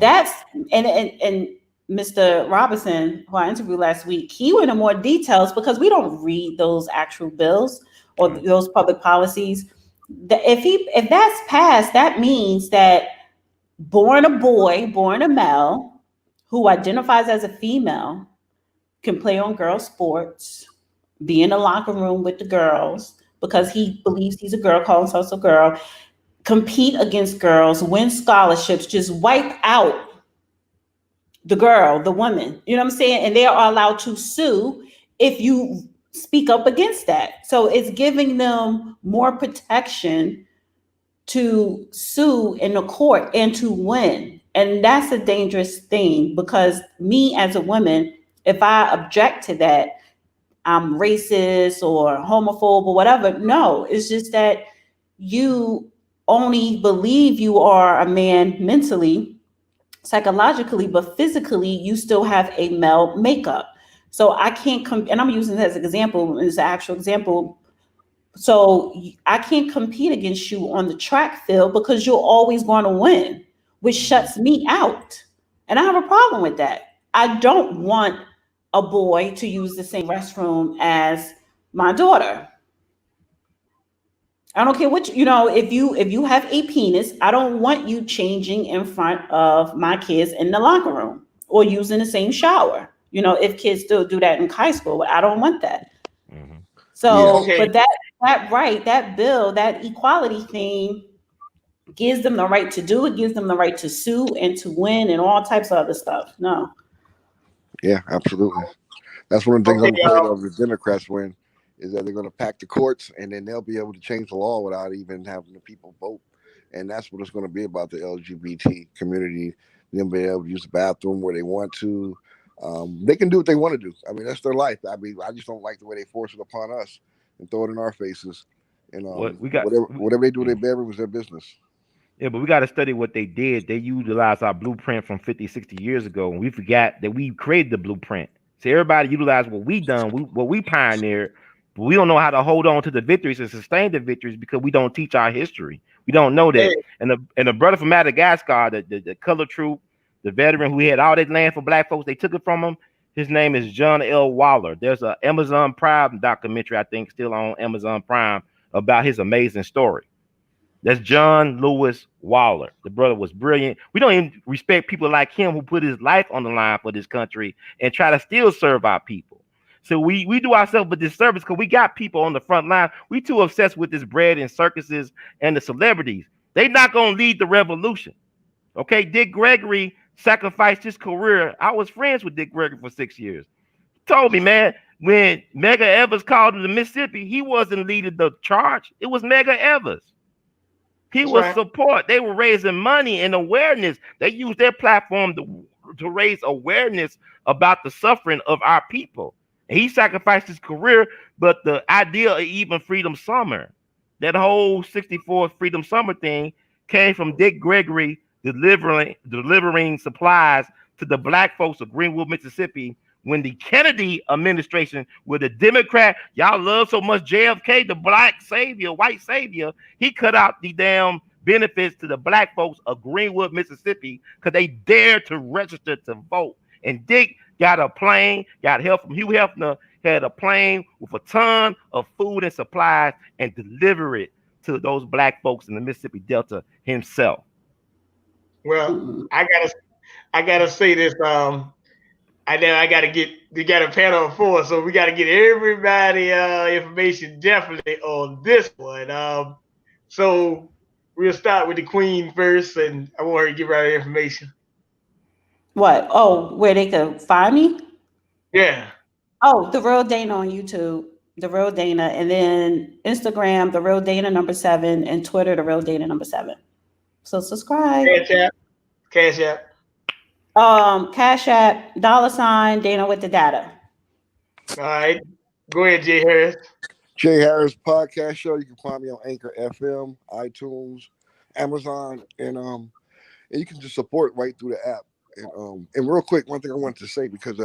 That's and Mr. Robinson, who I interviewed last week, he went into more details because we don't read those actual bills or those public policies. If that's passed, that means that born a boy, born a male, who identifies as a female, can play on girl sports, be in the locker room with the girls because he believes he's a girl, calling himself a girl, compete against girls, win scholarships, just wipe out the girl, the woman, you know what I'm saying? And they are allowed to sue if you speak up against that. So it's giving them more protection to sue in the court and to win. And that's a dangerous thing because me as a woman, if I object to that, I'm racist or homophobe or whatever. No, it's just that you only believe you are a man mentally, psychologically, but physically you still have a male makeup. So I can't and I'm using this as an example, as an actual example. So I can't compete against you on the track field because you're always going to win, which shuts me out. And I have a problem with that. I don't want a boy to use the same restroom as my daughter. I don't care what if you have a penis, I don't want you changing in front of my kids in the locker room or using the same shower. If kids still do that in high school, but I don't want that. So, okay. but that bill, that equality thing gives them the right to do it, gives them the right to sue and to win and all types of other stuff. No. Yeah, absolutely. That's one of the things I'm afraid of the Democrats win, is that they're going to pack the courts and then they'll be able to change the law without even having the people vote. And that's what it's going to be about the LGBT community. Them being able to use the bathroom where they want to. They can do what they want to do. I mean, that's their life. I mean, I just don't like the way they force it upon us and throw it in our faces. And whatever they do in their bedroom is their business. Yeah, but we got to study what they did. They utilized our blueprint from 50, 60 years ago, and we forgot that we created the blueprint. So everybody utilized what we done, what we pioneered, but we don't know how to hold on to the victories and sustain the victories because we don't teach our history. We don't know that. And the brother from Madagascar, the color troop, the veteran who had all that land for black folks, they took it from him. His name is John L. Waller. There's an Amazon Prime documentary, I think, still on Amazon Prime about his amazing story. That's John Lewis Waller. The brother was brilliant. We don't even respect people like him who put his life on the line for this country and try to still serve our people. So we do ourselves a disservice because we got people on the front line. We too obsessed with this bread and circuses and the celebrities. They not going to lead the revolution. Okay, Dick Gregory sacrificed his career. I was friends with Dick Gregory for 6 years. He told me, man, when Medgar Evers called him to Mississippi, he wasn't leading the charge. It was Medgar Evers. He was support. They were raising money and awareness. They used their platform to raise awareness about the suffering of our people. And he sacrificed his career, but the idea of even Freedom Summer, that whole 64 Freedom Summer thing came from Dick Gregory delivering supplies to the black folks of Greenwood, Mississippi, when the Kennedy administration, with the Democrat, y'all love so much JFK, the black savior, white savior, he cut out the damn benefits to the black folks of Greenwood, Mississippi, because they dared to register to vote. And Dick got a plane, got help from Hugh Hefner, had a plane with a ton of food and supplies and deliver it to those black folks in the Mississippi Delta himself. Well, I gotta say this. I gotta we got a panel of 4, so we gotta get everybody information definitely on this one. So we'll start with the Queen first, and I want her to give her information. What? Oh, where they could find me? Yeah. Oh, The Real Dana on YouTube, The Real Dana, and then Instagram, The Real Dana #7, and Twitter, The Real Dana #7. So subscribe. Cash App. Cash App, $ Dana with the data. All right. Go ahead, Jay Harris. Jay Harris podcast show. You can find me on Anchor FM, iTunes, Amazon, and you can just support right through the app. And real quick, one thing I wanted to say, because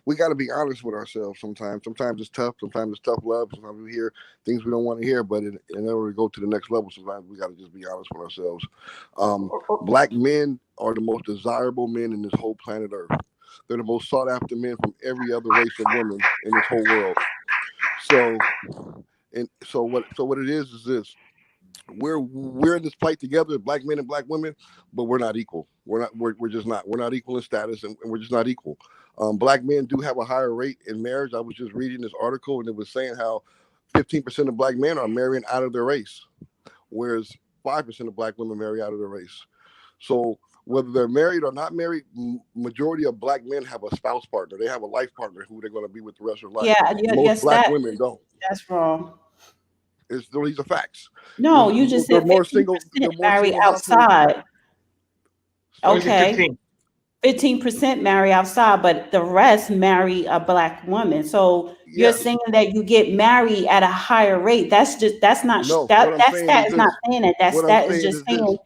we got to be honest with ourselves sometimes. Sometimes it's tough. Sometimes it's tough love. Sometimes we hear things we don't want to hear. But in order to go to the next level, sometimes we got to just be honest with ourselves. Black men are the most desirable men in this whole planet Earth. They're the most sought after men from every other race of women in this whole world. So what it is this. We're in this fight together, black men and black women, but we're not equal. We're just not. We're not equal in status, and we're just not equal. Black men do have a higher rate in marriage. I was just reading this article, and it was saying how 15% of black men are marrying out of their race, whereas 5% of black women marry out of their race. So whether they're married or not married, majority of black men have a spouse partner. They have a life partner who they're going to be with the rest of their life. Yeah, Most black women don't. That's wrong. These are facts. No, you just said 15% marry outside. Okay. 15% marry outside, but the rest marry a black woman. So you're saying that you get married at a higher rate. That's not that stat is not saying that. That stat is just saying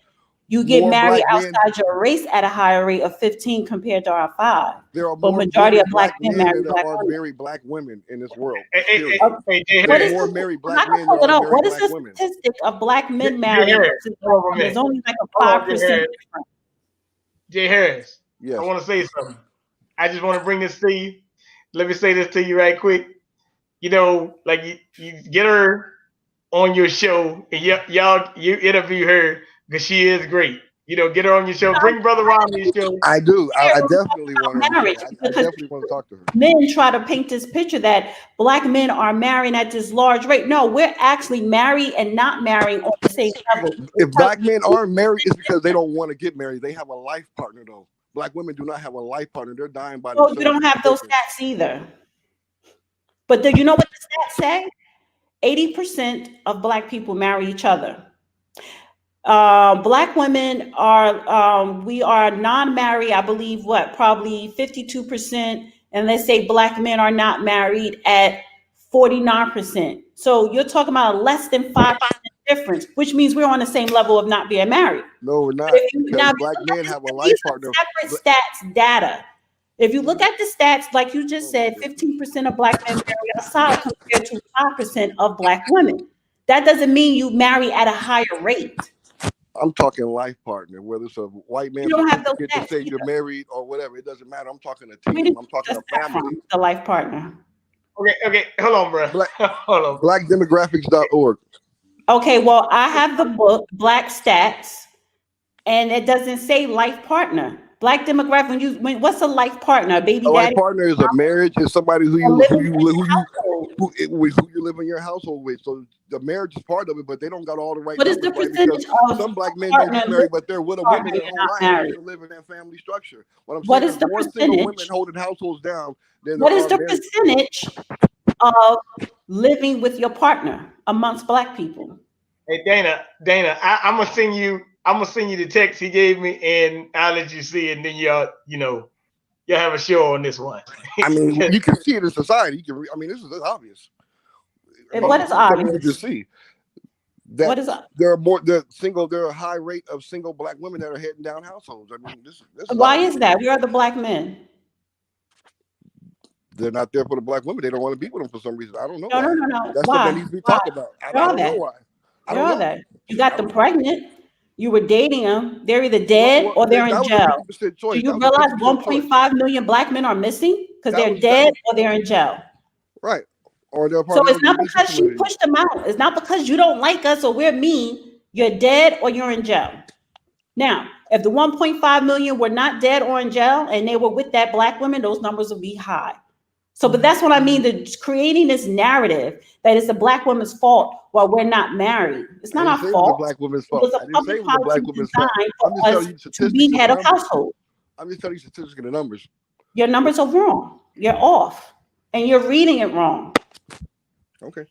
you get married outside your race at a higher rate of 15 compared to our 5. There are more majority of black men than there are married black women in this world. What is more married black men than there are what is married the black women. statistic of black men married? There's only like a 5% difference. Jay Harris. Yes. I want to say something. I just want to bring this to you. Let me say this to you right quick. You know, like you get her on your show and you interview her because she is great. You know, get her on your show. Bring Brother Ron on your show. I do. I definitely want to. I definitely want to talk to her. Men try to paint this picture that black men are marrying at this large rate. No, we're actually married and not marrying on the same level. If black men aren't married, it's because they don't want to get married. They have a life partner, though. Black women do not have a life partner. They're dying by themselves. You don't have those stats either. But you know what the stats say? 80% of black people marry each other. Black women we are non-married, I believe, probably 52%. And let's say black men are not married at 49%. So you're talking about a less than 5% difference, which means we're on the same level of not being married. No, we're not. Now, black men have a life partner. Separate stats data. If you look at the stats, like you just said, 15% of black men marry outside compared to 5% of black women. That doesn't mean you marry at a higher rate. I'm talking life partner, whether it's a white man certificate to say you're married or whatever. It doesn't matter. I'm talking a team. I'm talking a family. The life partner. Okay. Hold on, bro. Hold on. Blackdemographics.org. Okay, well, I have the book, Black Stats, and it doesn't say life partner. Black demographic, what's a life partner? Baby daddy? Life partner is a marriage. Is somebody who you live in your household with. So the marriage is part of it, but they don't got all the right. What is the percentage of some black men don't get married, but they're with a woman their whole life. They live in that family structure. What is the percentage? Single women holding households down. What is the percentage of living with your partner amongst black people? Hey Dana, I'm gonna send you the text he gave me, and I'll let you see it, and then y'all have a show on this one. I mean, you can see it in society. This is obvious. What is obvious? You can see that what is there are a high rate of single black women that are heading down households. I mean, this why is that? Where are the black men? They're not there for the black women. They don't want to be with them for some reason. I don't know. No. That's what needs to be talked about. I don't know why. I don't know. You got them pregnant. You were dating them. They're either dead or they're in jail. Do you realize 1.5 million black men are missing because they're dead or they're in jail? Right. Or they're so it's not because she pushed them out. It's not because you don't like us or we're mean. You're dead or you're in jail. Now, if the 1.5 million were not dead or in jail and they were with that black woman, those numbers would be high. So, but that's what I mean, creating this narrative that it's the black woman's fault while we're not married. It's not our fault. The black woman's fault. It was a public policy designed for us to be head of household. I'm just telling you statistics and the numbers. Your numbers are wrong. You're off. And you're reading it wrong. Okay.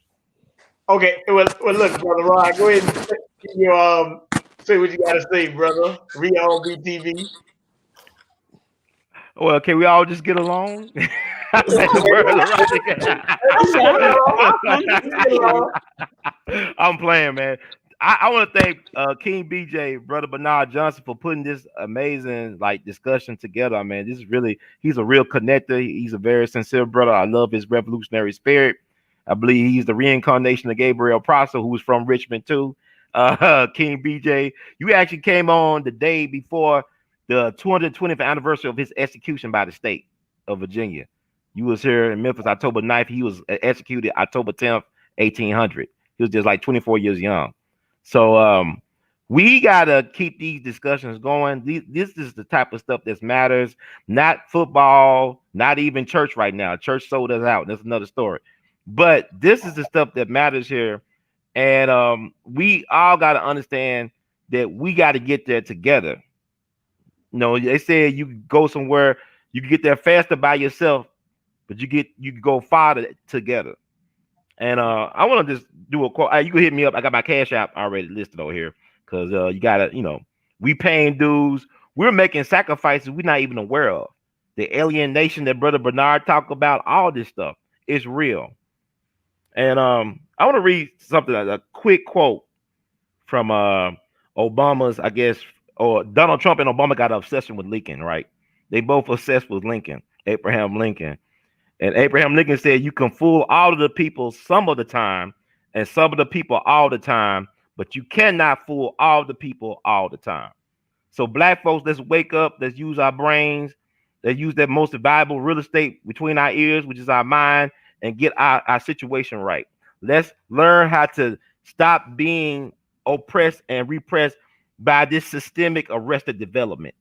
Well, look, Brother Ron, go ahead and say what you got to say, brother. RealBTV. Well, can we all just get along? The birds are rising. I'm playing, man. I want to thank King BJ, brother Bernard Johnson, for putting this amazing discussion together. Man, this is really, he's a real connector. He's a very sincere brother. I love his revolutionary spirit. I believe he's the reincarnation of Gabriel Prosser, who was from Richmond too. King BJ, you actually came on the day before the 220th anniversary of his execution by the state of Virginia. You was here in Memphis October 9th. He was executed October 10th, 1800. He was just 24 years young. So we gotta keep these discussions going. This is the type of stuff that matters. Not football, not even church right now. Church sold us out. That's another story. But this is the stuff that matters here. And we all gotta understand that we gotta get there together. They said you can go somewhere, you can get there faster by yourself, but you can go farther together. And I want to just do a quote. You can hit me up. I got my Cash App already listed over here because you gotta, we paying dues. We're making sacrifices we're not even aware of. The alienation that Brother Bernard talked about, all this stuff is real. And I want to read something, a quick quote from Obama's, I guess, or Donald Trump and Obama got an obsession with Lincoln, right? They both obsessed with Lincoln, Abraham Lincoln. And Abraham Lincoln said, you can fool all of the people some of the time and some of the people all the time, but you cannot fool all the people all the time. So black folks, let's wake up, let's use our brains, let's use that most valuable real estate between our ears, which is our mind, and get our situation right. Let's learn how to stop being oppressed and repressed by this systemic arrested development.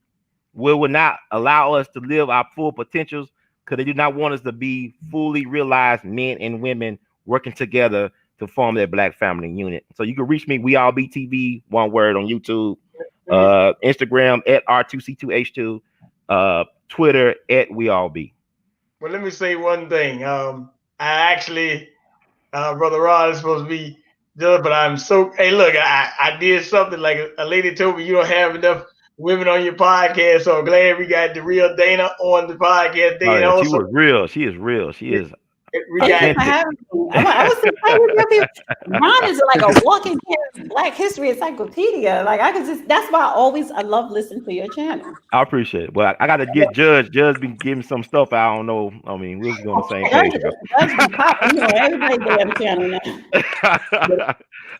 Will not allow us to live our full potentials because they do not want us to be fully realized men and women working together to form that black family unit. So you can reach me, We All Be TV, one word, on YouTube, Instagram at R2C2H2, Twitter at We All Be. Well, let me say one thing. I actually, Brother Rod is supposed to be judge, but I'm so, hey, look, I did something like a lady told me you don't have enough women on your podcast, so I'm glad we got the real Dana on the podcast. Dana also, she was real. She is real. She is. I was surprised. Ron is like a walking Black history encyclopedia. That's why I love listening to your channel. I appreciate it. Well, I got to get Judge. Judge been giving some stuff. I don't know. I mean, we're just on the same page. Everybody damn channel now.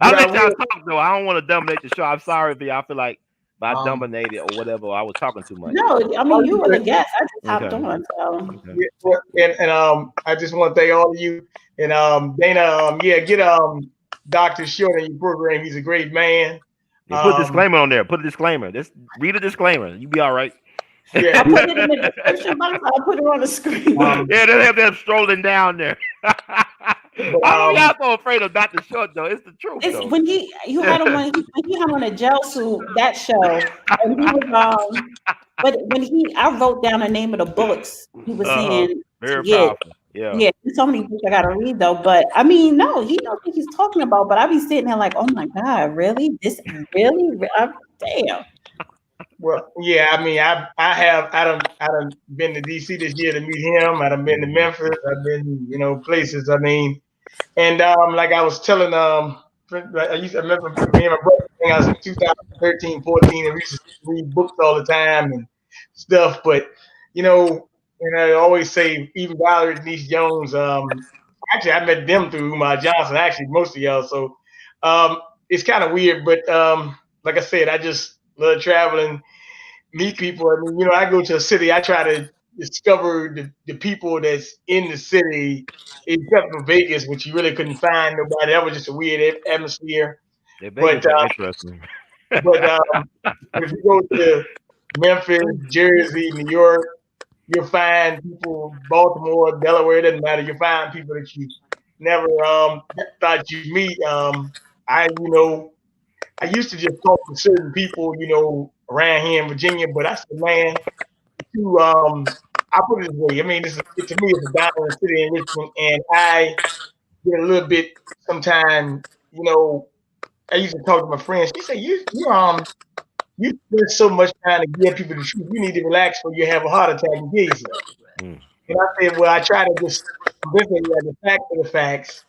I'll let y'all talk though. I don't want to dominate the show. I'm sorry if y'all feel like I dominated or whatever. I was talking too much. No, I mean you were the guest. I just hopped on. So. Okay. And I just want to thank all of you. And Dana, get Dr. Short in your program. He's a great man. Put a disclaimer on there. Put a disclaimer. Just read a disclaimer. You be all right. Yeah. I put it in the description box. I'll put it on the screen. Yeah, they have them strolling down there. Y'all so afraid of Dr. Short though. It's the truth. Though. When you had him on a gel suit, that show, and he was but when I wrote down the name of the books he was saying. Very powerful. Yeah, there's so many books I gotta read though. But I mean, no, he knows what he's talking about. But I be sitting there like, oh my God, really? This really? Damn. Well, yeah, I mean, I done been to DC this year to meet him. I done been to Memphis. I've been, places. I mean, and like I was telling I remember me and my brother. I was in 2013, 14, and we used to read books all the time and stuff. But and I always say, even Valerie and Denise Jones. Actually, I met them through Johnson. Actually, most of y'all. So it's kind of weird, but like I said, I just love traveling, meet people. I mean, I go to a city, I try to discover the people that's in the city, except for Vegas, which you really couldn't find nobody. That was just a weird atmosphere. But interesting. But if you go to Memphis, Jersey, New York, you'll find people, Baltimore, Delaware, it doesn't matter. You'll find people that you never thought you'd meet. I used to just talk to certain people, around here in Virginia, but I said, man, I put it this way. I mean, to me, it's a dominant city in Richmond, and I get a little bit sometimes, I used to talk to my friends. She said, you spend so much time to give people the truth. You need to relax before you have a heart attack and kill yourself. And I said, well, I try to just convince them that the facts are the facts.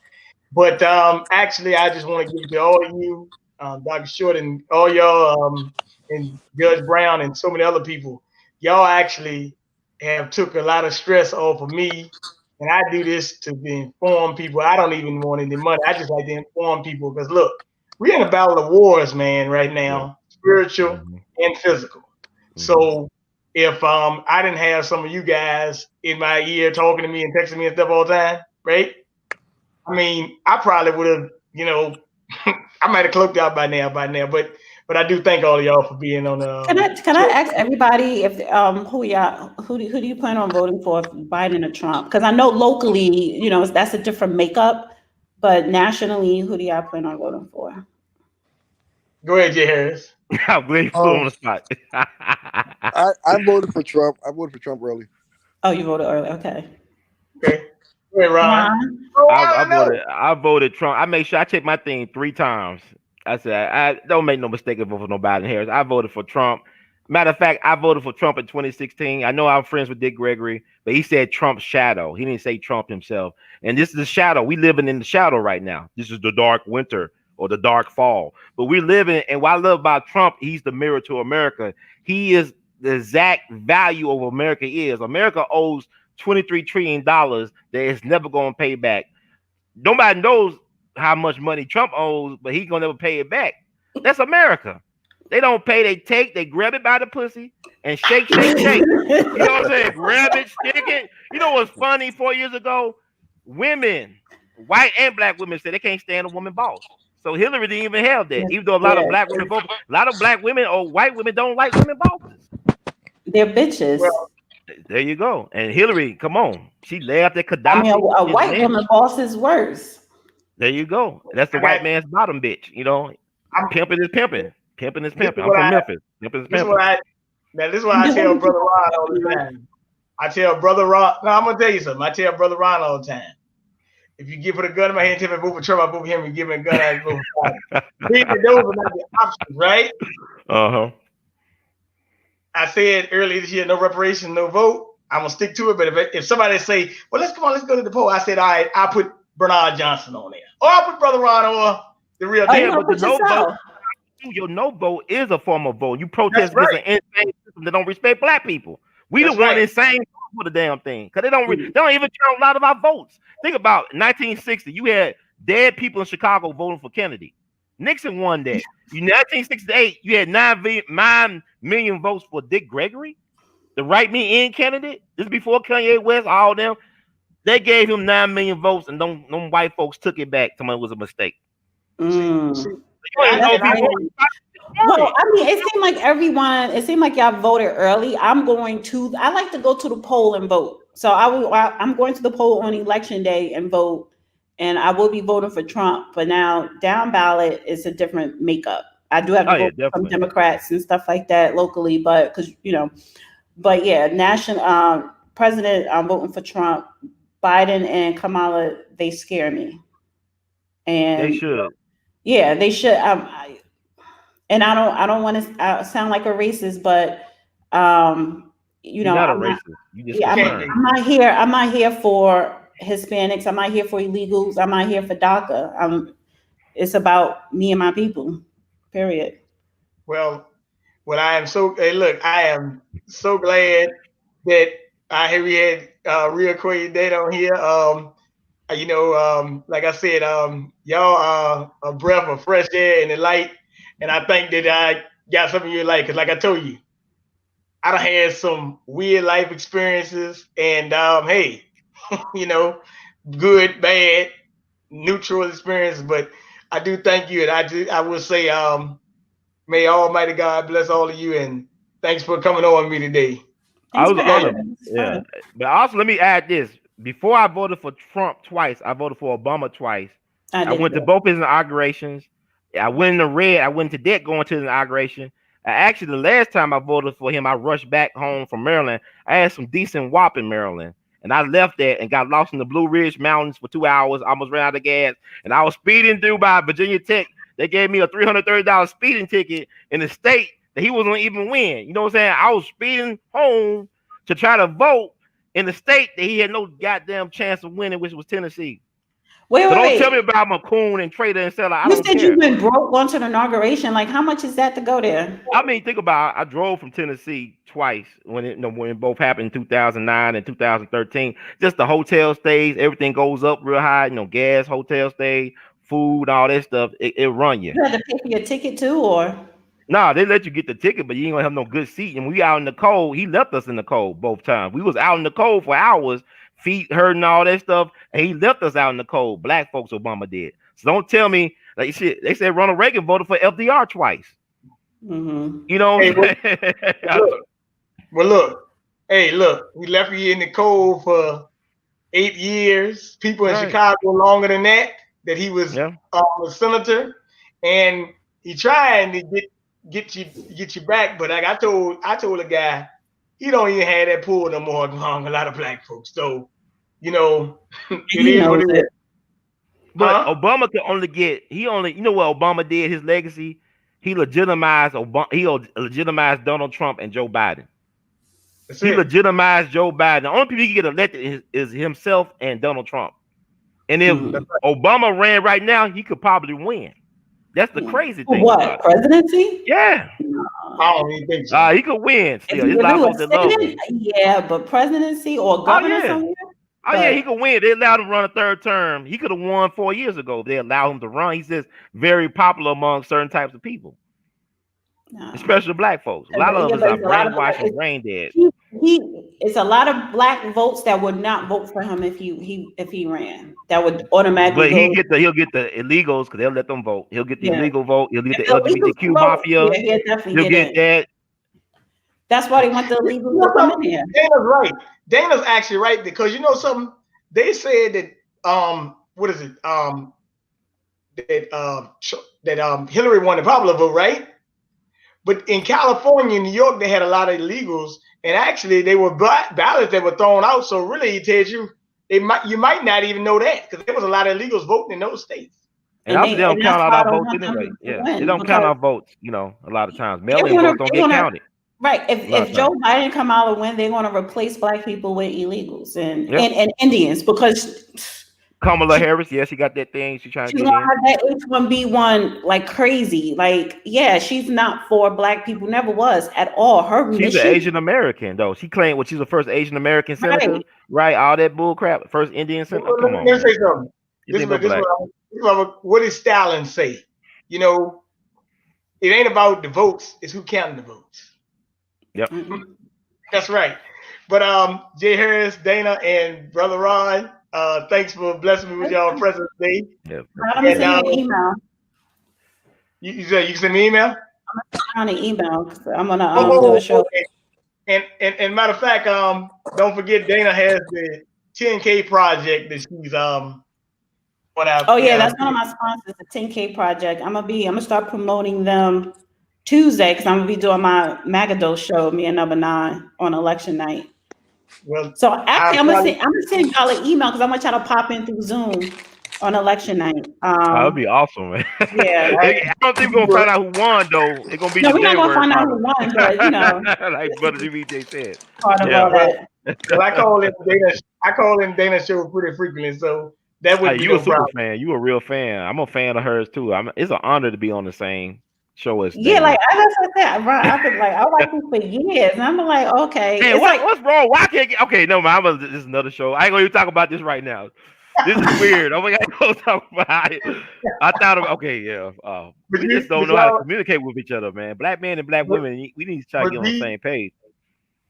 But actually, I just want to give it to all of you, Dr. Short, and all y'all, and Judge Brown, and so many other people. Y'all actually have took a lot of stress off of me, and I do this to inform people. I don't even want any money. I just like to inform people because look, we're in a battle of wars, man, right Yeah. now, spiritual Mm-hmm. and physical. So if I didn't have some of you guys in my ear talking to me and texting me and stuff all the time, right? I mean, I probably would have, I might have cloaked out by now, but I do thank all of y'all for being on the Can I ask everybody if who do you plan on voting for, Biden or Trump? Because I know locally, that's a different makeup, but nationally, who do y'all plan on voting for? Go ahead, Jay Harris. I'm glad you put on the spot. I voted for Trump. I voted for Trump early. Oh, you voted early. Okay. Okay. Go ahead, Ron. Ron? Oh, I voted Trump. I make sure I check my thing 3 times. I said I don't make no mistake and vote for no Biden Harris. I voted for Trump. Matter of fact, I voted for Trump in 2016. I know I'm friends with Dick Gregory, but he said Trump's shadow. He didn't say Trump himself. And this is the shadow. We living in the shadow right now. This is the dark winter or the dark fall. But we're living, and what I love about Trump, he's the mirror to America. He is the exact value of America is. America owes $23 trillion that it's never going to pay back. Nobody knows how much money Trump owes, but he's going to never pay it back. That's America. They don't pay, they take, they grab it by the pussy and shake, shake, shake. You know what I'm saying? Grab it, stick it. You know what's funny? 4 years ago, women, white and black women, said they can't stand a woman boss. So Hillary didn't even have that. Even though a lot of black women vote, a lot of black women or white women don't like women bosses. They're bitches. Well, there you go. And Hillary, come on. She laughed at Gaddafi. I mean, a white woman boss is worse. There you go. That's the white man's bottom bitch. Pimping is pimping. Pimping is pimping. I'm from Memphis. Pimping is pimping. This is what I tell Brother Ron all the time. I tell Brother Ron, no, I'm going to tell you something. I tell Brother Ron all the time. If you give her a gun in my hand, tell me vote for Trump, I vote for him, and give me a gun, I vote for Biden. Those are not the options, right? Uh-huh. I said earlier this year, no reparation, no vote. I'm going to stick to it. But if somebody say, well, let's go to the poll. I said, all right, I'll put Bernard Johnson on there. Or I'll put Brother Ron or the real deal. Yeah, but the no vote, your no vote is a form of vote. You protest against an insane system that don't respect black people. We the one insane for the damn thing. Because they don't even count a lot of our votes. Think about 1960. You had dead people in Chicago voting for Kennedy. Nixon won that. In 1968, you had 9 million votes for Dick Gregory, the right-me-in candidate. This is before Kanye West, all them. They gave him 9 million votes, and them white folks took it back. Somebody was a mistake. Well, I mean, it seemed like y'all voted early. I like to go to the poll and vote. So I'm going to the poll on election day and vote, and I will be voting for Trump. But now down ballot is a different makeup. I do have to vote for some Democrats and stuff like that locally, but national president, I'm voting for Trump. Biden and Kamala, they scare me. And they should. Yeah, they should. And I don't want to sound like a racist, but you're not a racist. You just I'm not here for Hispanics. I'm not here for illegals. I'm not here for DACA. It's about me and my people. Period. Well, I am I am so glad that we had real Quay data on here. Like I said, y'all are a breath of fresh air and the light. And I think that I got some of your life, because like I told you, I done had some weird life experiences, and hey, good, bad, neutral experiences. But I do thank you, and I will say, may Almighty God bless all of you, and thanks for coming on with me today. I was honored. Yeah, but also let me add this: before I voted for Trump twice, I voted for Obama twice. I went to both his inaugurations. I went in the red. I went to debt going to the inauguration. Actually, the last time I voted for him, I rushed back home from Maryland. I had some decent WAP in Maryland, and I left that and got lost in the Blue Ridge Mountains for 2 hours. Almost ran out of gas, and I was speeding through by Virginia Tech. They gave me a $330 speeding ticket in the state that he wasn't even win. You know what I'm saying? I was speeding home to try to vote, in the state that he had no goddamn chance of winning, which was Tennessee. Wait, So wait, don't tell me wait. about McCoon and Trader and Seller. I You don't said you care. went broke going to the inauguration. Like, how much is that to go there? I mean, think about it. I drove from Tennessee twice when it both happened in 2009 and 2013. Just the hotel stays, everything goes up real high. Gas, hotel stay, food, all that stuff. It run you. You had to pay for your ticket too, or? Nah, they let you get the ticket, but you ain't gonna have no good seat. And we out in the cold. He left us in the cold both times. We was out in the cold for hours, feet hurting, all that stuff, and he left us out in the cold. Black folks, Obama did. So don't tell me like shit. They said Ronald Reagan voted for FDR twice. Mm-hmm. You know what I'm saying? Look. Hey, look. We left you in the cold for 8 years. People in Chicago longer than that. That he was a senator, and he trying to get you back. But like I told a guy, he don't even have that pull no more among a lot of black folks. So, it is what it is. But Obama could only get you know what Obama did, his legacy? He legitimized legitimized Donald Trump and Joe Biden. He legitimized Joe Biden. The only people he can get elected is himself and Donald Trump. And if Obama ran right now, he could probably win. That's the crazy thing. What, presidency? Yeah. I don't even think so. He could win still. It's a lot of folks that love him. Yeah, but presidency or governor somewhere? Oh, yeah, he could win. They allowed him to run a third term. He could have won 4 years ago if they allowed him to run. He's just very popular among certain types of people, especially black folks. A lot of us are brainwashed and brain dead. It's a lot of black votes that would not vote for him if he ran. That would automatically. But he'll get the illegals because they'll let them vote. He'll get the illegal vote. He'll get the LGBTQ mafia. Yeah, he'll get that. That's why they want the illegals to come in here. Dana's right. Dana's actually right because you know something. They said that what is it? That Hillary won the popular vote, right? But in California, New York, they had a lot of illegals, and actually they were ballots that were thrown out. So really, it tells you you might not even know that because there was a lot of illegals voting in those states. And they don't count out our votes anyway. Yeah, they don't count our votes. A lot of times mail-in votes don't get counted. Right. If Joe Biden come out and win, they're going to replace black people with illegals and Indians because Kamala Harris, she got that thing. She's trying to get in. Have that H-1B1 like crazy. Like, yeah, she's not for black people. Never was at all. She's an Asian American though. She claimed she's the first Asian American senator, right? All that bull crap. First Indian senator. Come on. Let me say something. What did Stalin say? It ain't about the votes. It's who counting the votes. Yep. That's right. But Jay Harris, Dana, and Brother Ron, thanks for blessing me with y'all presence today. Yep. I'm gonna send you an email. You said you can send me an email? I'm gonna send an email because I'm gonna do a show. Okay. And matter of fact, don't forget Dana has the 10K project that she's put out. Oh yeah, that's one of my sponsors, the 10K project. I'm gonna start promoting them Tuesday because I'm gonna be doing my Magado show, me and Number 9 on election night. Well, so actually, I'm gonna send y'all an email because I want y'all to pop in through Zoom on election night. That'd be awesome, man. Yeah, I don't think we're gonna find out who won though. It's gonna be we're not gonna find out who won, but like Brother DBJ said. Part of all that. Well, I call in Dana's show pretty frequently, so that would be you a super fan. You a real fan. I'm a fan of hers too. It's an honor to be on the same show as Dana. Like I just said that, right? I've been like, I like you for years, and I'm like, okay. Hey, what's wrong? Why can't get okay? No, man, this is another show. I ain't gonna even talk about this right now. This is weird. Oh my God, go talk about it. I thought we just don't know how to communicate with each other, man. Black men and black women, we need to try to get on the same page.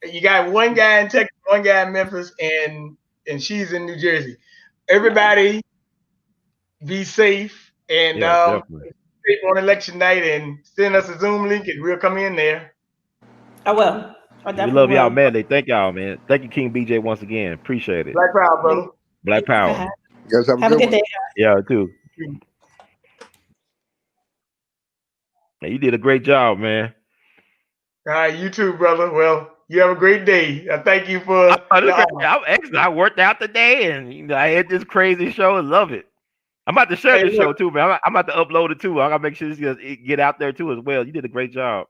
You got one guy in Texas, one guy in Memphis, and she's in New Jersey. Everybody be safe and on election night and send us a Zoom link and we'll come in there. I will. We love y'all, man. Thank y'all, man. Thank you, King BJ, once again. Appreciate it. Black Power, brother. Black Power. You guys have a good day. Yeah, too. Man, you did a great job, man. All right, you too, brother. Well, you have a great day. I thank you for. I'm excellent. I worked out today, and I had this crazy show and love it. I'm about to share this show too, man. I'm about to upload it too. I gotta make sure this get out there too as well. You did a great job.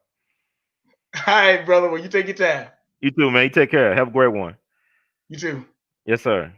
All right, brother. Well, you take your time. You too, man. You take care. Have a great one. You too. Yes, sir.